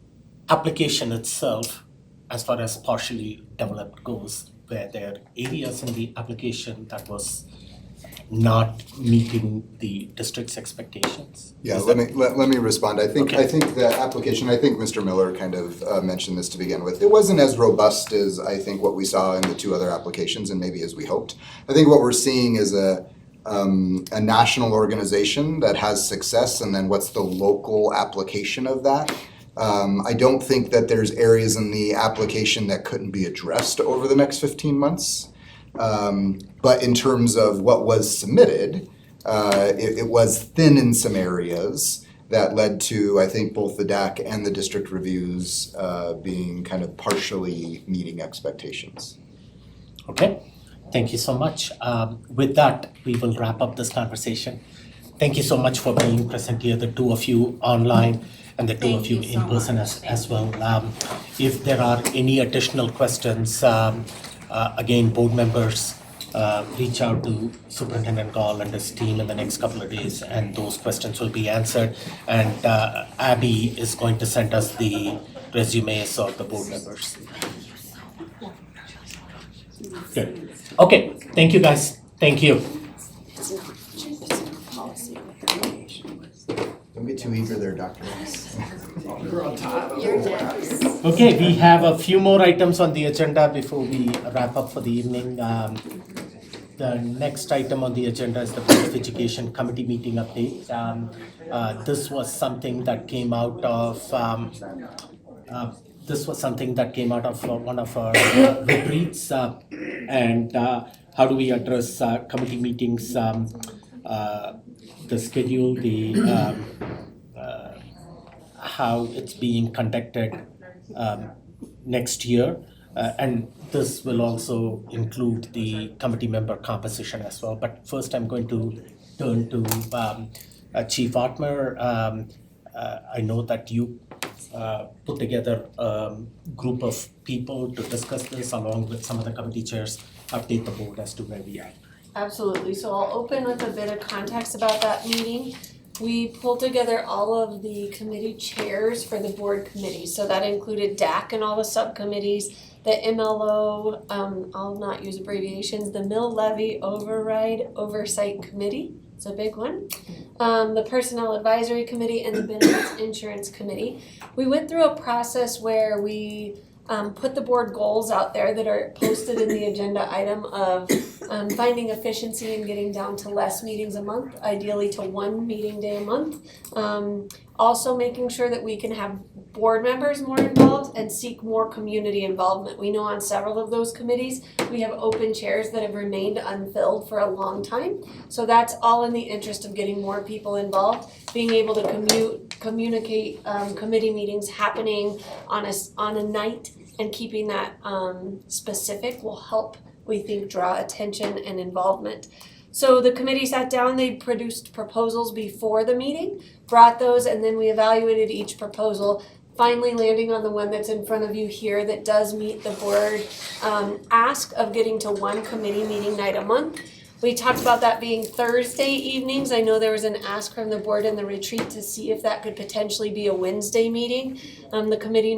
application itself, as far as partially developed goes, were there areas in the application that was not meeting the district's expectations? Yeah, Is let that- me respond. I think the application, I think Mr. Miller kind of mentioned this to begin with. It wasn't as robust as I think what we saw in the two other applications and maybe as we hoped. I think what we're seeing is a national organization that has success, and then what's the local application of that. I don't think that there's areas in the application that couldn't be addressed over the next 15 months. But in terms of what was submitted, it was thin in some areas that led to, I think, both the DAC and the district reviews being kind of partially meeting expectations. Okay, thank you so much. With that, we will wrap up this conversation. Thank you so much for being present here, the two of you online and the two of you in person as well. If there are any additional questions, again, board members, reach out to Superintendent Gall and his team in the next couple of days, and those questions will be answered. And Abby is going to send us the resumes of the board members. Good. Okay, thank you guys. Thank you. Don't get too eager there, Dr. Ross. Okay, we have a few more items on the agenda before we wrap up for the evening. The next item on the agenda is the Board of Education Committee meeting update. This was something that came out of one of our retreats, and how do we address committee meetings, the schedule, how it's being conducted next year. And this will also include the committee member composition as well. But first, I'm going to turn to Chief Otmer. I know that you put together a group of people to discuss this along with some of the committee chairs, update the board as to where we are. Absolutely. So I'll open with a bit of context about that meeting. We pulled together all of the committee chairs for the board committees. So that included DAC and all the subcommittees, the MLO, I'll not use abbreviations, the Mill Levy Override Oversight Committee. It's a big one. The Personnel Advisory Committee and the Benefits Insurance Committee. We went through a process where we put the board goals out there that are posted in the agenda item of finding efficiency and getting down to less meetings a month, ideally to one meeting day a month. Also making sure that we can have board members more involved and seek more community involvement. We know on several of those committees, we have open chairs that have remained unfilled for a long time. So that's all in the interest of getting more people involved, being able to communicate committee meetings happening on a night, and keeping that specific will help, we think, draw attention and involvement. So the committee sat down, they produced proposals before the meeting, brought those, and then we evaluated each proposal, finally landing on the one that's in front of you here that does meet the board ask of getting to one committee meeting night a month. We talked about that being Thursday evenings. I know there was an ask from the board in the retreat to see if that could potentially be a Wednesday meeting. The committee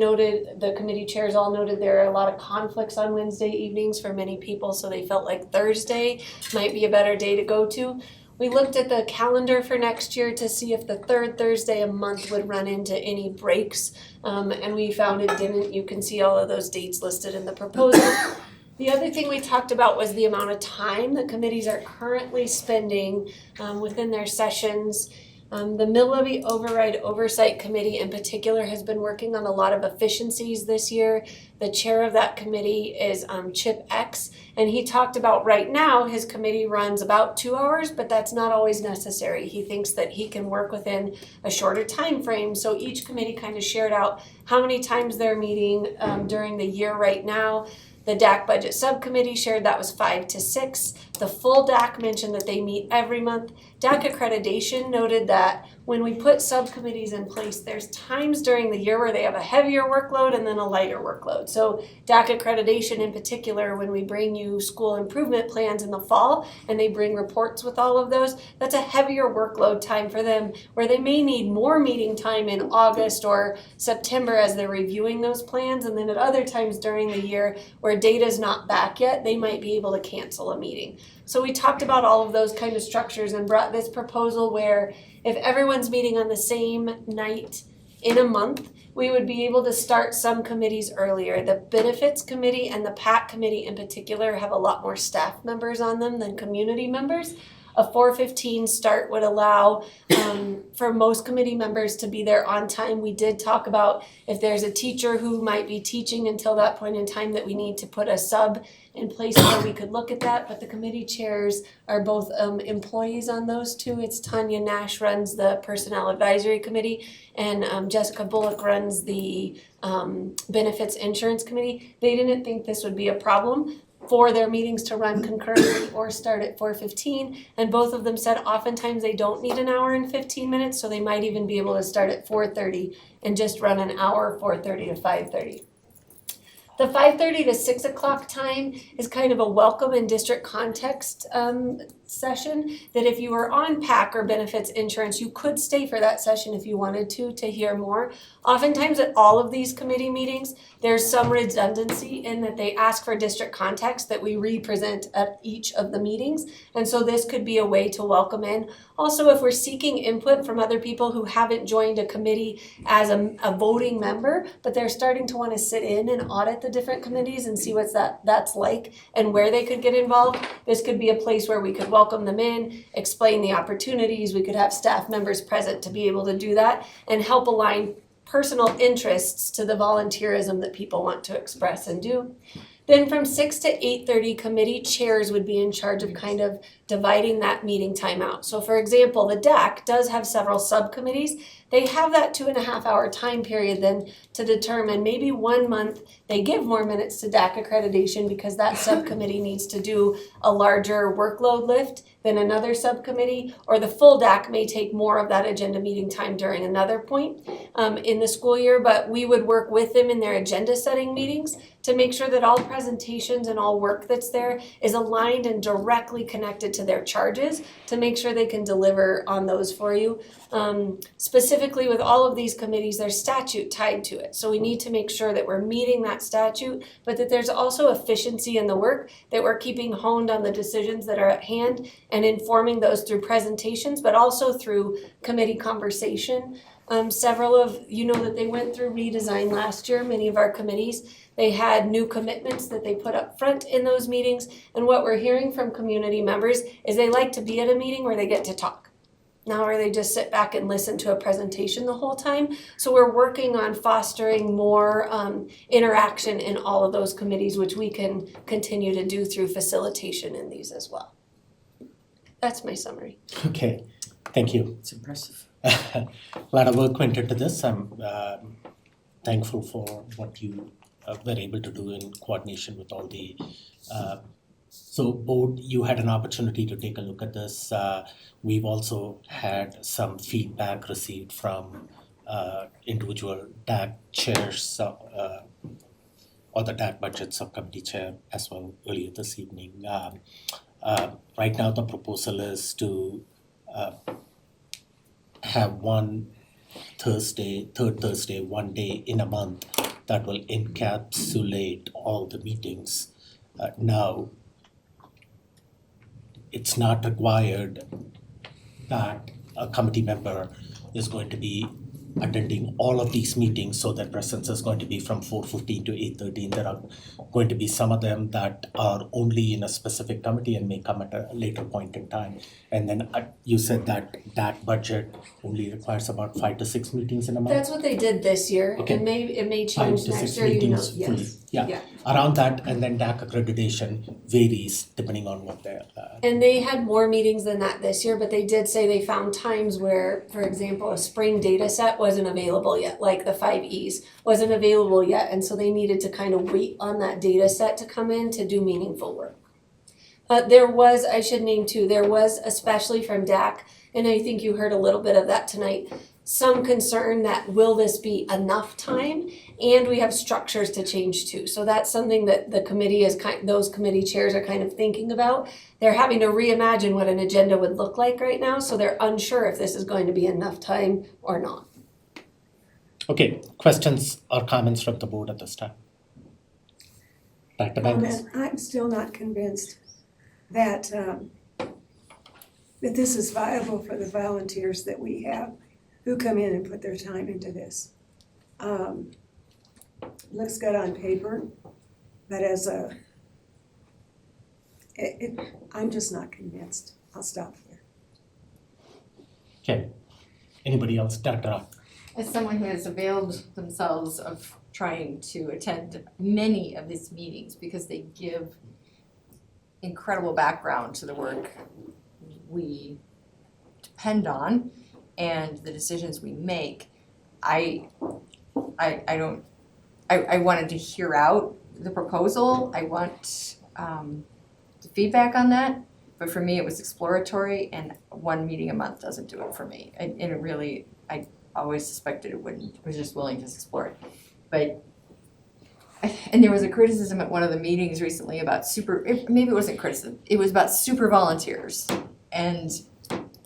chairs all noted there are a lot of conflicts on Wednesday evenings for many people, so they felt like Thursday might be a better day to go to. We looked at the calendar for next year to see if the third Thursday a month would run into any breaks, and we found it didn't. You can see all of those dates listed in the proposal. The other thing we talked about was the amount of time that committees are currently spending within their sessions The Mill Levy Override Oversight Committee in particular has been working on a lot of efficiencies this year. The chair of that committee is Chip X, and he talked about right now his committee runs about 2 hours, but that's not always necessary. He thinks that he can work within a shorter time frame. So each committee kind of shared out how many times they're meeting during the year right now. The DAC Budget Subcommittee shared that was 5 to 6. The full DAC mentioned that they meet every month. DAC Accreditation noted that when we put subcommittees in place, there's times during the year where they have a heavier workload and then a lighter workload. So DAC Accreditation in particular, when we bring you school improvement plans in the fall and they bring reports with all of those, that's a heavier workload time for them where they may need more meeting time in August or September as they're reviewing those plans. And then at other times during the year where data's not back yet, they might be able to cancel a meeting. So we talked about all of those kind of structures and brought this proposal where if everyone's meeting on the same night in a month, we would be able to start some committees earlier. The Benefits Committee and the PAC Committee in particular have a lot more staff members on them than community members. A 4:15 start would allow for most committee members to be there on time. We did talk about if there's a teacher who might be teaching until that point in time that we need to put a sub in place where we could look at that, but the committee chairs are both employees on those two. It's Tanya Nash runs the Personnel Advisory Committee and Jessica Bullock runs the Benefits Insurance Committee. They didn't think this would be a problem for their meetings to run concurrently or start at 4:15, and both of them said oftentimes they don't need an hour and 15 minutes, so they might even be able to start at 4:30 and just run an hour, 4:30 to 5:30. The 5:30 to 6 o'clock time is kind of a welcome and district context session that if you were on PAC or Benefits Insurance, you could stay for that session if you wanted to hear more. Oftentimes at all of these committee meetings, there's some redundancy in that they ask for district context that we represent at each of the meetings. And so this could be a way to welcome in. Also, if we're seeking input from other people who haven't joined a committee as a voting member, but they're starting to want to sit in and audit the different committees and see what that's like and where they could get involved, this could be a place where we could welcome them in, explain the opportunities, we could have staff members present to be able to do that and help align personal interests to the volunteerism that people want to express and do. Then from 6 to 8:30, committee chairs would be in charge of kind of dividing that meeting time out. So for example, the DAC does have several subcommittees. They have that 2.5 hour time period then to determine maybe 1 month they give more minutes to DAC accreditation because that subcommittee needs to do a larger workload lift than another subcommittee, or the full DAC may take more of that agenda meeting time during another point in the school year, but we would work with them in their agenda setting meetings to make sure that all presentations and all work that's there is aligned and directly connected to their charges to make sure they can deliver on those for you. Specifically with all of these committees, there's statute tied to it. So we need to make sure that we're meeting that statute, but that there's also efficiency in the work, that we're keeping honed on the decisions that are at hand and informing those through presentations, but also through committee conversation. Several of you know that they went through redesign last year, many of our committees. They had new commitments that they put up front in those meetings. And what we're hearing from community members is they like to be at a meeting where they get to talk, not where they just sit back and listen to a presentation the whole time. So we're working on fostering more interaction in all of those committees, which we can continue to do through facilitation in these as well. That's my summary. Okay, thank you. It's impressive. A lot of work went into this. I'm thankful for what you were able to do in coordination with all the so board, you had an opportunity to take a look at this. We've also had some feedback received from individual DAC chairs or the DAC budget subcommittee chair as well earlier this evening. Right now the proposal is to have one third Thursday, 1 day in a month that will encapsulate all the meetings. Now, it's not required that a committee member is going to be attending all of these meetings, so their presence is going to be from 4:15 to 8:30. There are going to be some of them that are only in a specific committee and may come at a later point in time. And then you said that budget only requires about 5 to 6 meetings in a month? That's what they did this year. Okay. It may 5 change to next 6 year, you know, meetings fully. yes. Yeah, around that, and then DAC accreditation varies depending on what they're. And they had more meetings than that this year, but they did say they found times where, for example, a spring data set wasn't available yet, like the 5Es wasn't available yet, and so they needed to kind of wait on that data set to come in to do meaningful work. There was, I should name too, there was, especially from DAC, and I think you heard a little bit of that tonight, some concern that will this be enough time? And we have structures to change too. So that's something that the committee is those committee chairs are kind of thinking about. They're having to reimagine what an agenda would look like right now, so they're unsure if this is going to be enough time or not. Okay, questions or comments from the board at this time? Dr. Banks? I'm still not convinced that that this is viable for the volunteers that we have who come in and put their time into this. Looks good on paper, but as I'm just not convinced. I'll stop here. Okay, anybody else? Dr. Rock? As someone who has availed themselves of trying to attend many of these meetings because they give incredible background to the work we depend on and the decisions we make, I wanted to hear out the proposal. I want the feedback on that, but for me it was exploratory, and one meeting a month doesn't do it for me. And it really, I always suspected it wouldn't. I was just willing to explore it. But and there was a criticism at one of the meetings recently about maybe it wasn't criticism, it was about super volunteers. And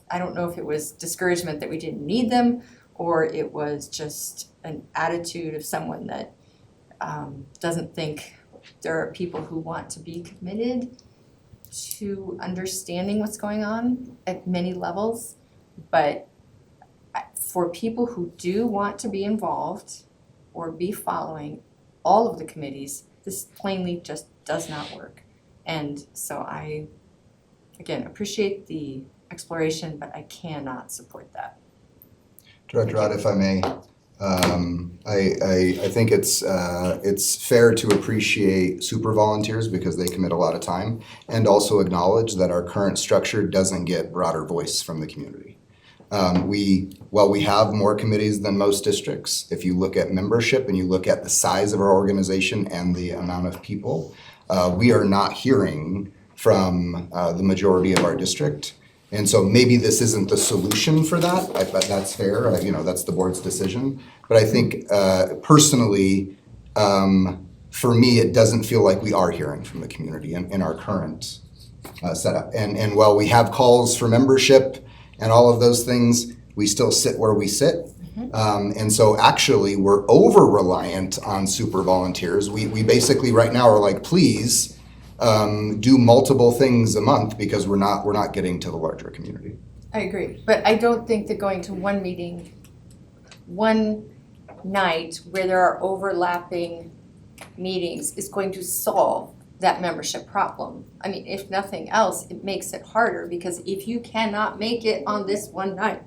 I don't know if it was discouragement that we didn't need them, or it was just an attitude of someone that doesn't think there are people who want to be committed to understanding what's going on at many levels. But for people who do want to be involved or be following all of the committees, this plainly just does not work. And so I, again, appreciate the exploration, but I cannot support that. Director Rod, if I may, I think it's fair to appreciate super volunteers because they commit a lot of time, and also acknowledge that our current structure doesn't get broader voice from the community. While we have more committees than most districts, if you look at membership and you look at the size of our organization and the amount of people, we are not hearing from the majority of our district. And so maybe this isn't the solution for that, but that's fair, that's the board's decision. But I think personally, for me, it doesn't feel like we are hearing from the community in our current setup. And while we have calls for membership and all of those things, we still sit where we sit. And so actually we're over-reliant on super volunteers. We basically right now are like, please do multiple things a month because we're not getting to the larger community. I agree, but I don't think that going to one meeting, one night where there are overlapping meetings is going to solve that membership problem. I mean, if nothing else, it makes it harder because if you cannot make it on this one night,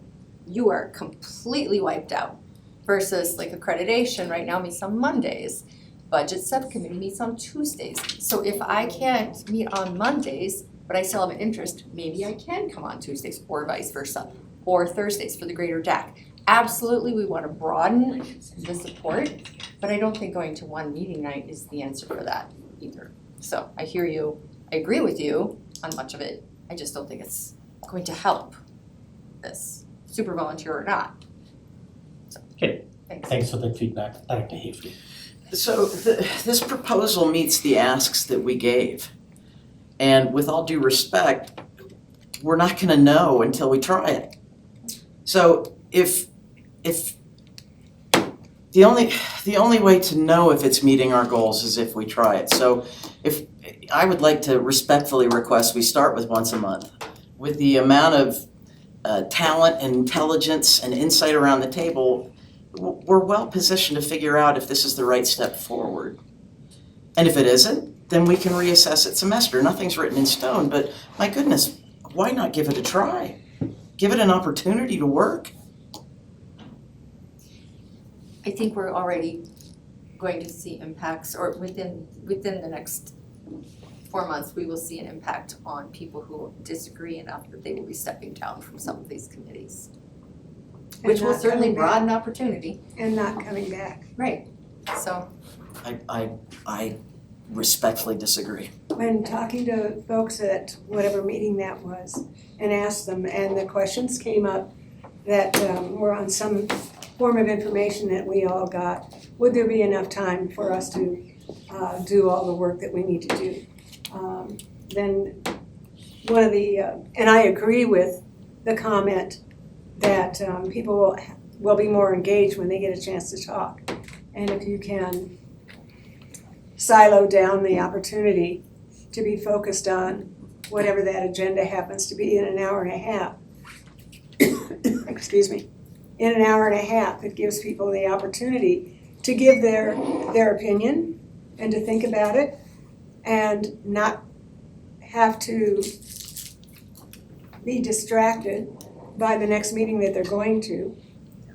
you are completely wiped out. Versus like accreditation right now meets on Mondays. Budget subcommittee meets on Tuesdays. So if I can't meet on Mondays, but I still have an interest, maybe I can come on Tuesdays or vice versa, or Thursdays for the greater DAC. Absolutely, we want to broaden the support, but I don't think going to one meeting night is the answer for that either. So I hear you, I agree with you on much of it. I just don't think it's going to help this, super volunteer or not. So, okay, thanks. Thanks for that feedback, Director Haefley. So this proposal meets the asks that we gave. And with all due respect, we're not gonna know until we try it. So if the only way to know if it's meeting our goals is if we try it. So if I would like to respectfully request we start with once a month. With the amount of talent and intelligence and insight around the table, we're well positioned to figure out if this is the right step forward. And if it isn't, then we can reassess it semester. Nothing's written in stone, but my goodness, why not give it a try? Give it an opportunity to work. I think we're already going to see impacts, or within the next 4 months, we will see an impact on people who disagree enough that they will be stepping down from some of these committees. Which will not certainly coming back. broaden opportunity. And not coming back. Right, so. I respectfully disagree. When talking to folks at whatever meeting that was and asked them, and the questions came up that were on some form of information that we all got, would there be enough time for us to do all the work that we need to do? Then one of the, and I agree with the comment that people will be more engaged when they get a chance to talk. And if you can silo down the opportunity to be focused on whatever that agenda happens to be in an hour and a half. Excuse me. In an hour and a half, it gives people the opportunity to give their opinion and to think about it and not have to be distracted by the next meeting that they're going to.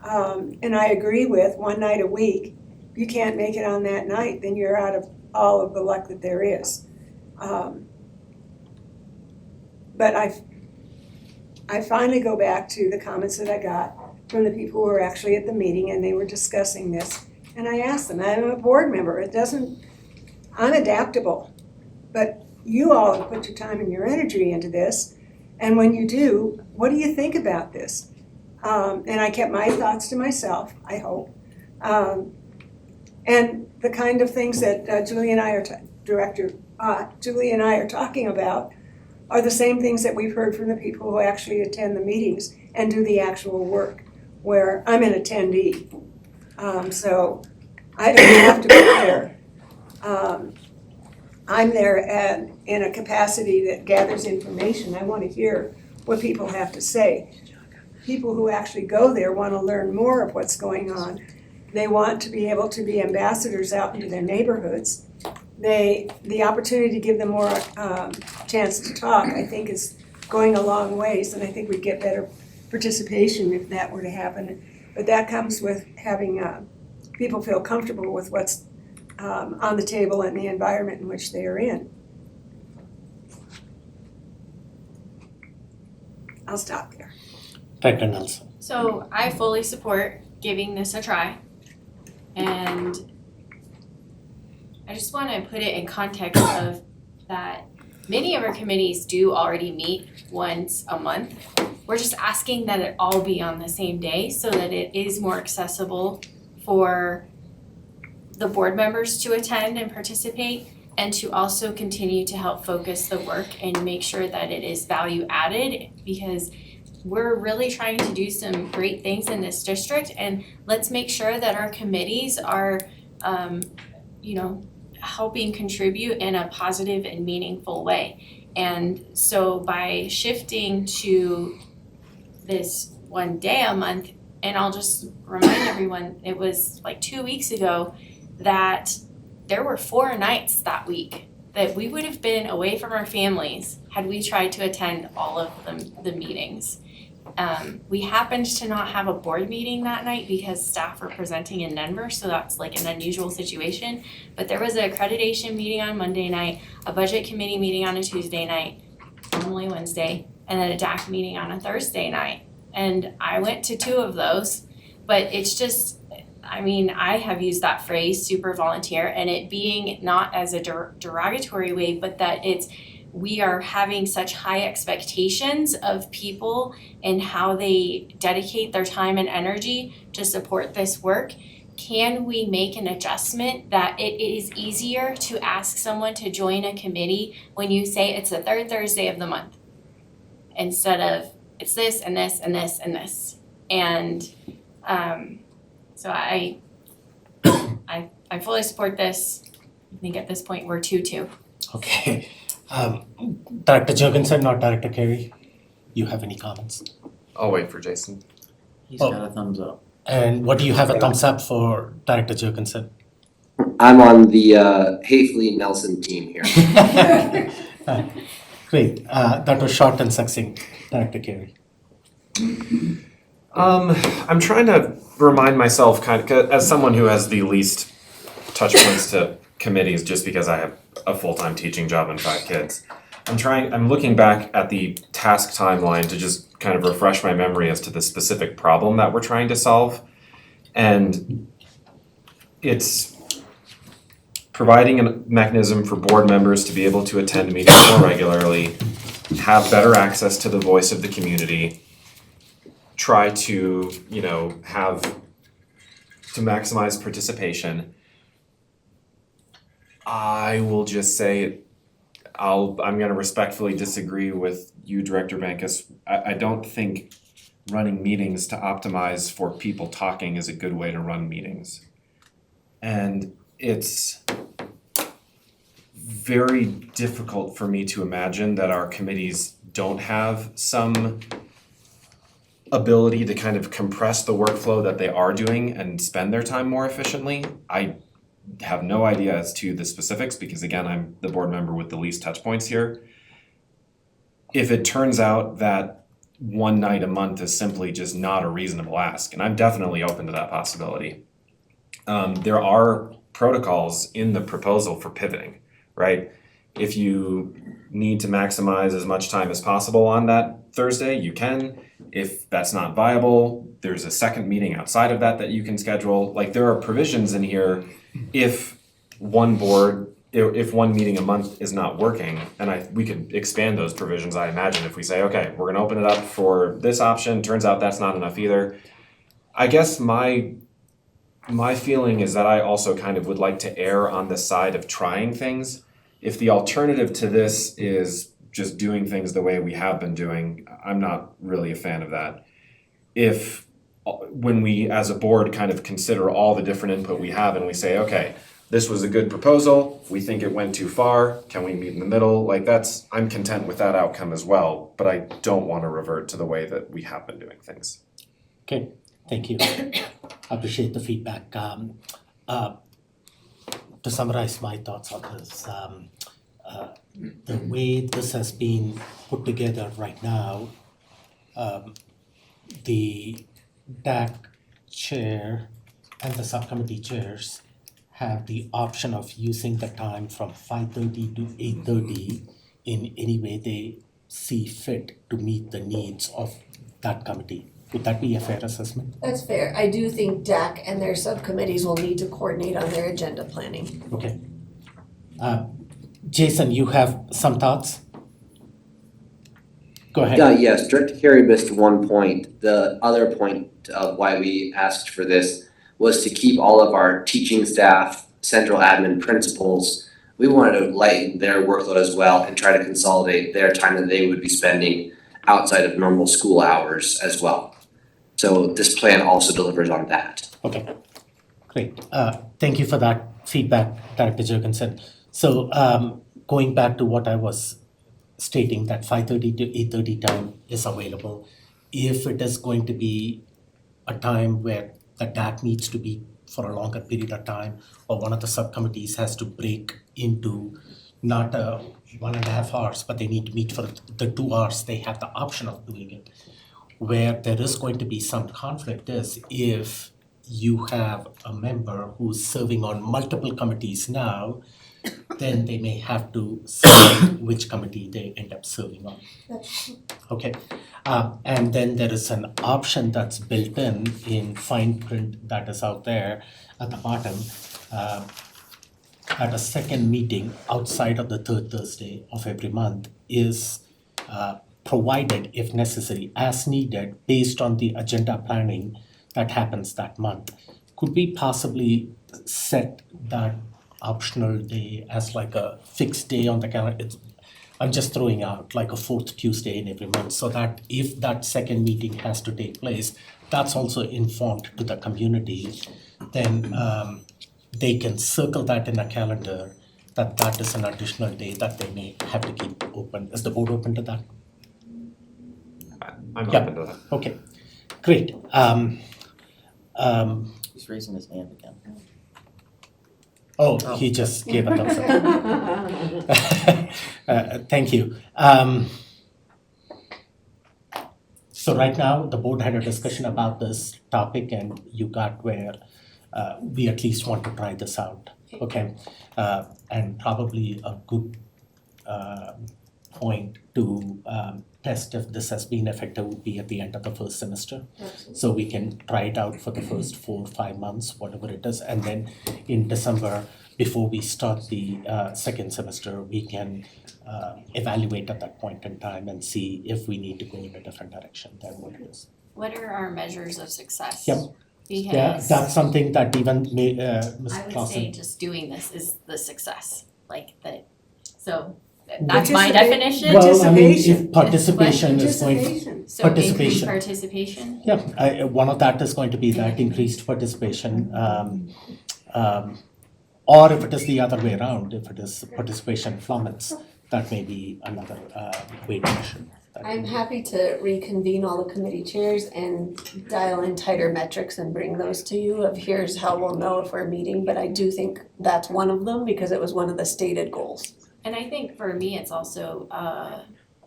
And I agree with one night a week. If you can't make it on that night, then you're out of all of the luck that there is. But I finally go back to the comments that I got from the people who were actually at the meeting, and they were discussing this. And I asked them, I'm a board member, I'm adaptable, but you all have put your time and your energy into this. And when you do, what do you think about this? And I kept my thoughts to myself, I hope. And the kind of things that Julie and I are talking about are the same things that we've heard from the people who actually attend the meetings and do the actual work, where I'm an attendee. So I don't have to be there. I'm there in a capacity that gathers information. I want to hear what people have to say. People who actually go there want to learn more of what's going on. They want to be able to be ambassadors out into their neighborhoods. The opportunity to give them more chance to talk, I think, is going a long ways, and I think we'd get better participation if that were to happen. But that comes with having people feel comfortable with what's on the table and the environment in which they are in. I'll stop there. Director Nelson. So I fully support giving this a try. And I just want to put it in context of that many of our committees do already meet once a month. We're just asking that it all be on the same day so that it is more accessible for the board members to attend and participate, and to also continue to help focus the work and make sure that it is value added, because we're really trying to do some great things in this district, and let's make sure that our committees are helping contribute in a positive and meaningful way. And so by shifting to this one day a month, and I'll just remind everyone, it was like 2 weeks ago that there were 4 nights that week that we would have been away from our families had we tried to attend all of the meetings. We happened to not have a board meeting that night because staff were presenting in Denver, so that's like an unusual situation. But there was an accreditation meeting on Monday night, a budget committee meeting on a Tuesday night, normally Wednesday, and then a DAC meeting on a Thursday night. And I went to 2 of those, but it's just, I have used that phrase, super volunteer, and it being not as a derogatory way, but that we are having such high expectations of people and how they dedicate their time and energy to support this work. Can we make an adjustment that it is easier to ask someone to join a committee when you say it's the 3rd Thursday of the month instead of it's this and this and this and this? And so I fully support this. I think at this point we're 2-2. Okay. Director Jorgensen, not Director Carey. You have any comments? I'll wait for Jason. He's got a thumbs up. And what do you have a thumbs up for Director Jurgensen? I'm on the Hafley Nelson team here. Great. That was short and succinct. Director Carey. I'm trying to remind myself as someone who has the least touch points to committees just because I have a full-time teaching job and 5 kids. I'm looking back at the task timeline to just kind of refresh my memory as to the specific problem that we're trying to solve. And it's providing a mechanism for board members to be able to attend meetings more regularly, have better access to the voice of the community, try to, to maximize participation. I will just say I'm going to respectfully disagree with you, Director Bankus. I don't think running meetings to optimize for people talking is a good way to run meetings. And it's very difficult for me to imagine that our committees don't have some ability to kind of compress the workflow that they are doing and spend their time more efficiently. I have no idea as to the specifics because again, I'm the board member with the least touch points here. If it turns out that one night a month is simply just not a reasonable ask, and I'm definitely open to that possibility. There are protocols in the proposal for pivoting, right? If you need to maximize as much time as possible on that Thursday, you can. If that's not viable, there's a second meeting outside of that you can schedule. Like there are provisions in here if one meeting a month is not working, and we could expand those provisions, I imagine, if we say, okay, we're gonna open it up for this option, turns out that's not enough either. I guess my feeling is that I also kind of would like to err on the side of trying things. If the alternative to this is just doing things the way we have been doing, I'm not really a fan of that. When we as a board kind of consider all the different input we have and we say, okay, this was a good proposal, we think it went too far, can we meet in the middle? I'm content with that outcome as well, but I don't want to revert to the way that we have been doing things. Okay, thank you. I appreciate the feedback. To summarize my thoughts on this, the way this has been put together right now, the DAC chair and the subcommittee chairs have the option of using the time from 5:30 to 8:30 in any way they see fit to meet the needs of that committee. Would that be a fair assessment? That's fair. I do think DAC and their subcommittees will need to coordinate on their agenda planning. Okay. Jason, you have some thoughts? Go ahead. Yes, Director Carey missed one point. The other point of why we asked for this was to keep all of our teaching staff, central admin principals. We wanted to lighten their workload as well and try to consolidate their time that they would be spending outside of normal school hours as well. So this plan also delivers on that. Okay, great. Thank you for that feedback, Director Jurgensen. So going back to what I was stating, that 5:30 to 8:30 time is available. If it is going to be a time where the DAC needs to be for a longer period of time, or one of the subcommittees has to break into not 1.5 hours, but they need to meet for the 2 hours, they have the option of doing it. Where there is going to be some conflict is if you have a member who's serving on multiple committees now, then they may have to select which committee they end up serving on. Okay, and then there is an option that's built in fine print that is out there at the bottom. At a second meeting outside of the third Thursday of every month is provided if necessary, as needed, based on the agenda planning that happens that month. Could we possibly set that optional day as like a fixed day on the calendar? I'm just throwing out like a fourth Tuesday in every month, so that if that second meeting has to take place, that's also informed to the community. Then they can circle that in a calendar, that is an additional day that they may have to keep open. Is the board open to that? I'm open to that. Okay, great. He's raising his hand again. Oh, he just gave a thumbs up. Thank you. So right now, the board had a discussion about this topic and you got where we at least want to try this out, okay? And probably a good point to test if this has been effective would be at the end of the first semester. So we can try it out for the first 4 or 5 months, whatever it is, and then in December, before we start the second semester, we can evaluate at that point in time and see if we need to go in a different direction than what it is. What are our measures of success? Yep. Because Yeah, that's something that even Ms. I would say Clausen. just doing this is the success, like that, so that's my definition. Well, I mean, if participation is going, So increased participation? yeah, one of that is going to be that increased participation. Or if it is the other way around, if it is participation plummets, that may be another way to measure. I'm happy to reconvene all the committee chairs and dial in tighter metrics and bring those to you of here's how we'll know if we're meeting, but I do think that's one of them because it was one of the stated goals. And I think for me, it's also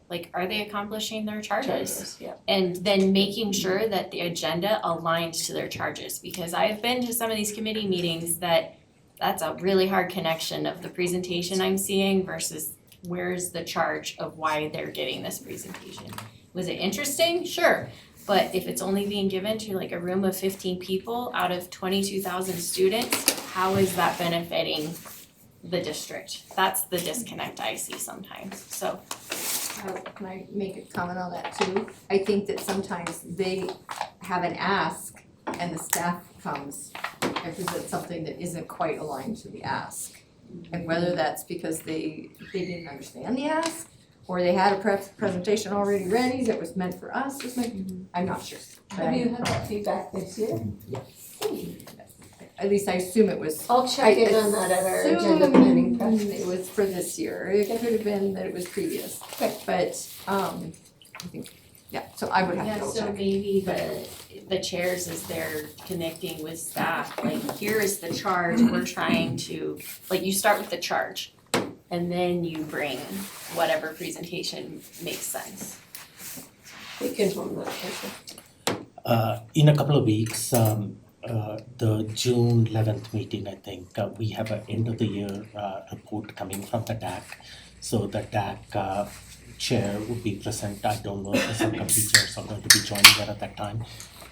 like, are they accomplishing their charges? Yeah. And then making sure that the agenda aligns to their charges, because I've been to some of these committee meetings that's a really hard connection of the presentation I'm seeing versus where's the charge of why they're getting this presentation. Was it interesting? Sure. But if it's only being given to like a room of 15 people out of 22,000 students, how is that benefiting the district? That's the disconnect I see sometimes, so. Can I make a comment on that too? I think that sometimes they have an ask and the staff comes and presents something that isn't quite aligned to the ask. And whether that's because they didn't understand the ask, or they had a presentation already ready that was meant for us, I'm not sure. Have you had that feedback this year? Yes. At least I assume it was. I'll check in on that at our agenda planning prep. It was for this year, it could have been that it was previous, but I think, yeah, so I would have to go check. So maybe the chairs as they're connecting with staff, like here is the charge, we're trying to, like you start with the charge and then you bring whatever presentation makes sense. We can hold that. In a couple of weeks, the June 11th meeting, I think, we have an end of the year report coming from the DAC. So the DAC chair would be present. I don't know if the subcommittee chairs are going to be joining her at that time.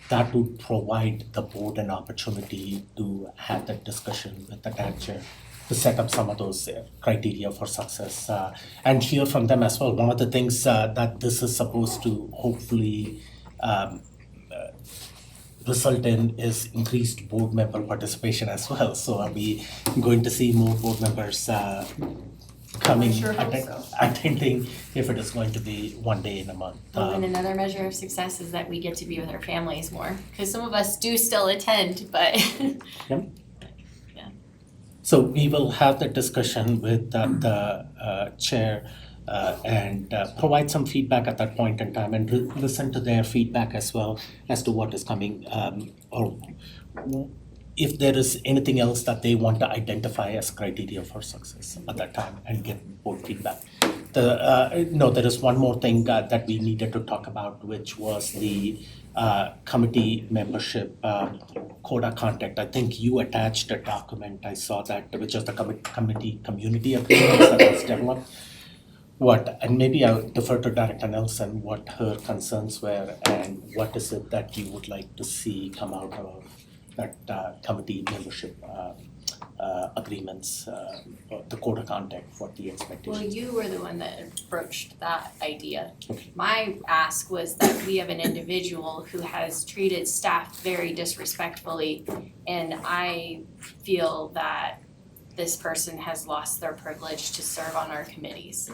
That would provide the board an opportunity to have that discussion with the DAC chair to set up some of those criteria for success and hear from them as well. One of the things that this is supposed to hopefully result in is increased board member participation as well. So are we going to see more board members coming, attending if it is going to be one day in a month? And another measure of success is that we get to be with our families more, because some of us do still attend, but. Yep. So we will have the discussion with the chair and provide some feedback at that point in time and listen to their feedback as well as to what is coming or if there is anything else that they want to identify as criteria for success at that time and get board feedback. There is one more thing that we needed to talk about, which was the committee membership code of conduct. I think you attached a document, I saw that, which is the committee community agreements that was developed. And maybe I'll defer to Director Nelson what her concerns were and what is it that you would like to see come out of that committee membership agreements, the code of conduct, what the expectations. Well, you were the one that broached that idea. Okay. My ask was that we have an individual who has treated staff very disrespectfully, and I feel that this person has lost their privilege to serve on our committees.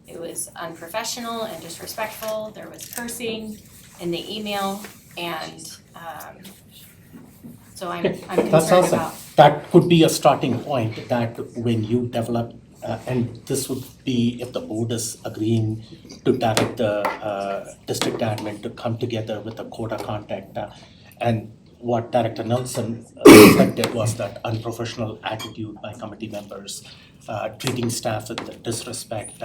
It was unprofessional and disrespectful, there was cursing in the email, and so I'm concerned That's awesome. about. That could be a starting point, that when you develop, and this would be if the board is agreeing to direct the district admin to come together with a code of conduct and what Director Nelson reflected was that unprofessional attitude by committee members, treating staff with disrespect,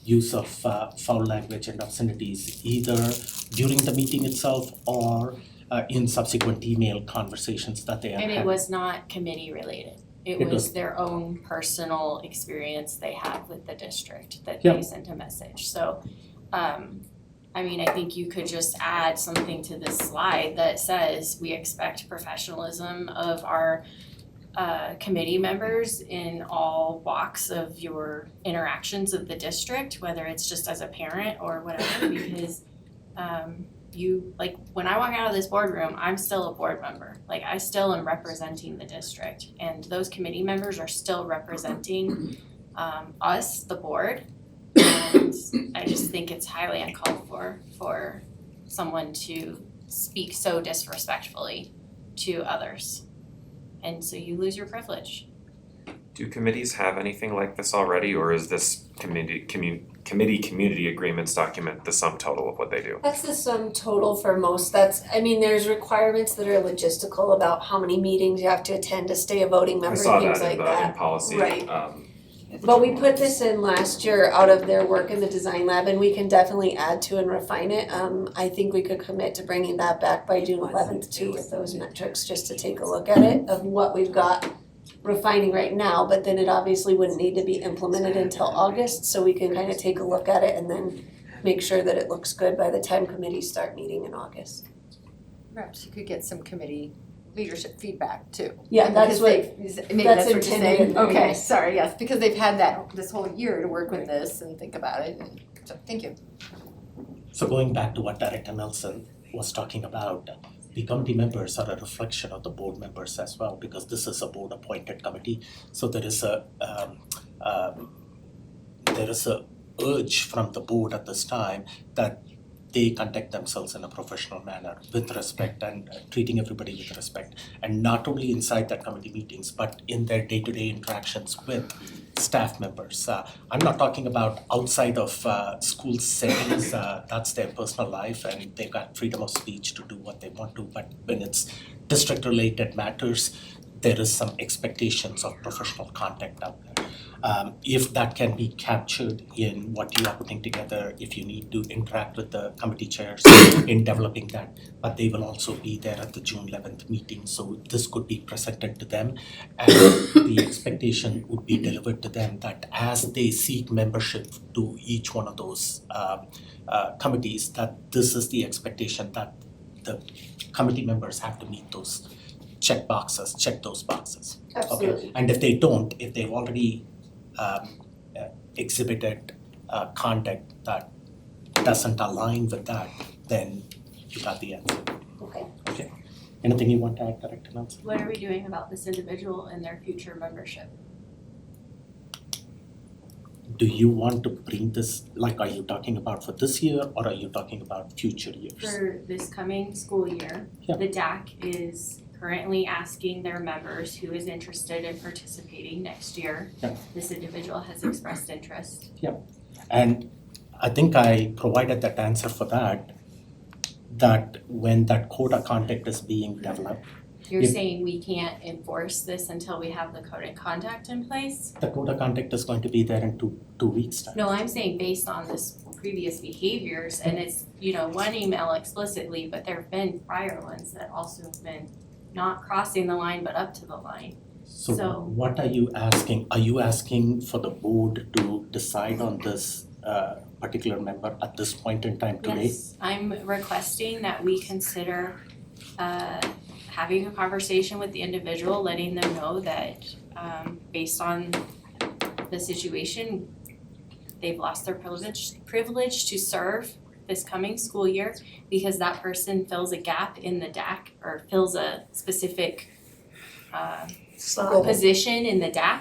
use of foul language and obscenities, either during the meeting itself or in subsequent email conversations that they have And had. it was not committee related. It It was was- their own personal experience they had with the district that Yeah. they sent a message. So, I mean, I think you could just add something to this slide that says we expect professionalism of our committee members in all walks of your interactions of the district, whether it's just as a parent or whatever, because you, like, when I walk out of this boardroom, I'm still a board member. Like, I still am representing the district, and those committee members are still representing us, the board. And I just think it's highly uncalled for someone to speak so disrespectfulity to others. And so you lose your privilege. Do committees have anything like this already, or is this committee agreements document the sum total of what they do? That's the sum total for most. There's requirements that are logistical about how many meetings you have to attend to stay a voting member, I saw things that like in that. policy. Right. But we put this in last year out of their work in the design lab, and we can definitely add to and refine it. I think we could commit to bringing that back by June 11th too with those metrics, just to take a look at it of what we've got refining right now, but then it obviously wouldn't need to be implemented until August, so we can kind of take a look at it and then make sure that it looks good by the time committees start meeting in August. Perhaps you could get some committee leadership feedback too. Yeah, that's Because what- maybe that's that's what you're intended saying. in there, Okay, yes. sorry, yes, because they've had this whole year to work with this and think about it, and so, thank you. So going back to what Director Nelson was talking about, the committee members are a reflection of the board members as well, because this is a board appointed committee. So there is a urge from the board at this time that they conduct themselves in a professional manner with respect and treating everybody with respect. And not only inside that committee meetings, but in their day-to-day interactions with staff members. I'm not talking about outside of school settings, that's their personal life and they've got freedom of speech to do what they want to, but when it's district-related matters, there is some expectations of professional conduct out there. If that can be captured in what you are putting together, if you need to interact with the committee chairs in developing that, but they will also be there at the June 11th meeting, so this could be presented to them, and the expectation would be delivered to them that as they seek membership to each one of those committees, that this is the expectation that the committee members have to meet those check those boxes. Absolutely. Okay, and if they don't, if they've already exhibited conduct that doesn't align with that, then you got the answer. Okay. Okay. Anything you want to add, Director Nelson? What are we doing about this individual and their future membership? Do you want to bring this, like, are you talking about for this year or are you talking about future years? For this coming school year, Yeah. the DAC is currently asking their members who is interested in participating next year. Yeah. This individual has expressed interest. And I think I provided that answer for that when that code of conduct is being developed, You're If- saying we can't enforce this until we have the code of conduct in place? the code of conduct is going to be there in two weeks' time. No, I'm saying based on this previous behaviors, and it's, one email explicitly, but there have been prior ones that also have been not crossing the line, but up to the line. So what are you asking? Are you asking for the board to decide on this particular member at this point in time today? Yes, I'm requesting that we consider having a conversation with the individual, letting them know that based on the situation, they've lost their privilege to serve this coming school year because that person fills a gap in the DAC or fills a specific position in the DAC.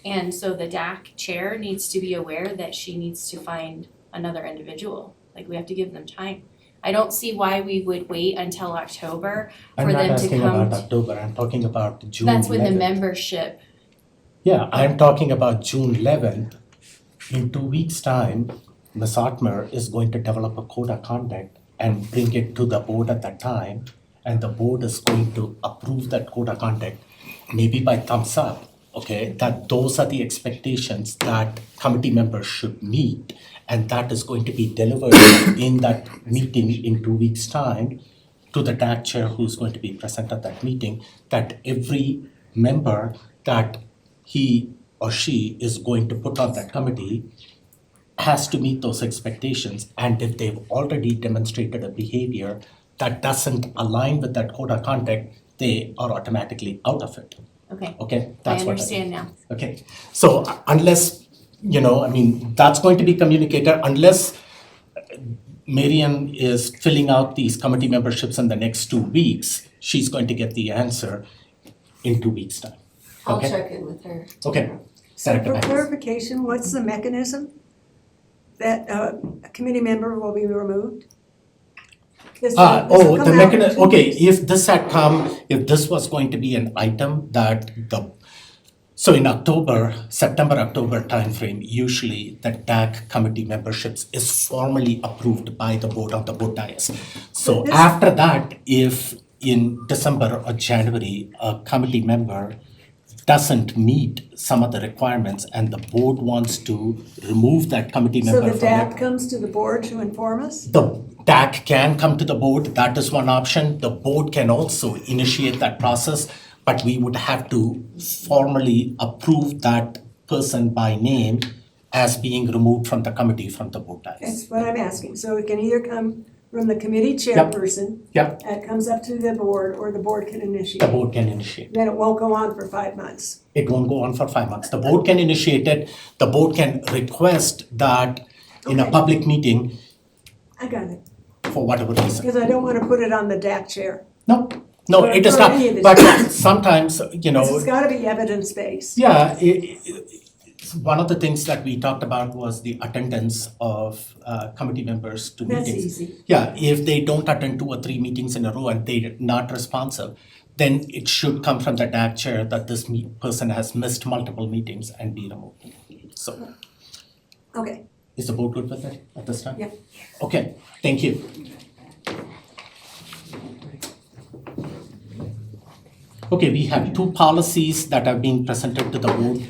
And so the DAC chair needs to be aware that she needs to find another individual. Like, we have to give them time. I don't see why we would wait until October for them to come. I'm not asking about October, I'm talking about June 11th. That's when the membership. Yeah, I'm talking about June 11th. In 2 weeks' time, Ms. Otmer is going to develop a code of conduct and bring it to the board at that time. and the board is going to approve that code of conduct, maybe by thumbs up, okay, that those are the expectations that committee members should meet, and that is going to be delivered in that meeting in 2 weeks' time to the DAC chair who's going to be present at that meeting, that every member that he or she is going to put on that committee has to meet those expectations. And if they've already demonstrated a behavior that doesn't align with that code of conduct, they are automatically out of it. Okay, Okay, I that's what understand now. Okay, so unless, that's going to be communicated, unless Marian is filling out these committee memberships in the next 2 weeks, she's going to get the answer in 2 weeks' time. I'll Okay? check in with her. Okay. So Director for Banks. clarification, what's the mechanism that a committee member will be removed? This will The come out in mechanism, 2 okay, weeks. if this was going to be an item that so in September-October timeframe, usually the DAC committee memberships is formally approved by the board on the board dais. So This- after that, if in December or January, a committee member doesn't meet some of the requirements and the board wants to remove that committee So member the from DAP it, comes to the board to inform us? the DAC can come to the board, that is one option. The board can also initiate that process, but we would have to formally approve that person by name as being removed from the committee from the board dais. That's what I'm asking. So it can either come from the committee chairperson. Yep. And it comes up to the board, or the board can initiate. The board can initiate. Then it won't go on for 5 months. It won't go on for 5 months. The board can initiate it. The board can request that in a Okay. public meeting I got it. for whatever reason. Because I don't want to put it on the DAP chair. No, Or- it is or not, any of the but chairs. sometimes, This has got to be evidence-based. yeah, one of the things that we talked about was the attendance of committee members to That's meetings. easy. Yeah, if they don't attend 2 or 3 meetings in a row and they're not responsive, then it should come from the DAC chair that this person has missed multiple meetings and be removed. So, Okay. is the board good with it at this time? Yeah. Okay, thank you. Okay, we have 2 policies that have been presented to the board.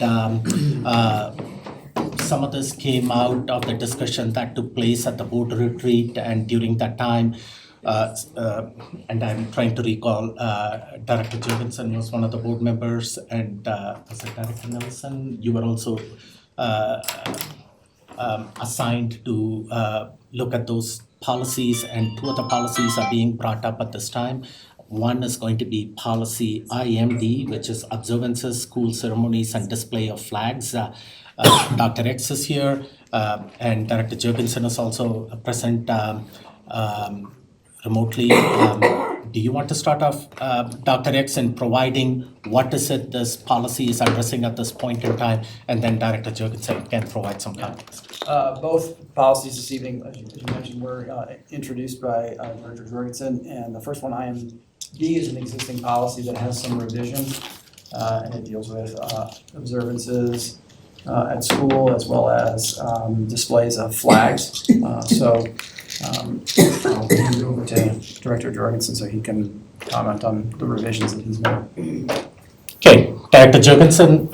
Some of this came out of the discussion that took place at the board retreat, and during that time, and I'm trying to recall, Director Jorgensen was one of the board members, and was it Director Nelson? You were also assigned to look at those policies, and 2 other policies are being brought up at this time. One is going to be policy IMD, which is Observances, School Ceremonies, and Display of Flags. Dr. X is here, and Director Jorgensen is also present remotely. Do you want to start off, Dr. X, in providing what is it this policy is addressing at this point in time, and then Director Jorgensen can provide some context. Both policies this evening, as you mentioned, were introduced by Director Jorgensen, and the first one, IMD, is an existing policy that has some revisions, and it deals with observances at school as well as displays of flags. I'll hand it over to Director Jorgensen so he can comment on the revisions that he's made. Okay, Director Jorgensen,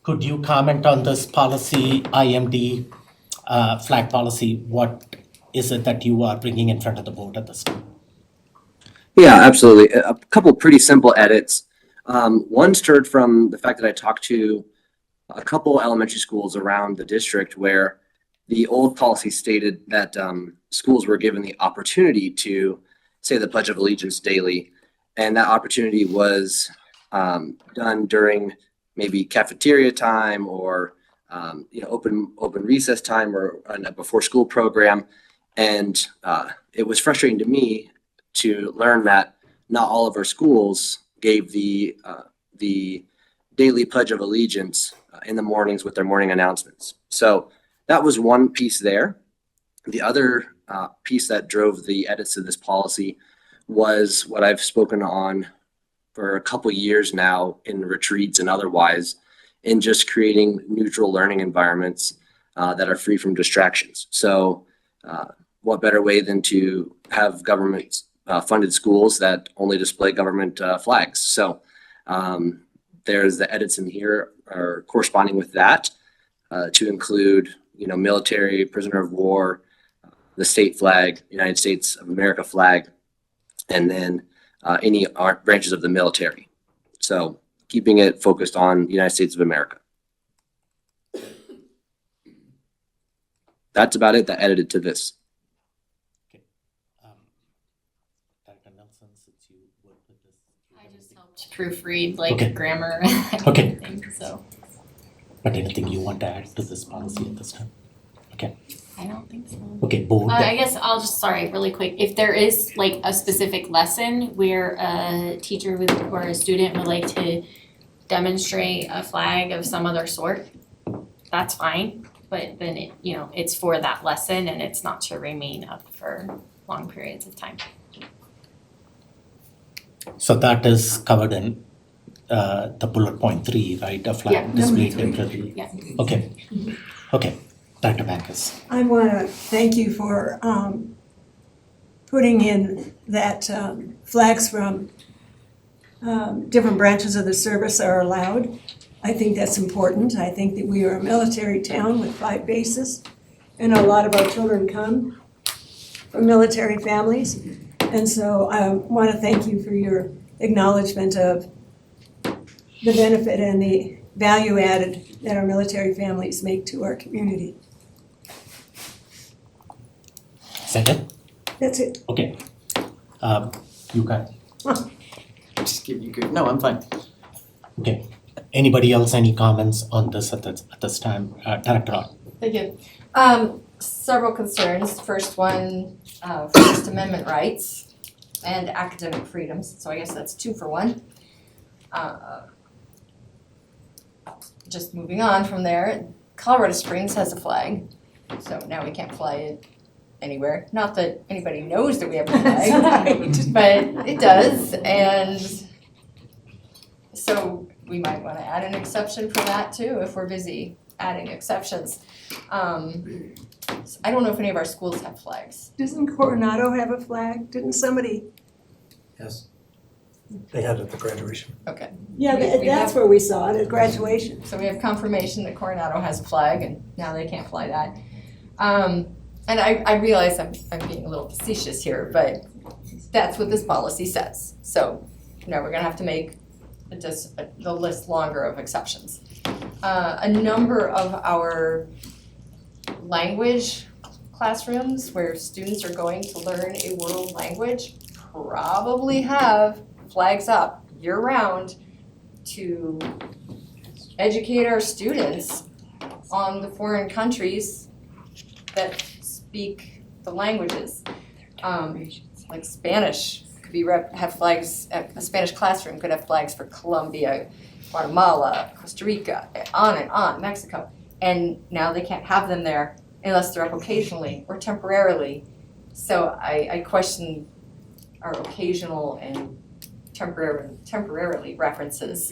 could you comment on this policy, IMD flag policy? What is it that you are bringing in front of the board at this time? Yeah, absolutely. A couple pretty simple edits. One stirred from the fact that I talked to a couple elementary schools around the district where the old policy stated that schools were given the opportunity to say the Pledge of Allegiance daily, and that opportunity was done during maybe cafeteria time or open recess time or a before school program, and it was frustrating to me to learn that not all of our schools gave the daily Pledge of Allegiance in the mornings with their morning announcements. So that was one piece there. The other piece that drove the edits to this policy was what I've spoken on for a couple years now in retreats and otherwise, in just creating neutral learning environments that are free from distractions. So what better way than to have government funded schools that only display government flags. So there's the edits in here are corresponding with that to include, military, prisoner of war, the state flag, United States of America flag, and then any branches of the military. So keeping it focused on the United States of America. That's about it that edited to this. Dr. Nelson, since you worked with this. I just helped proofread like Okay. grammar and Okay. everything, so But anything you want to add to this policy at this time? Okay, I don't think so. okay, board. I guess I'll just, sorry, really quick, if there is like a specific lesson where a teacher would, or a student would like to demonstrate a flag of some other sort, that's fine, but then it's for that lesson and it's not to remain up for long periods of time. So that is covered in the bullet point 3, right? A Yeah, flag number displayed 3. temporarily. Yeah. Okay, okay, Dr. Backus. I want to thank you for putting in that flags from different branches of the service are allowed. I think that's important. I think that we are a military town with 5 bases, and a lot of our children come from military families. And so I want to thank you for your acknowledgement of the benefit and the value added that our military families make to our community. Second? That's it. Okay. You got, Just give you good, no, I'm fine. okay. Anybody else, any comments on this at this time? Director Roth. Thank you. Several concerns. First one, First Amendment rights and academic freedoms. So I guess that's 2 for 1. Just moving on from there, Colorado Springs has a flag, so now we can't fly it anywhere. Not that anybody knows that we have a flag, but it does, and so we might want to add an exception for that too if we're busy adding exceptions. I don't know if any of our schools have flags. Doesn't Coronado have a flag? Didn't somebody? Yes. They had it at the graduation. Okay. Yeah, We that's have- where we saw it, at graduation. So we have confirmation that Coronado has a flag, and now they can't fly that. And I realize I'm being a little facetious here, but that's what this policy says. So now we're gonna have to make the list longer of exceptions. A number of our language classrooms where students are going to learn a world language probably have flags up year-round to educate our students on the foreign countries that speak the languages. Like Spanish could be have flags, a Spanish classroom could have flags for Colombia, Guatemala, Costa Rica, on, Mexico. And now they can't have them there unless they're up occasionally or temporarily. So I question our occasional and temporarily references.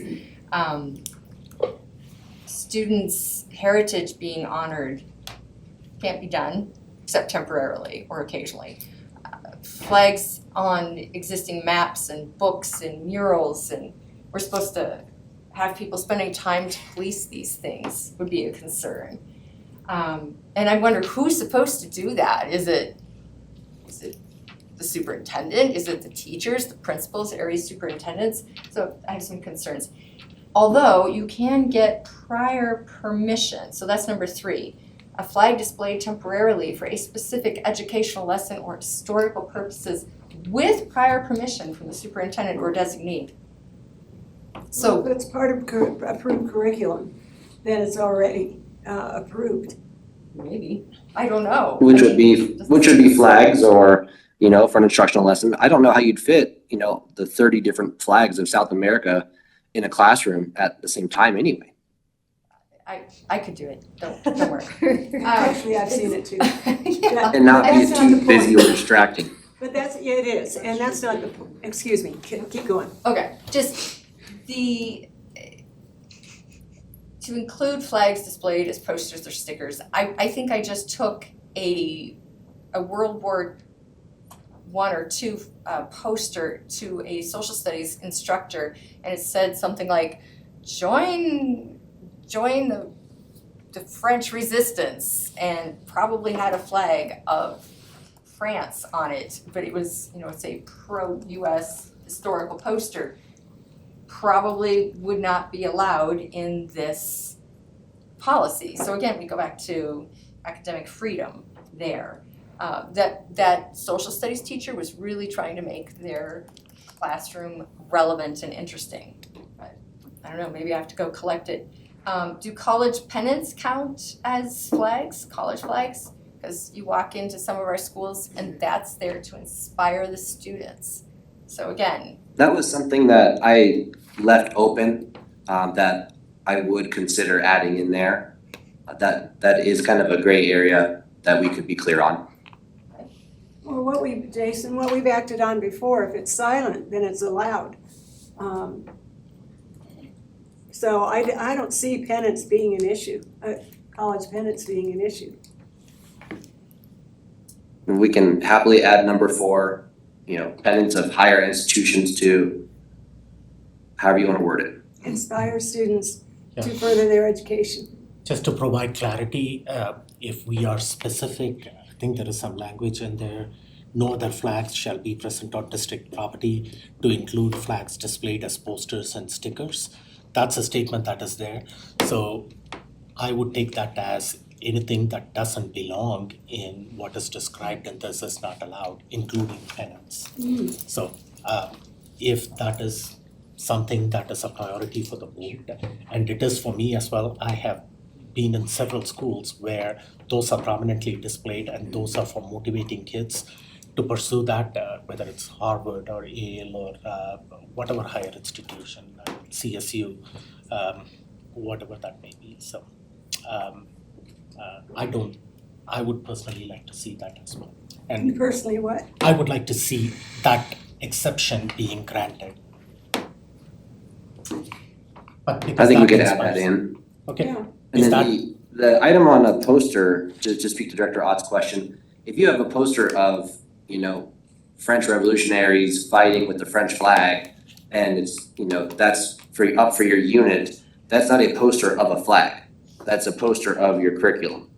Students' heritage being honored can't be done except temporarily or occasionally. Flags on existing maps and books and murals, and we're supposed to have people spending time to police these things would be a concern. And I wonder who's supposed to do that? Is it the superintendent? Is it the teachers, the principals, area superintendents? So I have some concerns. Although you can get prior permission, so that's number 3. A flag displayed temporarily for a specific educational lesson or historical purposes with prior permission from the superintendent or designee. So That's part of approved curriculum, then it's already approved. maybe, I don't know. Which would be flags or, for an instructional lesson. I don't know how you'd fit, the 30 different flags of South America in a classroom at the same time anyway. I could do it, don't worry. Actually, I've seen it too. Yeah. And not be That's not the too busy or point. distracting. But yeah, it is, and that's not the point. Excuse me, keep going. Okay, just to include flags displayed as posters or stickers, I think I just took a World War one or two poster to a social studies instructor, and it said something like, join the French resistance, and probably had a flag of France on it, but it was, it's a pro-US historical poster, probably would not be allowed in this policy. So again, we go back to academic freedom there. That social studies teacher was really trying to make their classroom relevant and interesting. But I don't know, maybe I have to go collect it. Do college pennants count as flags, college flags? Because you walk into some of our schools and that's there to inspire the students. So again. That was something that I left open, that I would consider adding in there. That is kind of a gray area that we could be clear on. Well, Jason, what we've acted on before, if it's silent, then it's allowed. So I don't see pennants being an issue, college pennants being an issue. We can happily add number 4, pennants of higher institutions to, however you want to word it. Inspire students to further their education. Just to provide clarity, if we are specific, I think there is some language in there. No other flags shall be present on district property to include flags displayed as posters and stickers. That's a statement that is there. So I would take that as anything that doesn't belong in what is described in this is not allowed, including pennants. So if that is something that is a priority for the board, and it is for me as well, I have been in several schools where those are prominently displayed, and those are for motivating kids to pursue that, whether it's Harvard or Yale or whatever higher institution, CSU, whatever that may be. So I would personally like to see that as well. And You personally what? I would like to see that exception being granted. But I think we could add that in. Okay. Yeah. And then the item on a poster, to speak to Director Ott's question, if you have a poster of, French revolutionaries fighting with the French flag, and it's, that's up for your unit, that's not a poster of a flag. That's a poster of your curriculum.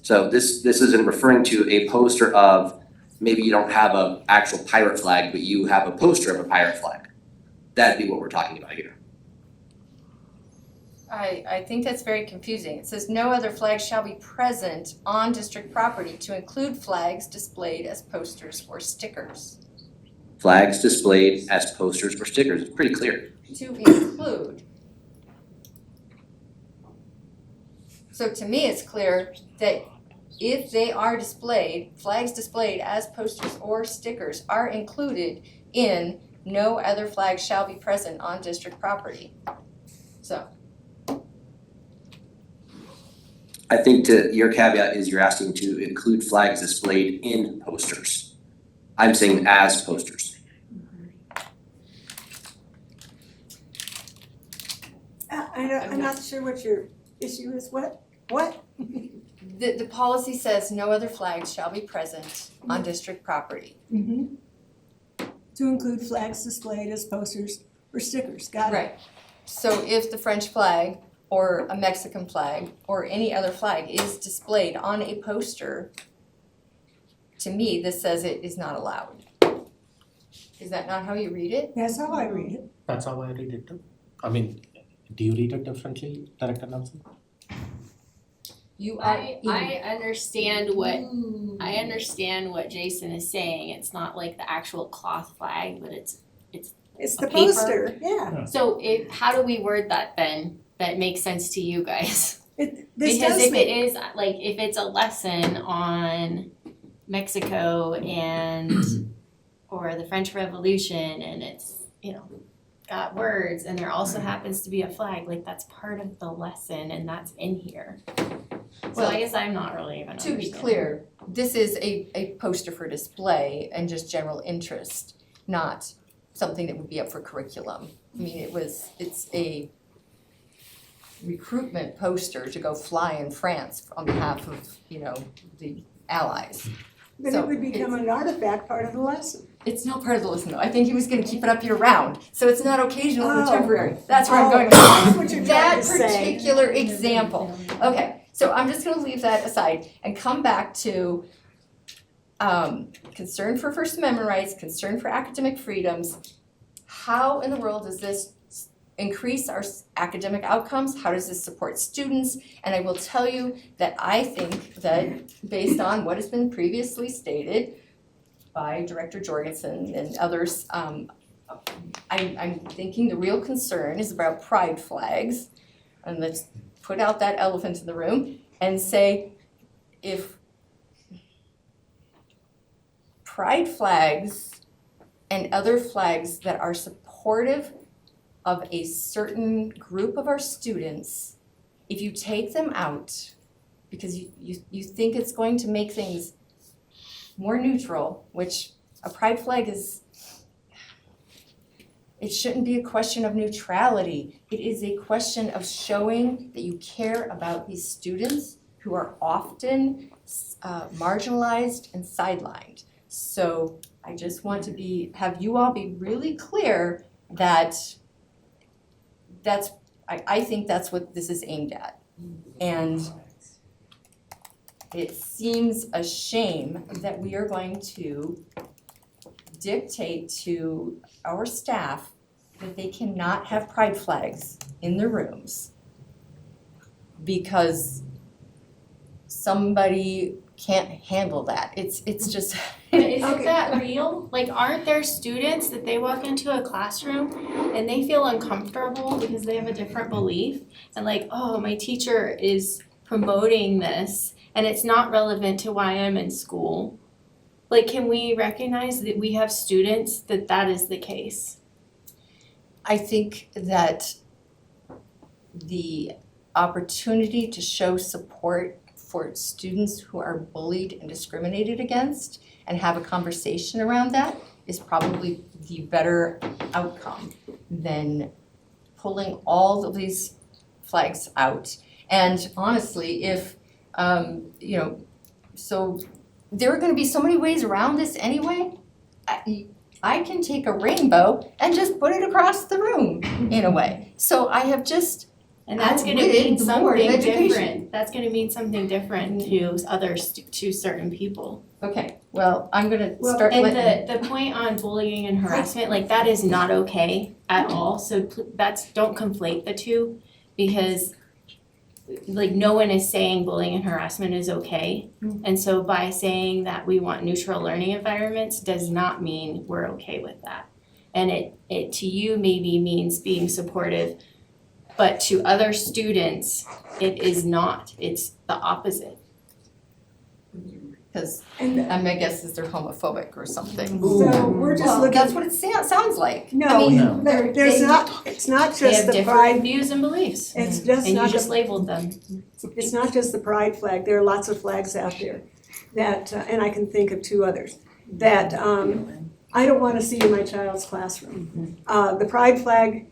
So this isn't referring to a poster of, maybe you don't have an actual pirate flag, but you have a poster of a pirate flag. That'd be what we're talking about here. I think that's very confusing. It says no other flag shall be present on district property to include flags displayed as posters or stickers. Flags displayed as posters or stickers, it's pretty clear. To include. So to me, it's clear that if they are displayed, flags displayed as posters or stickers are included in no other flag shall be present on district property. So. I think your caveat is you're asking to include flags displayed in posters. I'm saying as posters. I'm not sure what your issue is. What? The policy says no other flags shall be present on district property. Mm-hmm. To include flags displayed as posters or stickers. Got it. Right. So if the French flag or a Mexican flag or any other flag is displayed on a poster, to me, this says it is not allowed. Is that not how you read it? That's how I read it. That's how I read it too. I mean, do you read it differently, Director Nelson? I understand what Jason is saying. It's not like the actual cloth flag, but it's the paper. poster, yeah. So how do we word that then that makes sense to you guys? Because if it is like if it's a lesson on Mexico and or the French Revolution and it's got words and there also happens to be a flag, like that's part of the lesson and that's in here. So I guess I'm not really even To be clear, this is a poster for display and just general interest, not something that would be up for curriculum. I mean, it's a recruitment poster to go fly in France on behalf of, the Allies. Then it would become an artifact part of the lesson. It's not part of the lesson though. I think he was gonna keep it up year round, so it's not occasional or Oh. temporary. That's where I'm going with That's what you're trying that to say. particular example. Okay, so I'm just gonna leave that aside and come back to concern for First Amendment rights, concern for academic freedoms. How in the world does this increase our academic outcomes? How does this support students? And I will tell you that I think that based on what has been previously stated by Director Jorgensen and others, I'm thinking the real concern is about pride flags. And let's put out that elephant in the room and say, if pride flags and other flags that are supportive of a certain group of our students, if you take them out because you think it's going to make things more neutral, which a pride flag is, it shouldn't be a question of neutrality. It is a question of showing that you care about these students who are often marginalized and sidelined. So I just want to have you all be really clear that I think that's what this is aimed at. And it seems a shame that we are going to dictate to our staff that they cannot have pride flags in their rooms because somebody can't handle that. It's just But isn't that real? Like, aren't there students that they walk into a classroom and they feel uncomfortable because they have a different belief? And like, oh, my teacher is promoting this and it's not relevant to why I'm in school. Like, can we recognize that we have students that is the case? I think that the opportunity to show support for students who are bullied and discriminated against and have a conversation around that is probably the better outcome than pulling all of these flags out. And honestly, if, so there are gonna be so many ways around this anyway. I can take a rainbow and just put it across the room in a way. So I have just And that's gonna outwitted mean the Board of something Education. different. That's gonna mean something different to others, to certain people. Okay, well, I'm gonna start And letting. the point on bullying and harassment, like, that is not okay at all. So don't conflate the two, because like, no one is saying bullying and harassment is okay. And so by saying that we want neutral learning environments does not mean we're okay with that. And it to you maybe means being supportive, but to other students, it is not. It's the opposite. Because my guess is they're homophobic or something. So we're just looking. That's what it sounds like. No, I mean, there's not, it's not They just have the pride. different views and beliefs. It's just And not you just the, labeled them. it's not just the pride flag. There are lots of flags out there that, and I can think of two others, that I don't want to see in my child's classroom. The pride flag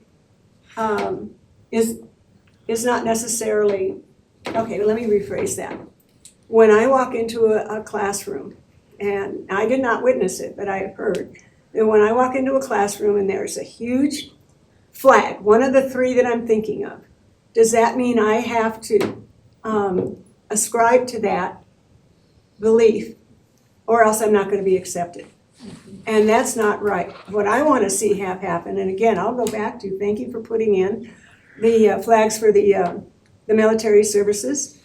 is not necessarily, okay, let me rephrase that. When I walk into a classroom, and I did not witness it, but I have heard, that when I walk into a classroom and there's a huge flag, one of the three that I'm thinking of, does that mean I have to ascribe to that belief, or else I'm not going to be accepted? And that's not right. What I want to see have happen, and again, I'll go back to, thank you for putting in the flags for the military services.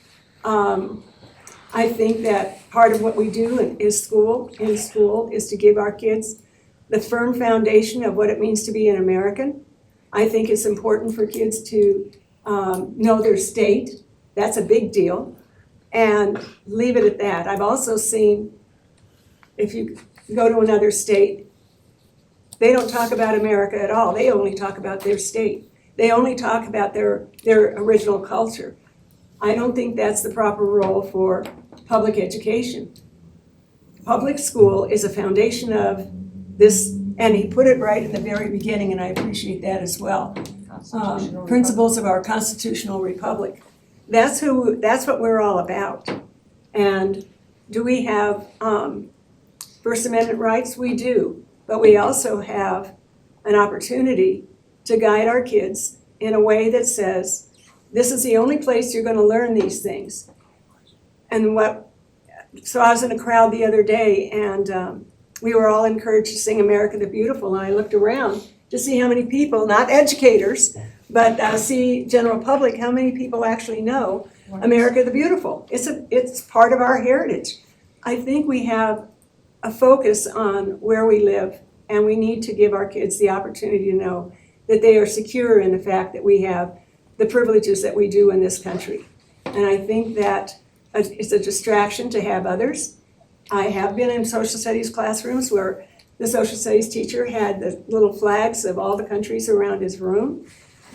I think that part of what we do in school is to give our kids the firm foundation of what it means to be an American. I think it's important for kids to know their state. That's a big deal. And leave it at that. I've also seen, if you go to another state, they don't talk about America at all. They only talk about their state. They only talk about their original culture. I don't think that's the proper role for public education. Public school is a foundation of this, and he put it right in the very beginning, and I appreciate that as well. Principles of our constitutional republic. That's what we're all about. And do we have First Amendment rights? We do. But we also have an opportunity to guide our kids in a way that says, this is the only place you're going to learn these things. And so I was in a crowd the other day, and we were all encouraged to sing America the Beautiful, and I looked around to see how many people, not educators, but see general public, how many people actually know America the Beautiful. It's part of our heritage. I think we have a focus on where we live, and we need to give our kids the opportunity to know that they are secure in the fact that we have the privileges that we do in this country. And I think that it's a distraction to have others. I have been in social studies classrooms where the social studies teacher had the little flags of all the countries around his room.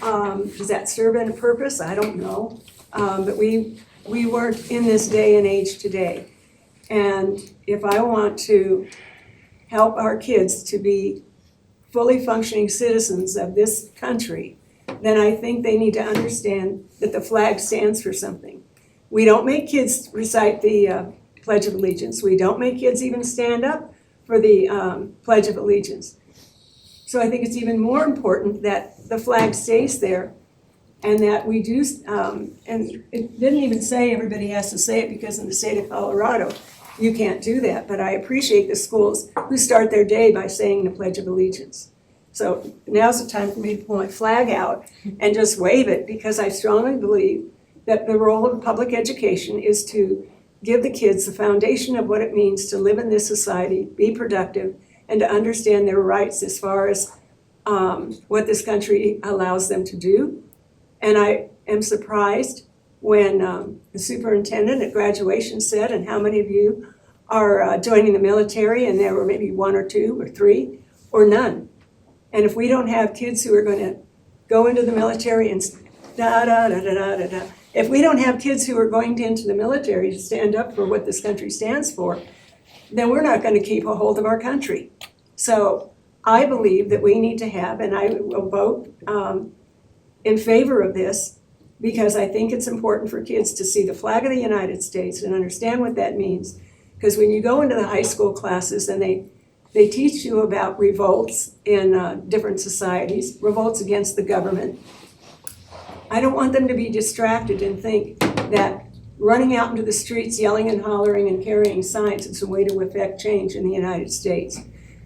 Does that serve any purpose? I don't know. But we weren't in this day and age today. And if I want to help our kids to be fully functioning citizens of this country, then I think they need to understand that the flag stands for something. We don't make kids recite the Pledge of Allegiance. We don't make kids even stand up for the Pledge of Allegiance. So I think it's even more important that the flag stays there and that we do, and it didn't even say everybody has to say it, because in the state of Colorado, you can't do that. But I appreciate the schools who start their day by saying the Pledge of Allegiance. So now's the time for me to pull my flag out and just wave it, because I strongly believe that the role of public education is to give the kids the foundation of what it means to live in this society, be productive, and to understand their rights as far as what this country allows them to do. And I am surprised when the superintendent at graduation said, and how many of you are joining the military, and there were maybe 1 or 2 or 3 or none. And if we don't have kids who are going to go into the military and if we don't have kids who are going into the military to stand up for what this country stands for, then we're not going to keep a hold of our country. So I believe that we need to have, and I will vote in favor of this, because I think it's important for kids to see the flag of the United States and understand what that means. Because when you go into the high school classes and they teach you about revolts in different societies, revolts against the government, I don't want them to be distracted and think that running out into the streets, yelling and hollering and carrying signs is a way to effect change in the United States.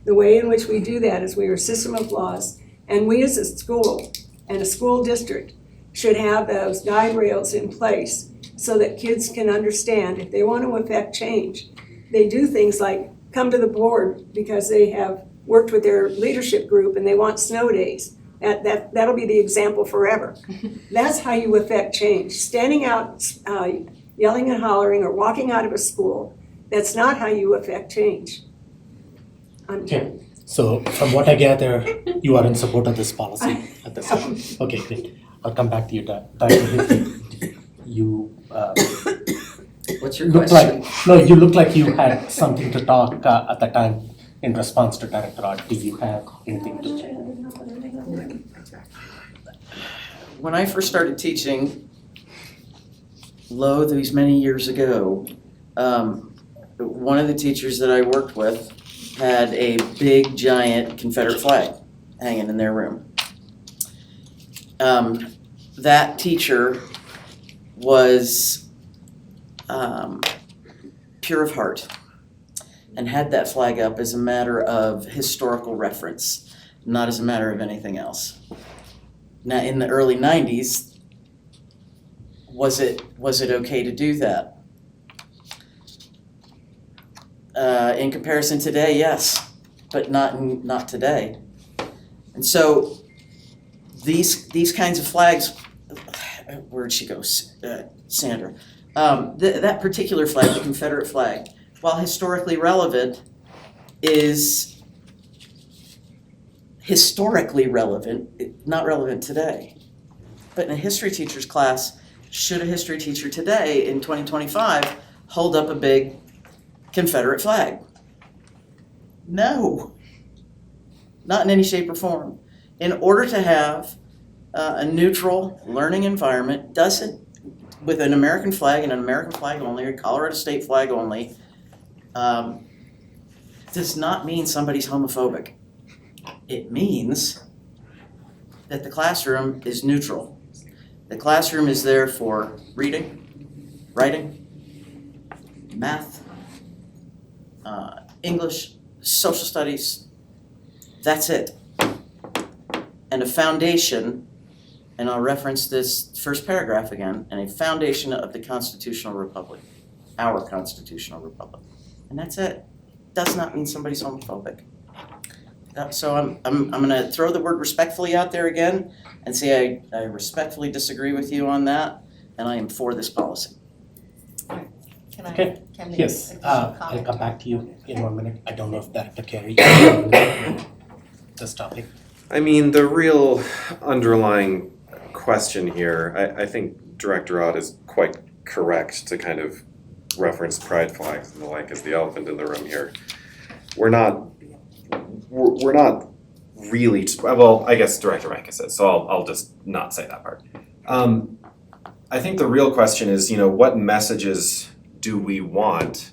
The way in which we do that is we are a system of laws, and we as a school and a school district should have those guide rails in place so that kids can understand if they want to effect change. They do things like come to the board because they have worked with their leadership group and they want snow days. That'll be the example forever. That's how you effect change. Standing out, yelling and hollering, or walking out of a school, that's not how you effect change. Okay, so from what I gather, you are in support of this policy at this time. Okay, great. I'll come back to you, Dr. You What's your look question? you look like you had something to talk at the time in response to Director Art. Do you have anything to say? When I first started teaching, these many years ago, one of the teachers that I worked with had a big, giant Confederate flag hanging in their room. That teacher was pure of heart and had that flag up as a matter of historical reference, not as a matter of anything else. Now, in the early 90s, was it okay to do that? In comparison today, yes, but not today. And so these kinds of flags, where'd she go, Sandra? That particular flag, the Confederate flag, while historically relevant, is historically relevant, not relevant today. But in a history teacher's class, should a history teacher today in 2025 hold up a big Confederate flag? No, not in any shape or form. In order to have a neutral learning environment, with an American flag and an American flag only, or Colorado state flag only, does not mean somebody's homophobic. It means that the classroom is neutral. The classroom is there for reading, writing, math, English, social studies. That's it. And a foundation, and I'll reference this first paragraph again, and a foundation of the constitutional republic, our constitutional republic. And that's it. Does not mean somebody's homophobic. So I'm gonna throw the word respectfully out there again and say I respectfully disagree with you on that, and I am for this policy. Can Okay. can we Yes, additional I'll comment? come back to you in 1 minute. I don't know if Director Carey this topic. I mean, the real underlying question here, I think Director Ott is quite correct to kind of reference pride flags and the like as the elephant in the room here. We're not really, well, I guess Director Rankin said, so I'll just not say that part. I think the real question is, what messages do we want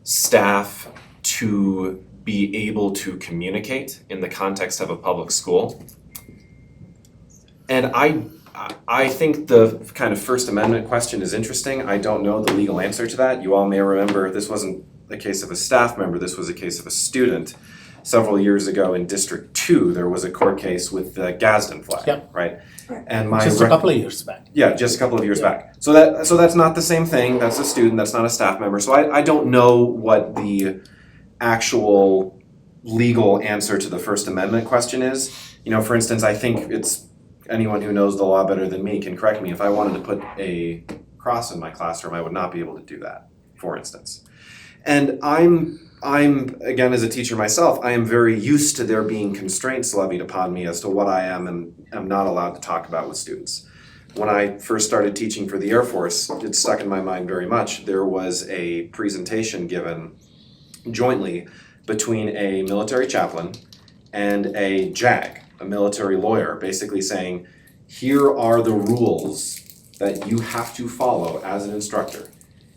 staff to be able to communicate in the context of a public school? And I think the kind of First Amendment question is interesting. I don't know the legal answer to that. You all may remember this wasn't a case of a staff member, this was a case of a student. Several years ago in District 2, there was a court case with the Gadsden flag, Yep. right? Right. And Just a couple of years back. Yeah, just a couple of years back. So that's not the same thing. That's a student, that's not a staff member. So I don't know what the actual legal answer to the First Amendment question is. For instance, I think it's anyone who knows the law better than me can correct me. If I wanted to put a cross in my classroom, I would not be able to do that, for instance. And I'm again, as a teacher myself, I am very used to there being constraints levied upon me as to what I am and am not allowed to talk about with students. When I first started teaching for the Air Force, it stuck in my mind very much. There was a presentation given jointly between a military chaplain and a JAG, a military lawyer, basically saying, here are the rules that you have to follow as an instructor.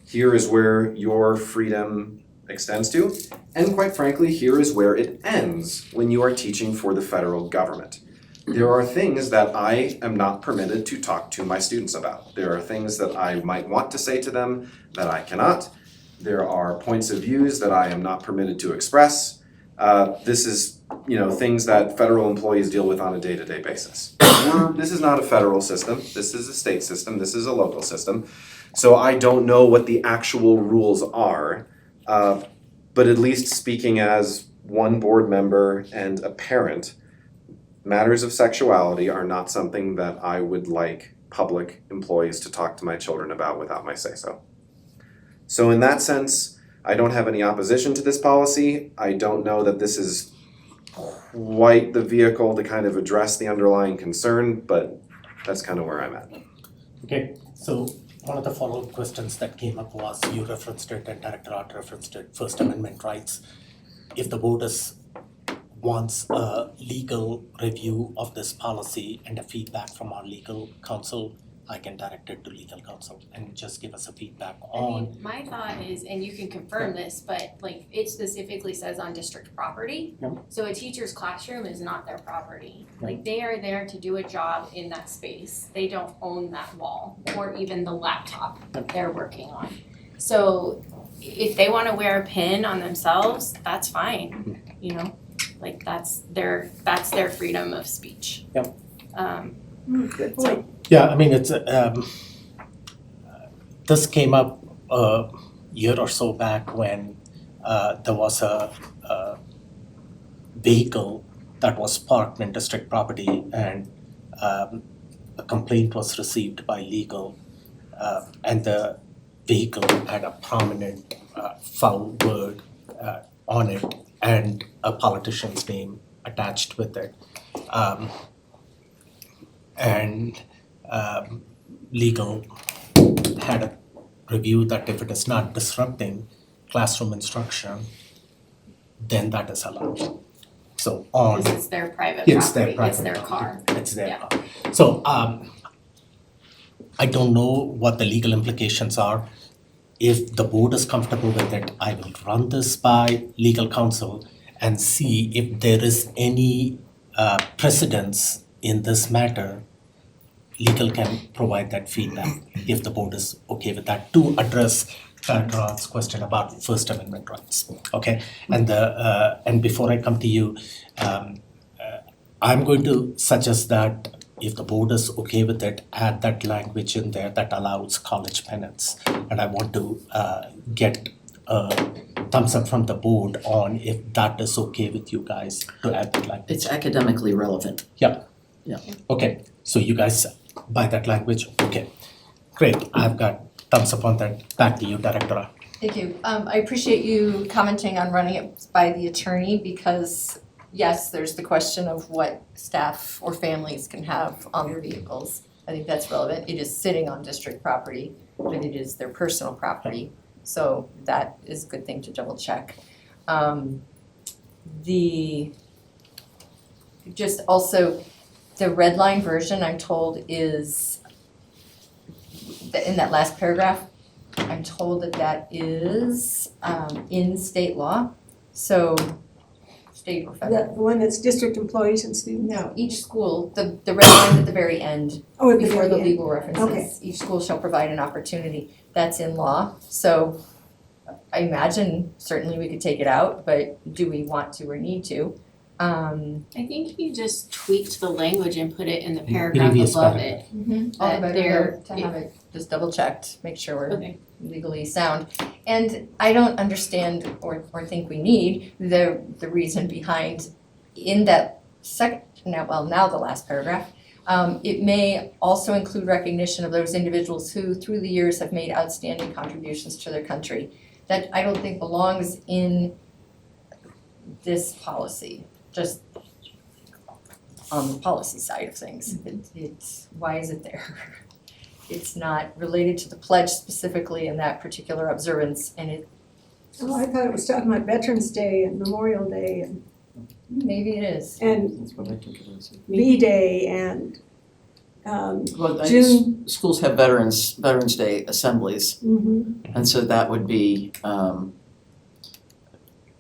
Here is where your freedom extends to, and quite frankly, here is where it ends when you are teaching for the federal government. There are things that I am not permitted to talk to my students about. There are things that I might want to say to them that I cannot. There are points of views that I am not permitted to express. This is, things that federal employees deal with on a day-to-day basis. This is not a federal system. This is a state system. This is a local system. So I don't know what the actual rules are. But at least speaking as one board member and a parent, matters of sexuality are not something that I would like public employees to talk to my children about without my say-so. So in that sense, I don't have any opposition to this policy. I don't know that this is quite the vehicle to kind of address the underlying concern, but that's kind of where I'm at. Okay, so one of the follow-up questions that came up was, you referenced it and Director Ott referenced it, First Amendment rights. If the board wants a legal review of this policy and a feedback from our legal counsel, I can direct it to legal counsel and just give us a feedback on. My thought is, and you can confirm this, but it specifically says on district property. Yeah. So a teacher's classroom is not their property. They are there to do a job in that space. They don't own that wall or even the laptop that they're working on. So if they wanna wear a pin on themselves, that's fine, that's their freedom of speech. Yep. Good point. Yeah, I mean, it's, this came up a year or so back when there was a vehicle that was parked in district property and a complaint was received by legal and the vehicle had a prominent foul word on it and a politician's name attached with it. Legal had a review that if it is not disrupting classroom instruction, then that is allowed. So on. Because it's their private It's their property, it's their private car. It's their Yeah. car. So I don't know what the legal implications are. if the board is comfortable with it, I will run this by legal counsel and see if there is any precedence in this matter. Legal can provide that feedback if the board is okay with that, to address Director Roth's question about First Amendment rights. Okay, and before I come to you, I'm going to suggest that if the board is okay with it, add that language in there that allows college penance. And I want to get a thumbs up from the board on if that is okay with you guys to add that language. It's academically relevant. Yeah. Yeah. Okay, so you guys buy that language? Okay, great. I've got thumbs up on that. Back to you, Director. Thank you. I appreciate you commenting on running it by the attorney because yes, there's the question of what staff or families can have on their vehicles. I think that's relevant. It is sitting on district property, but it is their personal property. So that is a good thing to double check. Just also, the red line version I'm told is, in that last paragraph, I'm told that is in state law. So state or federal. The one that's district employees and students? No, each school, the red line at the very end, Oh, at the before very the end. legal references. Okay. Each school shall provide an opportunity. That's in law. So I imagine certainly we could take it out, but do we want to or need to? I think you just tweaked the language and put it in the paragraph Previous above paragraph. it. All the That better they're- to have it just double checked, make sure we're Okay. legally sound. And I don't understand or think we need the reason behind in that now the last paragraph. It may also include recognition of those individuals who through the years have made outstanding contributions to their country. That I don't think belongs in this policy, just on the policy side of things. It's why is it there? It's not related to the pledge specifically in that particular observance, and it Oh, I thought it was talking about Veterans Day and Memorial Day and maybe it is. and That's what I took it as. V-Day and Well, June. schools have Veterans Day assemblies, Mhm. and so that would be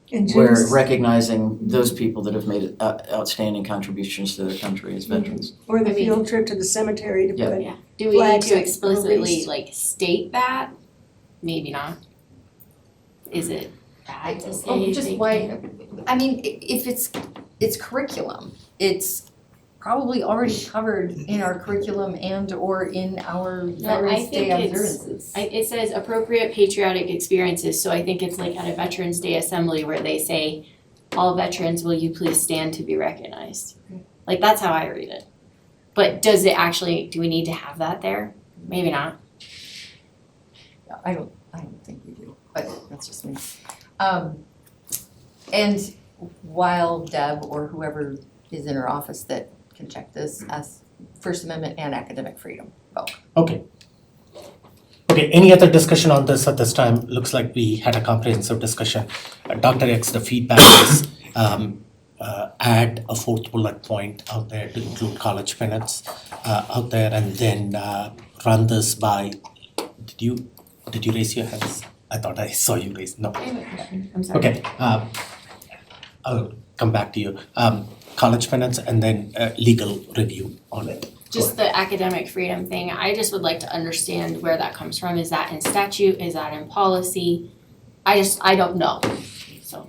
And where June's, recognizing those people that have made outstanding contributions to their country as veterans. or the I mean- field trip to the cemetery to Yeah. put. Yeah. Do we need Flags to at explicitly police. like state that? Maybe not. Is it bad to say? Just they why, can't? I mean, if it's curriculum, it's probably already covered in our curriculum and or in our No, I Veterans Day think it's, observances. it says appropriate patriotic experiences, so I think it's like at a Veterans Day assembly where they say, all veterans, will you please stand to be recognized? Like, that's how I read it. But does it actually, do we need to have that there? Maybe not. I don't think we do, but that's just me. And while Deb or whoever is in her office that can check this as First Amendment and academic freedom, both. Okay. Okay, any other discussion on this at this time? Looks like we had a comprehensive discussion. Dr. X, the feedback is add a fourth bullet point out there to include college penance out there, and then run this by, did you raise your hands? I thought I saw you raise, no. I'm sorry. Okay, I'll come back to you. College penance and then legal review on it. Just the academic freedom thing, I just would like to understand where that comes from. Is that in statute? Is that in policy? I don't know, so.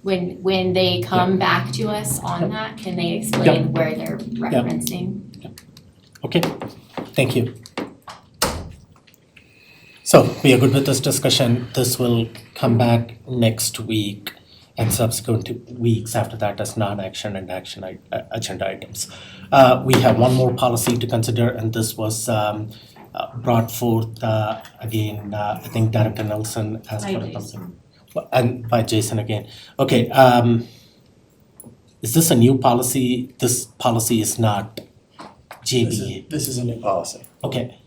When they come back to us on that, can they explain where they're referencing? Okay, thank you. So we are good with this discussion. This will come back next week and subsequent weeks after that as non-action and action agenda items. We have one more policy to consider, and this was brought forth again, I think Director Nelson asked By for Jason. something. And by Jason again. Okay, is this a new policy? This policy is not JBA. This is a new policy. Okay.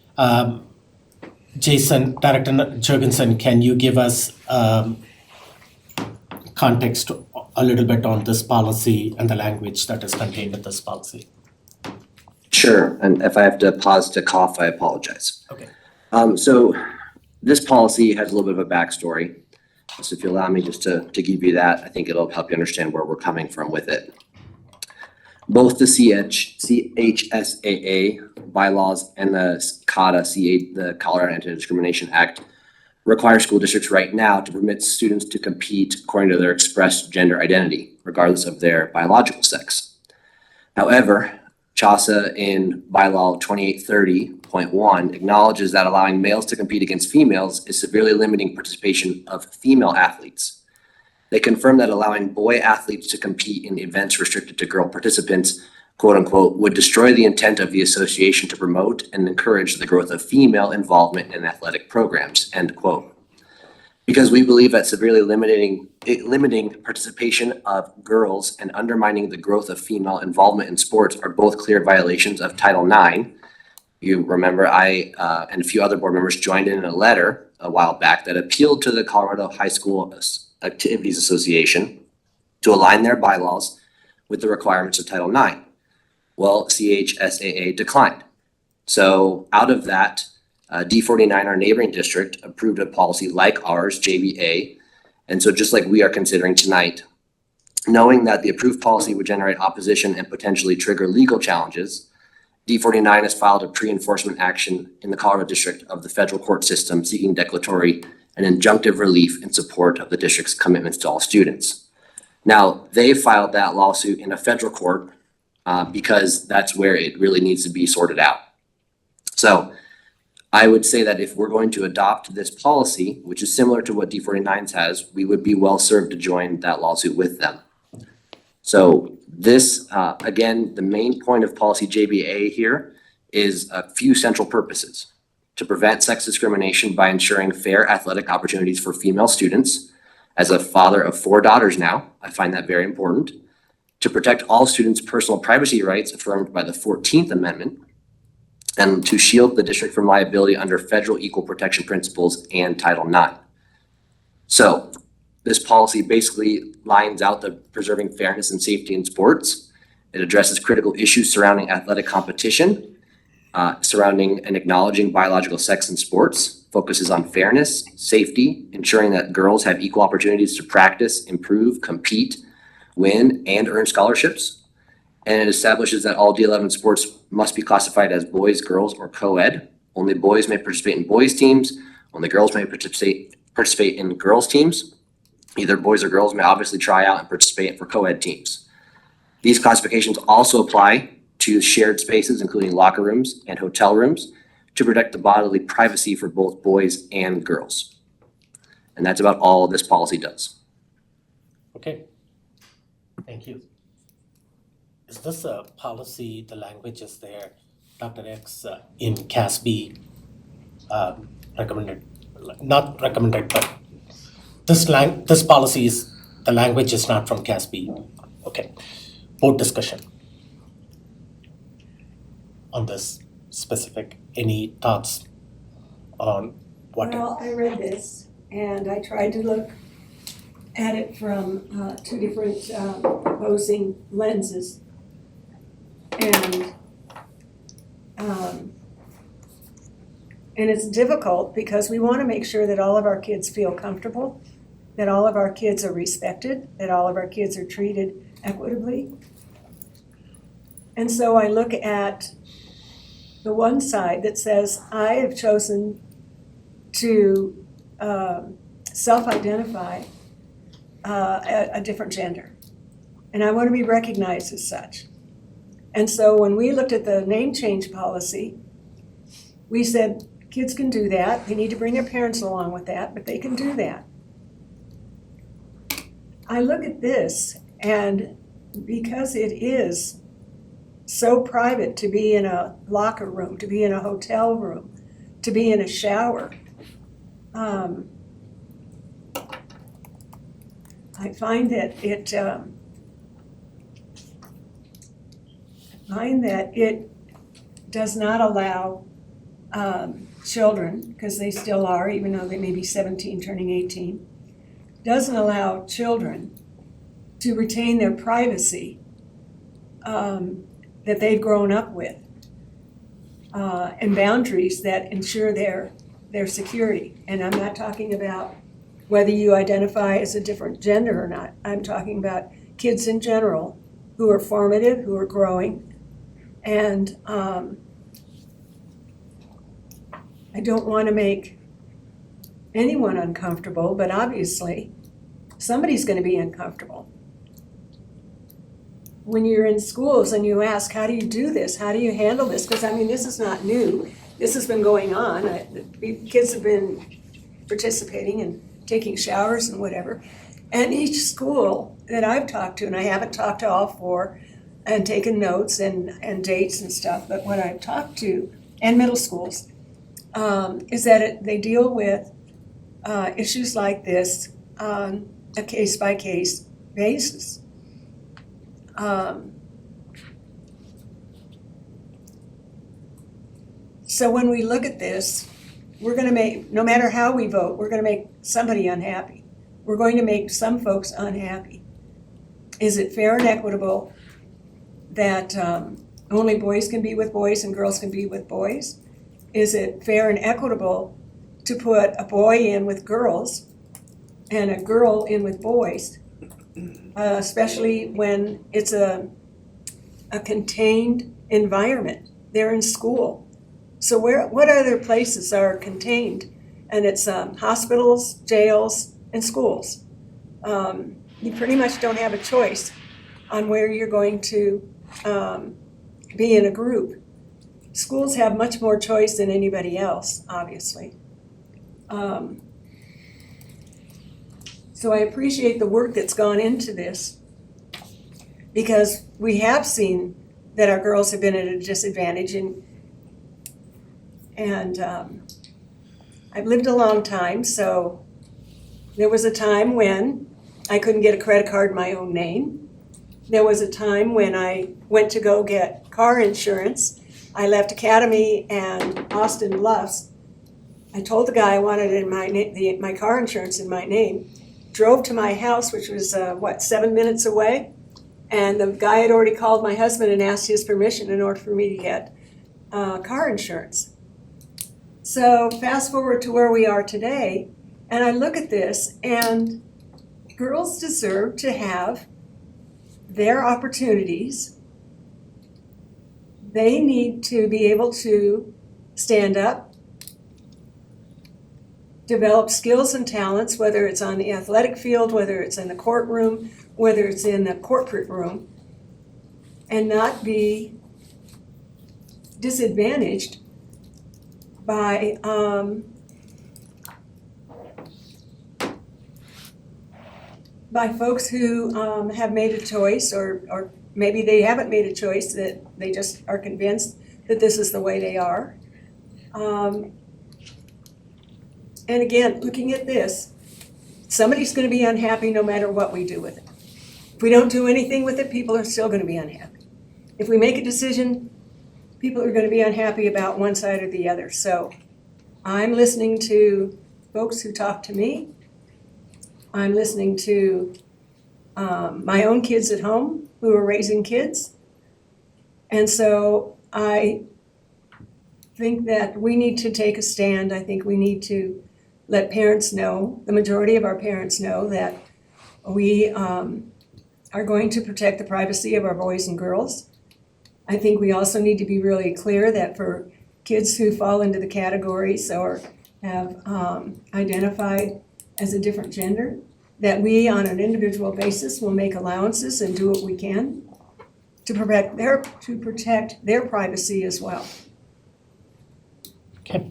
Jason, Director Jurgensen, can you give us context a little bit on this policy and the language that is contained in this policy? Sure, and if I have to pause to cough, I apologize. Okay. So This policy has a little bit of a backstory. So if you allow me just to give you that, I think it'll help you understand where we're coming from with it. Both the CHSAA bylaws and the CADA, the Colorado Anti-Discrimination Act, require school districts right now to permit students to compete according to their expressed gender identity, regardless of their biological sex. However, CHSAA in bylaw 2830.1 acknowledges that allowing males to compete against females is severely limiting participation of female athletes. They confirm that allowing boy athletes to compete in events restricted to girl participants, quote unquote, would destroy the intent of the association to promote and encourage the growth of female involvement in athletic programs, end quote. Because we believe that severely limiting participation of girls and undermining the growth of female involvement in sports are both clear violations of Title IX. You remember I and a few other board members joined in a letter a while back that appealed to the Colorado High School Activities Association to align their bylaws with the requirements of Title IX. Well, CHSAA declined. So out of that, D49, our neighboring district, approved a policy like ours, JBA. And so just like we are considering tonight, knowing that the approved policy would generate opposition and potentially trigger legal challenges, D49 has filed a pre-enforcement action in the Colorado District of the federal court system seeking declaratory and injunctive relief in support of the district's commitments to all students. Now, they filed that lawsuit in a federal court because that's where it really needs to be sorted out. So I would say that if we're going to adopt this policy, which is similar to what D49's has, we would be well served to join that lawsuit with them. So this, again, the main point of policy JBA here is a few central purposes: to prevent sex discrimination by ensuring fair athletic opportunities for female students. As a father of 4 daughters now, I find that very important. To protect all students' personal privacy rights affirmed by the 14th Amendment, and to shield the district from liability under federal equal protection principles and Title IX. So this policy basically lines out the preserving fairness and safety in sports. It addresses critical issues surrounding athletic competition, surrounding and acknowledging biological sex in sports, focuses on fairness, safety, ensuring that girls have equal opportunities to practice, improve, compete, win, and earn scholarships. And it establishes that all D11 sports must be classified as boys, girls, or co-ed. Only boys may participate in boys teams. Only girls may participate in girls teams. Either boys or girls may obviously try out and participate for co-ed teams. These classifications also apply to shared spaces, including locker rooms and hotel rooms, to protect the bodily privacy for both boys and girls. And that's about all this policy does. Okay, thank you. Is this a policy, the language is there, Dr. X, in CASB recommended, not recommended, but this policy is, the language is not from CASB. Okay, board discussion on this specific, any thoughts on what? Well, I read this and I tried to look at it from 2 different opposing lenses. And it's difficult because we want to make sure that all of our kids feel comfortable, that all of our kids are respected, that all of our kids are treated equitably. And so I look at the one side that says, I have chosen to self-identify a different gender, and I want to be recognized as such. And so when we looked at the name change policy, we said, kids can do that. They need to bring their parents along with that, but they can do that. I look at this, and because it is so private to be in a locker room, to be in a hotel room, to be in a shower, I find that it does not allow children, because they still are, even though they may be 17 turning 18, doesn't allow children to retain their privacy that they've grown up with, and boundaries that ensure their their security. And I'm not talking about whether you identify as a different gender or not. I'm talking about kids in general who are formative, who are growing. And I don't want to make anyone uncomfortable, but obviously somebody's going to be uncomfortable. When you're in schools and you ask, how do you do this? How do you handle this? Because, I mean, this is not new. This has been going on. Kids have been participating and taking showers and whatever. And each school that I've talked to, and I haven't talked to all four and taken notes and dates and stuff, but what I've talked to, and middle schools, is that they deal with issues like this on a case-by-case basis. So when we look at this, we're going to make, no matter how we vote, we're going to make somebody unhappy. We're going to make some folks unhappy. Is it fair and equitable that only boys can be with boys and girls can be with boys? Is it fair and equitable to put a boy in with girls and a girl in with boys, especially when it's a contained environment? They're in school. So what other places are contained? And it's hospitals, jails, and schools. You pretty much don't have a choice on where you're going to be in a group. Schools have much more choice than anybody else, obviously. So I appreciate the work that's gone into this, because we have seen that our girls have been at a disadvantage, and I've lived a long time, so there was a time when I couldn't get a credit card in my own name. There was a time when I went to go get car insurance. I left Academy and Austin Bluffs. I told the guy I wanted it in my car insurance in my name. Drove to my house, which was 7 minutes away, and the guy had already called my husband and asked his permission in order for me to get car insurance. So fast forward to where we are today, and I look at this, and girls deserve to have their opportunities. They need to be able to stand up, develop skills and talents, whether it's on the athletic field, whether it's in the courtroom, whether it's in the corporate room, and not be disadvantaged by folks who have made a choice, or maybe they haven't made a choice, that they just are convinced that this is the way they are. And again, looking at this, somebody's going to be unhappy no matter what we do with it. If we don't do anything with it, people are still going to be unhappy. If we make a decision, people are going to be unhappy about one side or the other. So I'm listening to folks who talk to me. I'm listening to my own kids at home who are raising kids. And so I think that we need to take a stand. I think we need to let parents know, the majority of our parents know, that we are going to protect the privacy of our boys and girls. I think we also need to be really clear that for kids who fall into the categories or have identified as a different gender, that we on an individual basis will make allowances and do what we can to protect their privacy as well. Okay,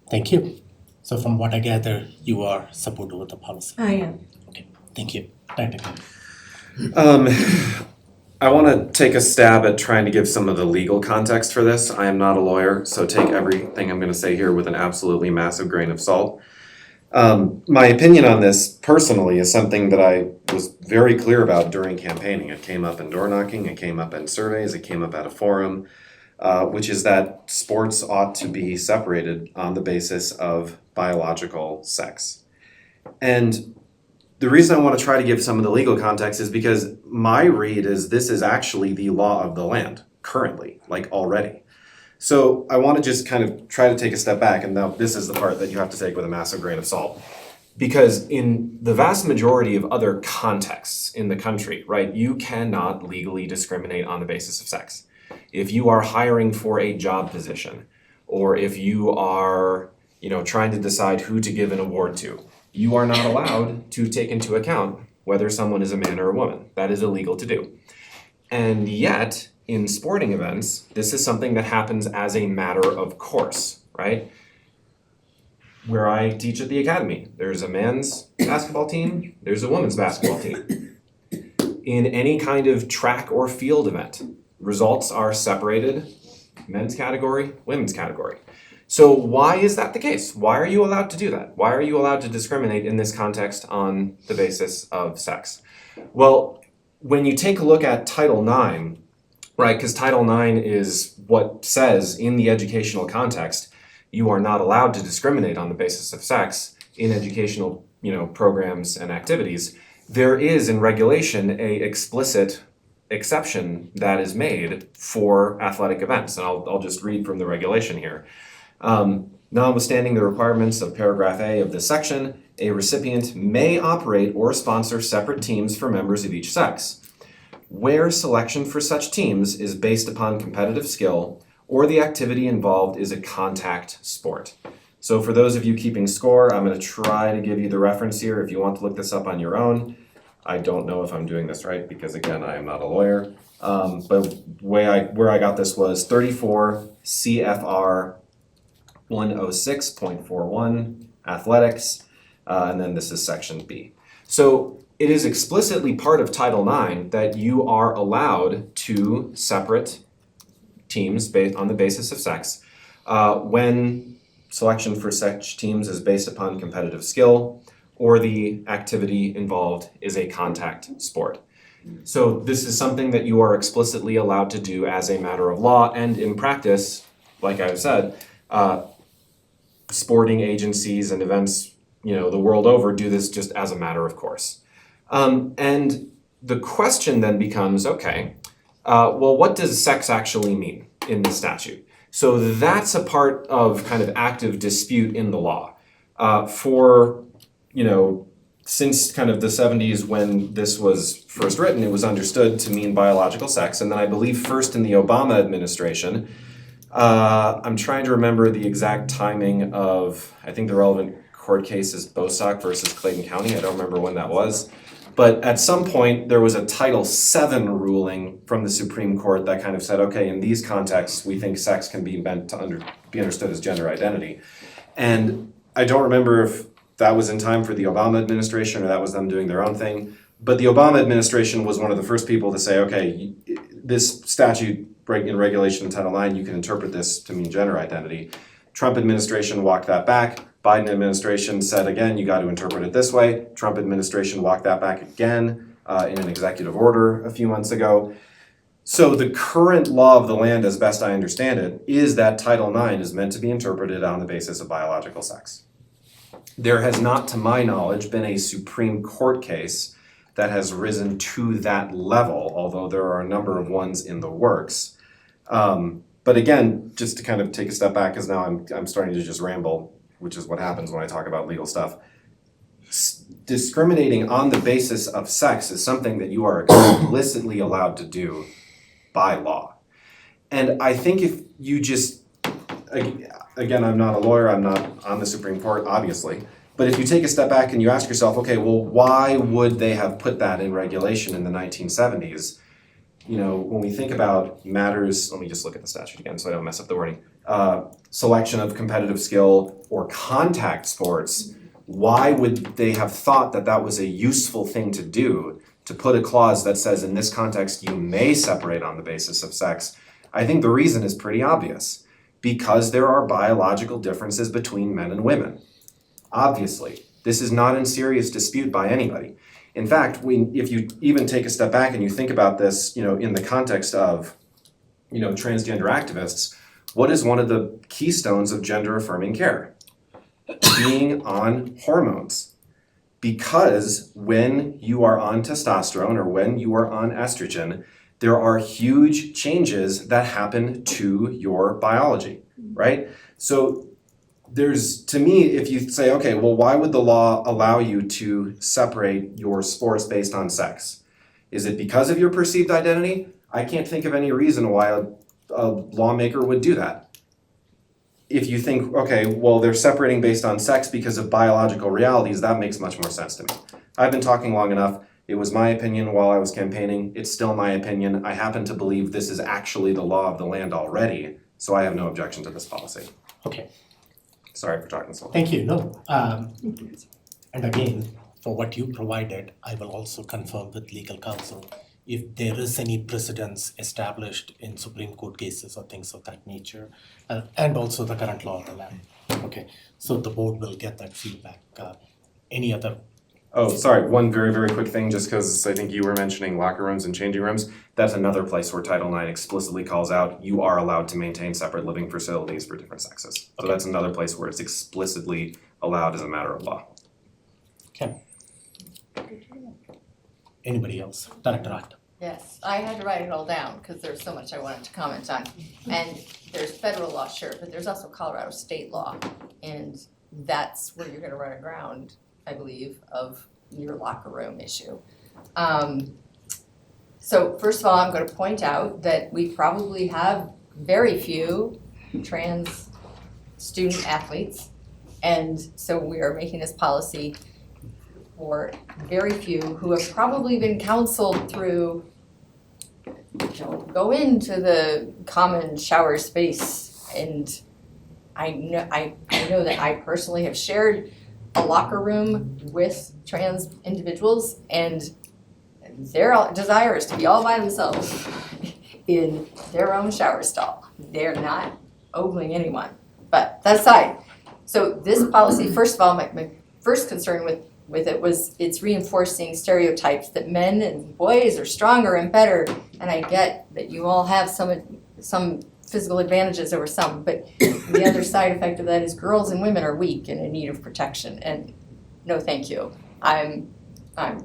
thank you. So from what I gather, you are supportive of the policy. I am. Okay, thank you. Dr. Kim. I want to take a stab at trying to give some of the legal context for this. I am not a lawyer, so take everything I'm going to say here with an absolutely massive grain of salt. My opinion on this personally is something that I was very clear about during campaigning. It came up in door knocking, it came up in surveys, it came up at a forum, which is that sports ought to be separated on the basis of biological sex. And the reason I want to try to give some of the legal context is because my read is this is actually the law of the land currently, like already. So I want to just kind of try to take a step back, and now this is the part that you have to take with a massive grain of salt. Because in the vast majority of other contexts in the country, right, you cannot legally discriminate on the basis of sex. If you are hiring for a job position, or if you are, trying to decide who to give an award to, you are not allowed to take into account whether someone is a man or a woman. That is illegal to do. And yet, in sporting events, this is something that happens as a matter of course, right? Where I teach at the academy, there's a men's basketball team, there's a women's basketball team. In any kind of track or field event, results are separated, men's category, women's category. So why is that the case? Why are you allowed to do that? Why are you allowed to discriminate in this context on the basis of sex? Well, when you take a look at Title IX, right, because Title IX is what says in the educational context, you are not allowed to discriminate on the basis of sex in educational, programs and activities. There is in regulation a explicit exception that is made for athletic events, and I'll just read from the regulation here. Notwithstanding the requirements of paragraph A of this section, a recipient may operate or sponsor separate teams for members of each sex, where selection for such teams is based upon competitive skill or the activity involved is a contact sport. So for those of you keeping score, I'm going to try to give you the reference here if you want to look this up on your own. I don't know if I'm doing this right because, again, I am not a lawyer. But where I got this was 34 CFR 106.41 athletics, and then this is section B. So it is explicitly part of Title IX that you are allowed to separate teams based on the basis of sex when selection for such teams is based upon competitive skill or the activity involved is a contact sport. So this is something that you are explicitly allowed to do as a matter of law, and in practice, like I've said, sporting agencies and events, the world over do this just as a matter of course. And the question then becomes, okay, well, what does sex actually mean in the statute? So that's a part of kind of active dispute in the law. Since kind of the 70s when this was first written, it was understood to mean biological sex. And then I believe first in the Obama administration, I'm trying to remember the exact timing of, I think the relevant court case is Bostock versus Clayton County. I don't remember when that was. But at some point, there was a Title VII ruling from the Supreme Court that kind of said, okay, in these contexts, we think sex can be meant to be understood as gender identity. And I don't remember if that was in time for the Obama administration or that was them doing their own thing. But the Obama administration was one of the first people to say, okay, this statute in regulation in Title IX, you can interpret this to mean gender identity. Trump administration walked that back. Biden administration said, again, you got to interpret it this way. Trump administration walked that back again in an executive order a few months ago. So the current law of the land, as best I understand it, is that Title IX is meant to be interpreted on the basis of biological sex. There has not, to my knowledge, been a Supreme Court case that has risen to that level, although there are a number of ones in the works. But again, just to kind of take a step back, because now I'm starting to just ramble, which is what happens when I talk about legal stuff. Discriminating on the basis of sex is something that you are explicitly allowed to do by law. And I think if you just, again, I'm not a lawyer, I'm not on the Supreme Court, obviously, but if you take a step back and you ask yourself, okay, well, why would they have put that in regulation in the 1970s? When we think about matters, let me just look at the statute again so I don't mess up the wording. Selection of competitive skill or contact sports, why would they have thought that that was a useful thing to do, to put a clause that says in this context you may separate on the basis of sex? I think the reason is pretty obvious. Because there are biological differences between men and women. Obviously, this is not in serious dispute by anybody. In fact, if you even take a step back and you think about this, in the context of, transgender activists, what is one of the keystones of gender affirming care? Being on hormones. Because when you are on testosterone or when you are on estrogen, there are huge changes that happen to your biology, right? So to me, if you say, okay, well, why would the law allow you to separate your sports based on sex? Is it because of your perceived identity? I can't think of any reason why a lawmaker would do that. If you think, okay, well, they're separating based on sex because of biological realities, that makes much more sense to me. I've been talking long enough. It was my opinion while I was campaigning. It's still my opinion. I happen to believe this is actually the law of the land already, so I have no objection to this policy. Okay. Sorry for talking so long. Thank you. No. And again, for what you provided, I will also confirm with legal counsel if there is any precedence established in Supreme Court cases or things of that nature, and also the current law of the land. Okay, so the board will get that feedback. Any other? Oh, sorry, one very, very quick thing, just because I think you were mentioning locker rooms and changing rooms. That's another place where Title IX explicitly calls out you are allowed to maintain separate living facilities for different sexes. So that's another place where it's explicitly allowed as a matter of law. Okay. Anybody else? Director Act. Yes, I had to write it all down because there's so much I wanted to comment on. And there's federal law, sure, but there's also Colorado state law. And that's where you're gonna run aground, I believe, of your locker room issue. So first of all, I'm gonna point out that we probably have very few trans student athletes. And so we are making this policy for very few who have probably been counseled through, go into the common shower space. And I know that I personally have shared a locker room with trans individuals, and their desire is to be all by themselves in their own shower stall. They're not ogling anyone, but that aside. So this policy, first of all, my first concern with it was it's reinforcing stereotypes that men and boys are stronger and better, and I get that you all have some physical advantages over some, but the other side effect of that is girls and women are weak and in need of protection, and no thank you. I'm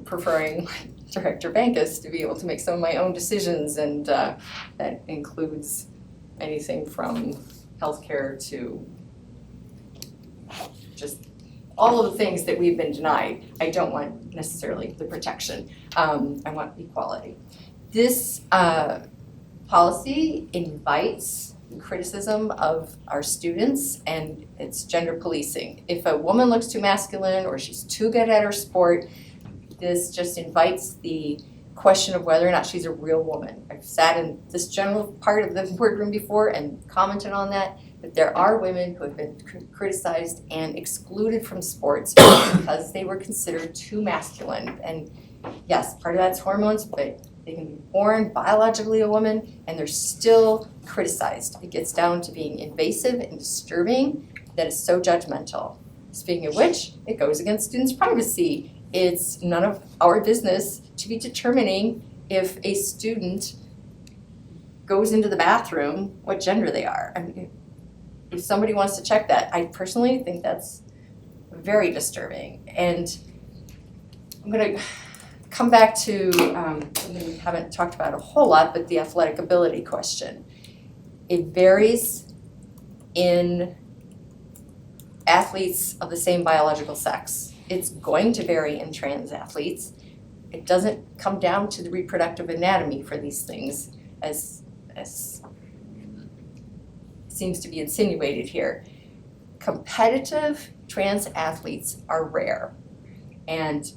preferring Director Bankus to be able to make some of my own decisions, and that includes anything from healthcare to just all of the things that we've been denied. I don't want necessarily the protection. I want equality. This policy invites criticism of our students, and it's gender policing. If a woman looks too masculine or she's too good at her sport, this just invites the question of whether or not she's a real woman. I've sat in this general part of the boardroom before and commented on that there are women who have been criticized and excluded from sports because they were considered too masculine. And yes, part of that's hormones, but they can be born biologically a woman and they're still criticized. It gets down to being invasive and disturbing that is so judgmental. Speaking of which, it goes against students' privacy. It's none of our business to be determining if a student goes into the bathroom what gender they are. I mean, if somebody wants to check that, I personally think that's very disturbing. And I'm gonna come back to something we haven't talked about a whole lot, but the athletic ability question. It varies in athletes of the same biological sex. It's going to vary in trans athletes. It doesn't come down to the reproductive anatomy for these things as seems to be insinuated here. Competitive trans athletes are rare, and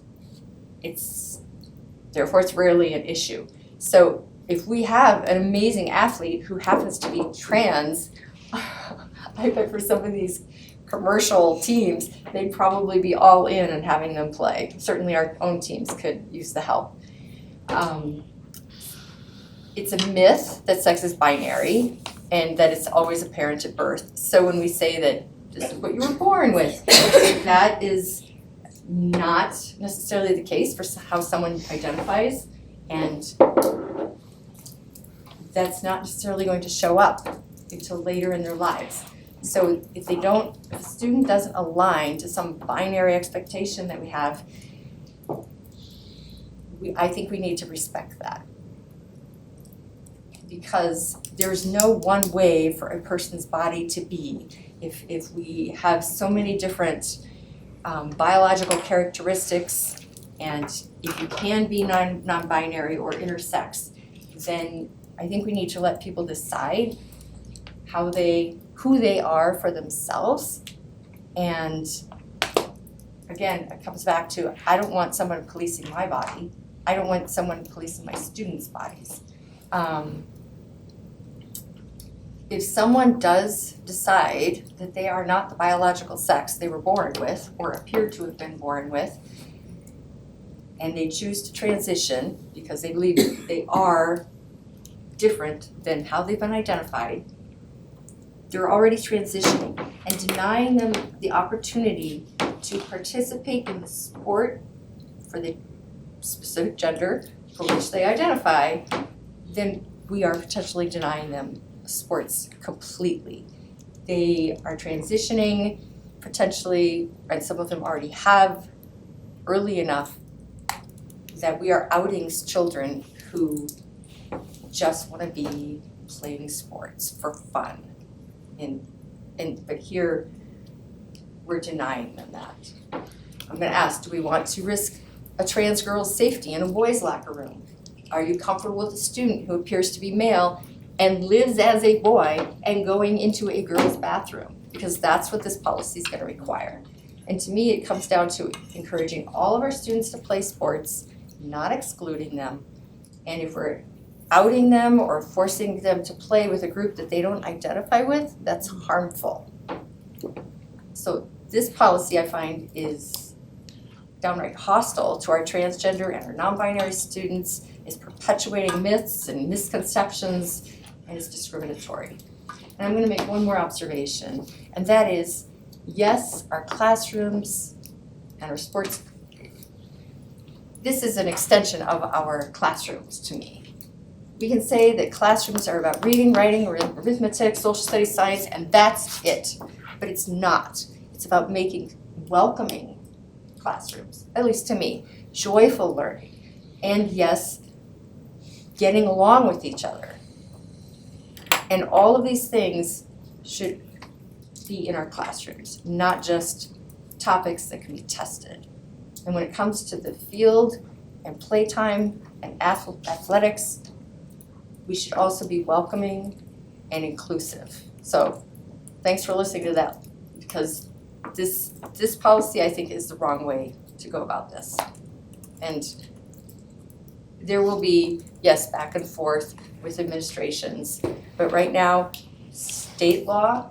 therefore it's rarely an issue. So if we have an amazing athlete who happens to be trans, I bet for some of these commercial teams, they'd probably be all in and having them play. Certainly our own teams could use the help. It's a myth that sex is binary and that it's always apparent at birth. So when we say that this is what you were born with, that is not necessarily the case for how someone identifies, and that's not necessarily going to show up until later in their lives. So if a student doesn't align to some binary expectation that we have, I think we need to respect that. because there's no one way for a person's body to be. If we have so many different biological characteristics, and if you can be non-binary or intersex, then I think we need to let people decide who they are for themselves. And again, it comes back to, I don't want someone policing my body. I don't want someone policing my students' bodies. If someone does decide that they are not the biological sex they were born with or appear to have been born with, and they choose to transition because they believe they are different than how they've been identified, they're already transitioning, and denying them the opportunity to participate in the sport for the specific gender for which they identify, then we are potentially denying them sports completely. They are transitioning potentially, and some of them already have, early enough that we are outing children who just want to be playing sports for fun. But here, we're denying them that. I'm gonna ask, do we want to risk a trans girl's safety in a boys' locker room? Are you comfortable with a student who appears to be male and lives as a boy and going into a girl's bathroom? Because that's what this policy is gonna require. And to me, it comes down to encouraging all of our students to play sports, not excluding them. And if we're outing them or forcing them to play with a group that they don't identify with, that's harmful. So this policy, I find, is downright hostile to our transgender and our non-binary students, is perpetuating myths and misconceptions, and is discriminatory. And I'm gonna make one more observation, and that is, yes, our classrooms and our sports, this is an extension of our classrooms to me. We can say that classrooms are about reading, writing, arithmetic, social studies, science, and that's it. But it's not. It's about making welcoming classrooms, at least to me, joyful learning, and yes, getting along with each other. And all of these things should be in our classrooms, not just topics that can be tested. And when it comes to the field and playtime and athletics, we should also be welcoming and inclusive. So thanks for listening to that, because this policy, I think, is the wrong way to go about this. And there will be, yes, back and forth with administrations, but right now, state law,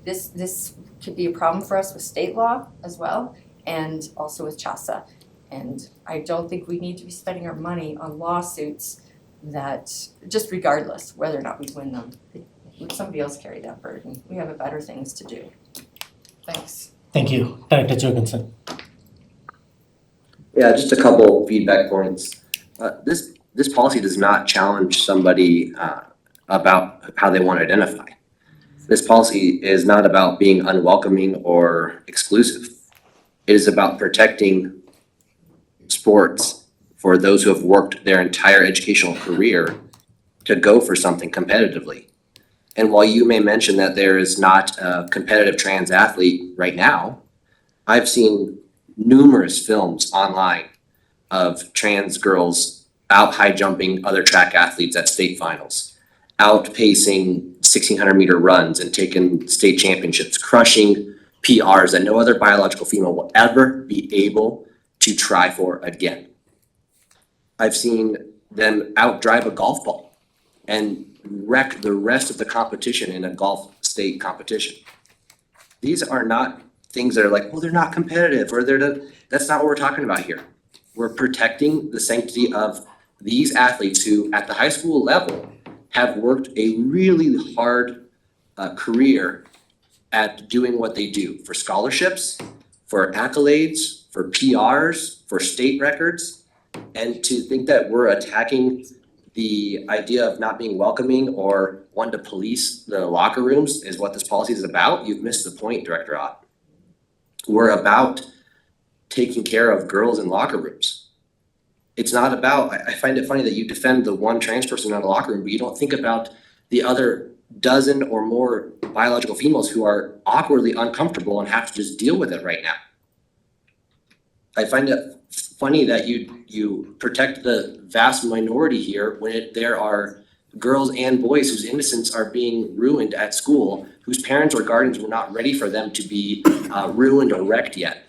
this could be a problem for us with state law as well, and also with CHASA. And I don't think we need to be spending our money on lawsuits that, just regardless whether or not we win them, let somebody else carry that burden. We have better things to do. Thanks. Thank you. Director Jorgensen. Yeah, just a couple feedback points. This policy does not challenge somebody about how they want to identify. This policy is not about being unwelcoming or exclusive. It is about protecting sports for those who have worked their entire educational career to go for something competitively. And while you may mention that there is not a competitive trans athlete right now, I've seen numerous films online of trans girls out high jumping other track athletes at state finals, outpacing 1,600 meter runs and taking state championships, crushing PRs that no other biological female will ever be able to try for again. I've seen them outdrive a golf ball and wreck the rest of the competition in a golf state competition. These are not things that are like, well, they're not competitive, or that's not what we're talking about here. We're protecting the sanctity of these athletes who, at the high school level, have worked a really hard career at doing what they do for scholarships, for accolades, for PRs, for state records. And to think that we're attacking the idea of not being welcoming or wanting to police the locker rooms is what this policy is about, you've missed the point, Director Ott. We're about taking care of girls in locker rooms. It's not about, I find it funny that you defend the one trans person in a locker room, but you don't think about the other dozen or more biological females who are awkwardly uncomfortable and have to just deal with it right now. I find it funny that you protect the vast minority here when there are girls and boys whose innocence are being ruined at school, whose parents or guardians were not ready for them to be ruined or wrecked yet.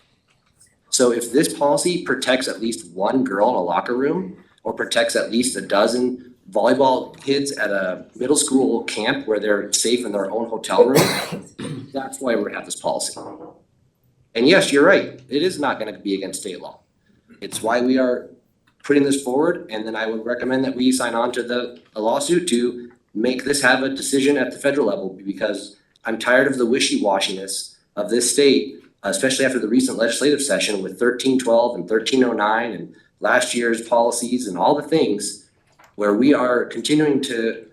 So if this policy protects at least one girl in a locker room, or protects at least a dozen volleyball kids at a middle school camp where they're safe in their own hotel room, that's why we have this policy. And yes, you're right, it is not gonna be against state law. It's why we are putting this forward, and then I would recommend that we sign on to a lawsuit to make this have a decision at the federal level, because I'm tired of the wishy-washiness of this state, especially after the recent legislative session with 1312 and 1309 and last year's policies and all the things, where we are continuing to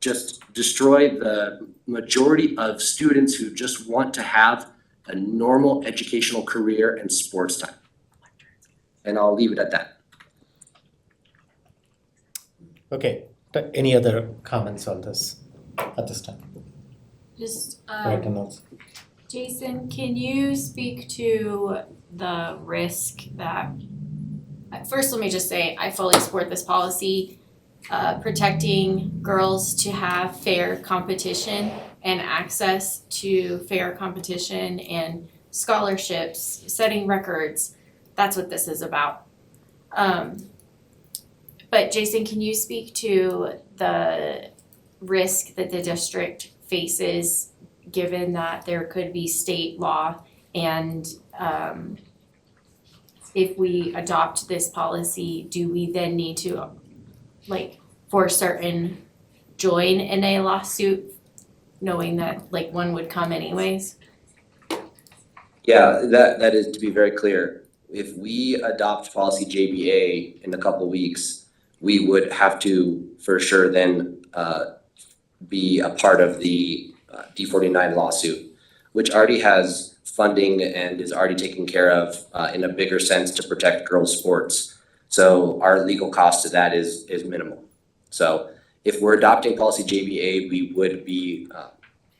just destroy the majority of students who just want to have a normal educational career and sports time. And I'll leave it at that. Okay, any other comments on this at this time? Just, Right, and Jason, can you speak to the risk that, first let me just say, I fully support this policy, protecting girls to have fair competition and access to fair competition and scholarships, setting records. That's what this is about. But Jason, can you speak to the risk that the district faces given that there could be state law and if we adopt this policy, do we then need to, like, for certain, join in a lawsuit knowing that like one would come anyways? Yeah, that is, to be very clear, if we adopt policy JBA in a couple weeks, we would have to for sure then be a part of the D49 lawsuit, which already has funding and is already taken care of in a bigger sense to protect girls' sports. So our legal cost to that is minimal. So if we're adopting policy JBA, we would be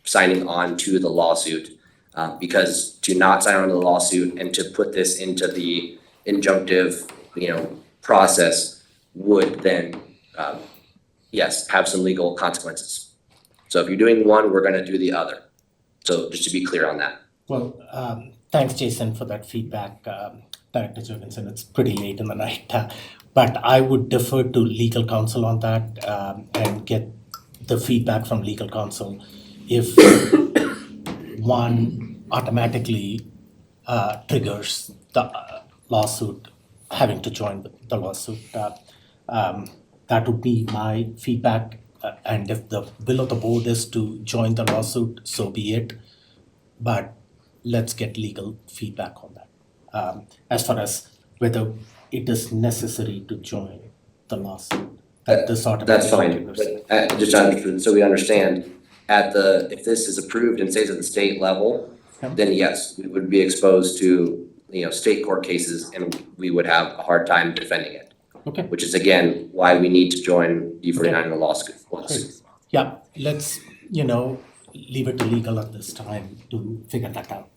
signing on to the lawsuit. Because to not sign on to the lawsuit and to put this into the injunctive, process would then, yes, have some legal consequences. So if you're doing one, we're gonna do the other. So just to be clear on that. Well, thanks, Jason, for that feedback, Director Jorgensen. It's pretty late in the night, but I would defer to legal counsel on that and get the feedback from legal counsel. If one automatically triggers the lawsuit, having to join the lawsuit, that would be my feedback. And if the will of the board is to join the lawsuit, so be it. But let's get legal feedback on that. As far as whether it is necessary to join the lawsuit, that this That's fine, but just so we understand, if this is approved and stays at the state level, then yes, we would be exposed to, state court cases and we would have a hard time defending it. Okay. Which is again, why we need to join D49 in the lawsuit. Yeah, let's, leave it to legal at this time to figure that out.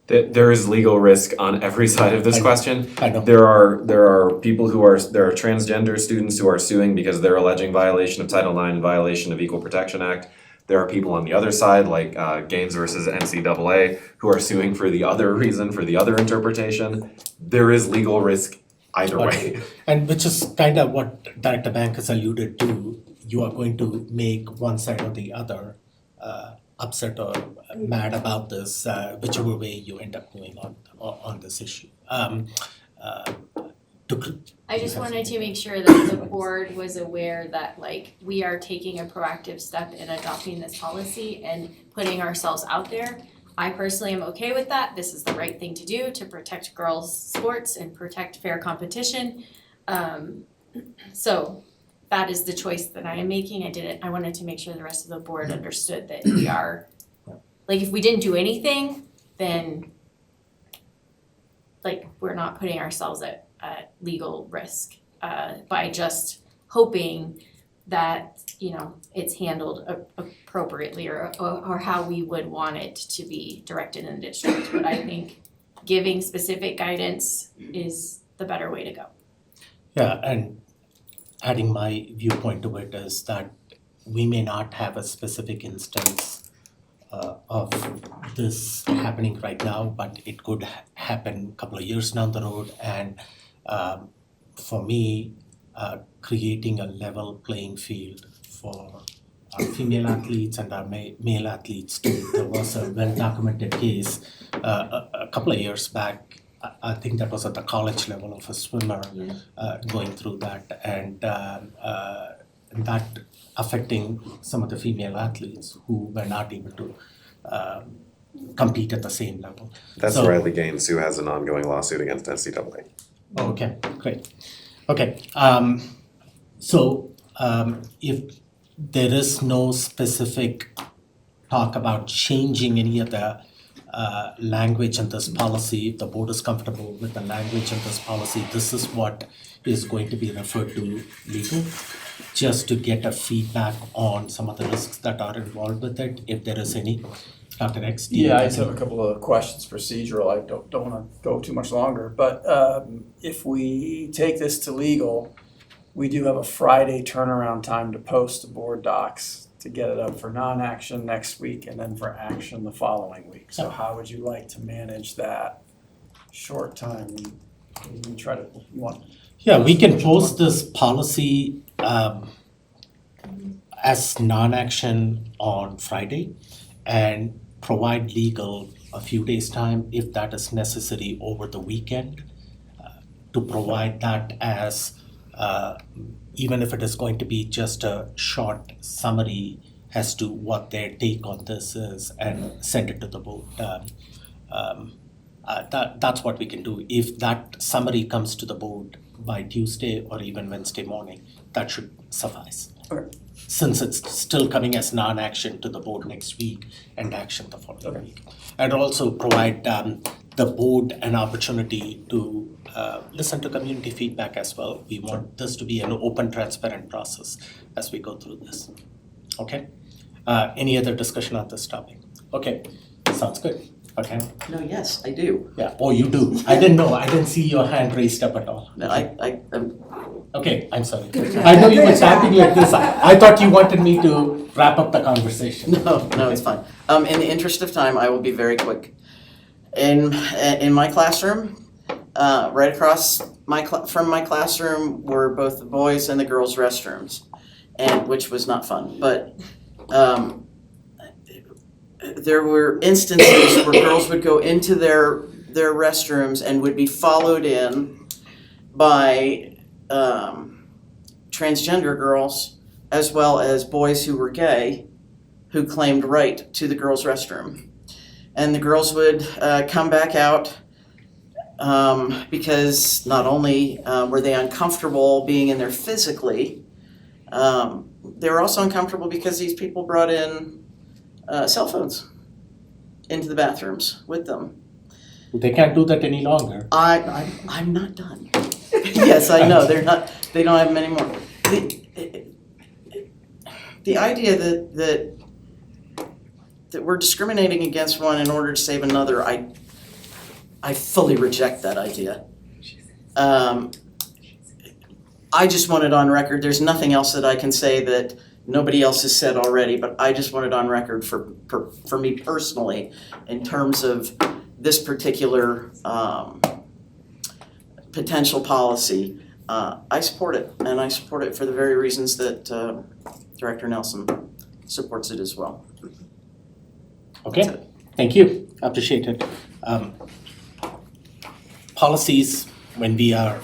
There is legal risk on every side of this question. I know. There are people there are transgender students who are suing because they're alleging violation of Title IX, violation of Equal Protection Act. There are people on the other side, like Gaines versus NCAA, who are suing for the other reason, for the other interpretation. There is legal risk either way. And which is kind of what Director Bank has alluded to. You are going to make one side or the other upset or mad about this, whichever way you end up going on this issue. I just wanted to make sure that the board was aware that we are taking a proactive step in adopting this policy and putting ourselves out there. I personally am okay with that. This is the right thing to do to protect girls' sports and protect fair competition. So that is the choice that I am making. I wanted to make sure the rest of the board understood that we are, if we didn't do anything, then like, we're not putting ourselves at legal risk by just hoping that, it's handled appropriately or how we would want it to be directed in the district. But I think giving specific guidance is the better way to go. Yeah, and adding my viewpoint to it is that we may not have a specific instance of this happening right now, but it could happen a couple of years down the road. And for me, creating a level playing field for our female athletes and our male athletes too. There was a well-documented case a couple of years back. I think that was at the college level of a swimmer going through that, and that affecting some of the female athletes who were not able to compete at the same level. That's So- Riley Gaines, who has an ongoing lawsuit against NCAA. Okay, great. Okay, if there is no specific talk about changing any of the language in this policy, if the board is comfortable with the language in this policy, this is what is going to be referred to legal, just to get a feedback on some of the risks that are involved with it, if there is any. Dr. X? do you Yeah, I have just have any- a couple of questions procedural. I don't wanna go too much longer, but if we take this to legal, we do have a Friday turnaround time to post the board docs to get it up for non-action next week and then for action the following week. So how would you like to manage that short time? We try to, you want? Yeah, we can post this policy as non-action on Friday and provide legal a few days' time if that is necessary over the weekend, to provide that as, even if it is going to be just a short summary as to what their take on this is, and send it to the board. That's what we can do. If that summary comes to the board by Tuesday or even Wednesday morning, that should suffice. Okay. Since it's still coming as non-action to the board next week and action the following week. And also provide the board an opportunity to listen to community feedback as well. We want this to be an open, transparent process as we go through this. Okay? Any other discussion on this topic? Okay, sounds good. Okay. No, yes, I do. Yeah, oh, you do. I didn't know. I didn't see your hand raised up at all. No, I'm Okay, I'm sorry. I know you were tapping like this. I thought you wanted me to wrap up the conversation. No, it's fine. In the interest of time, I will be very quick. In my classroom, right across from my classroom were both the boys and the girls' restrooms, and which was not fun. But there were instances where girls would go into their restrooms and would be followed in by transgender girls as well as boys who were gay who claimed right to the girls' restroom. And the girls would come back out because not only were they uncomfortable being in there physically, they were also uncomfortable because these people brought in cell phones into the bathrooms with them. They can't do that any longer. I'm not done. Yes, I know, they don't have them anymore. The idea that we're discriminating against one in order to save another, I fully reject that idea. I just want it on record. There's nothing else that I can say that nobody else has said already, but I just want it on record for me personally in terms of this particular potential policy. I support it, and I support it for the very reasons that Director Nelson supports it as well. Okay, thank you, appreciate it. Policies, when we are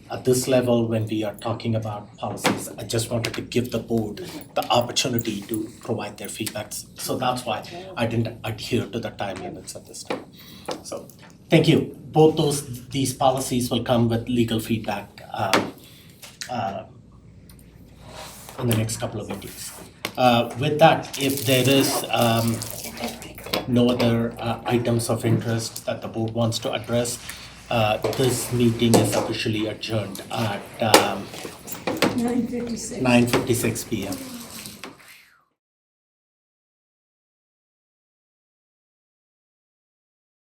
at this level, when we are talking about policies, I just wanted to give the board the opportunity to provide their feedback. So that's why I didn't adhere to the time limits at this time. So, thank you. Both these policies will come with legal feedback in the next couple of meetings. With that, if there is no other items of interest that the board wants to address, this meeting is officially adjourned at 9:56. 9:56 p.m.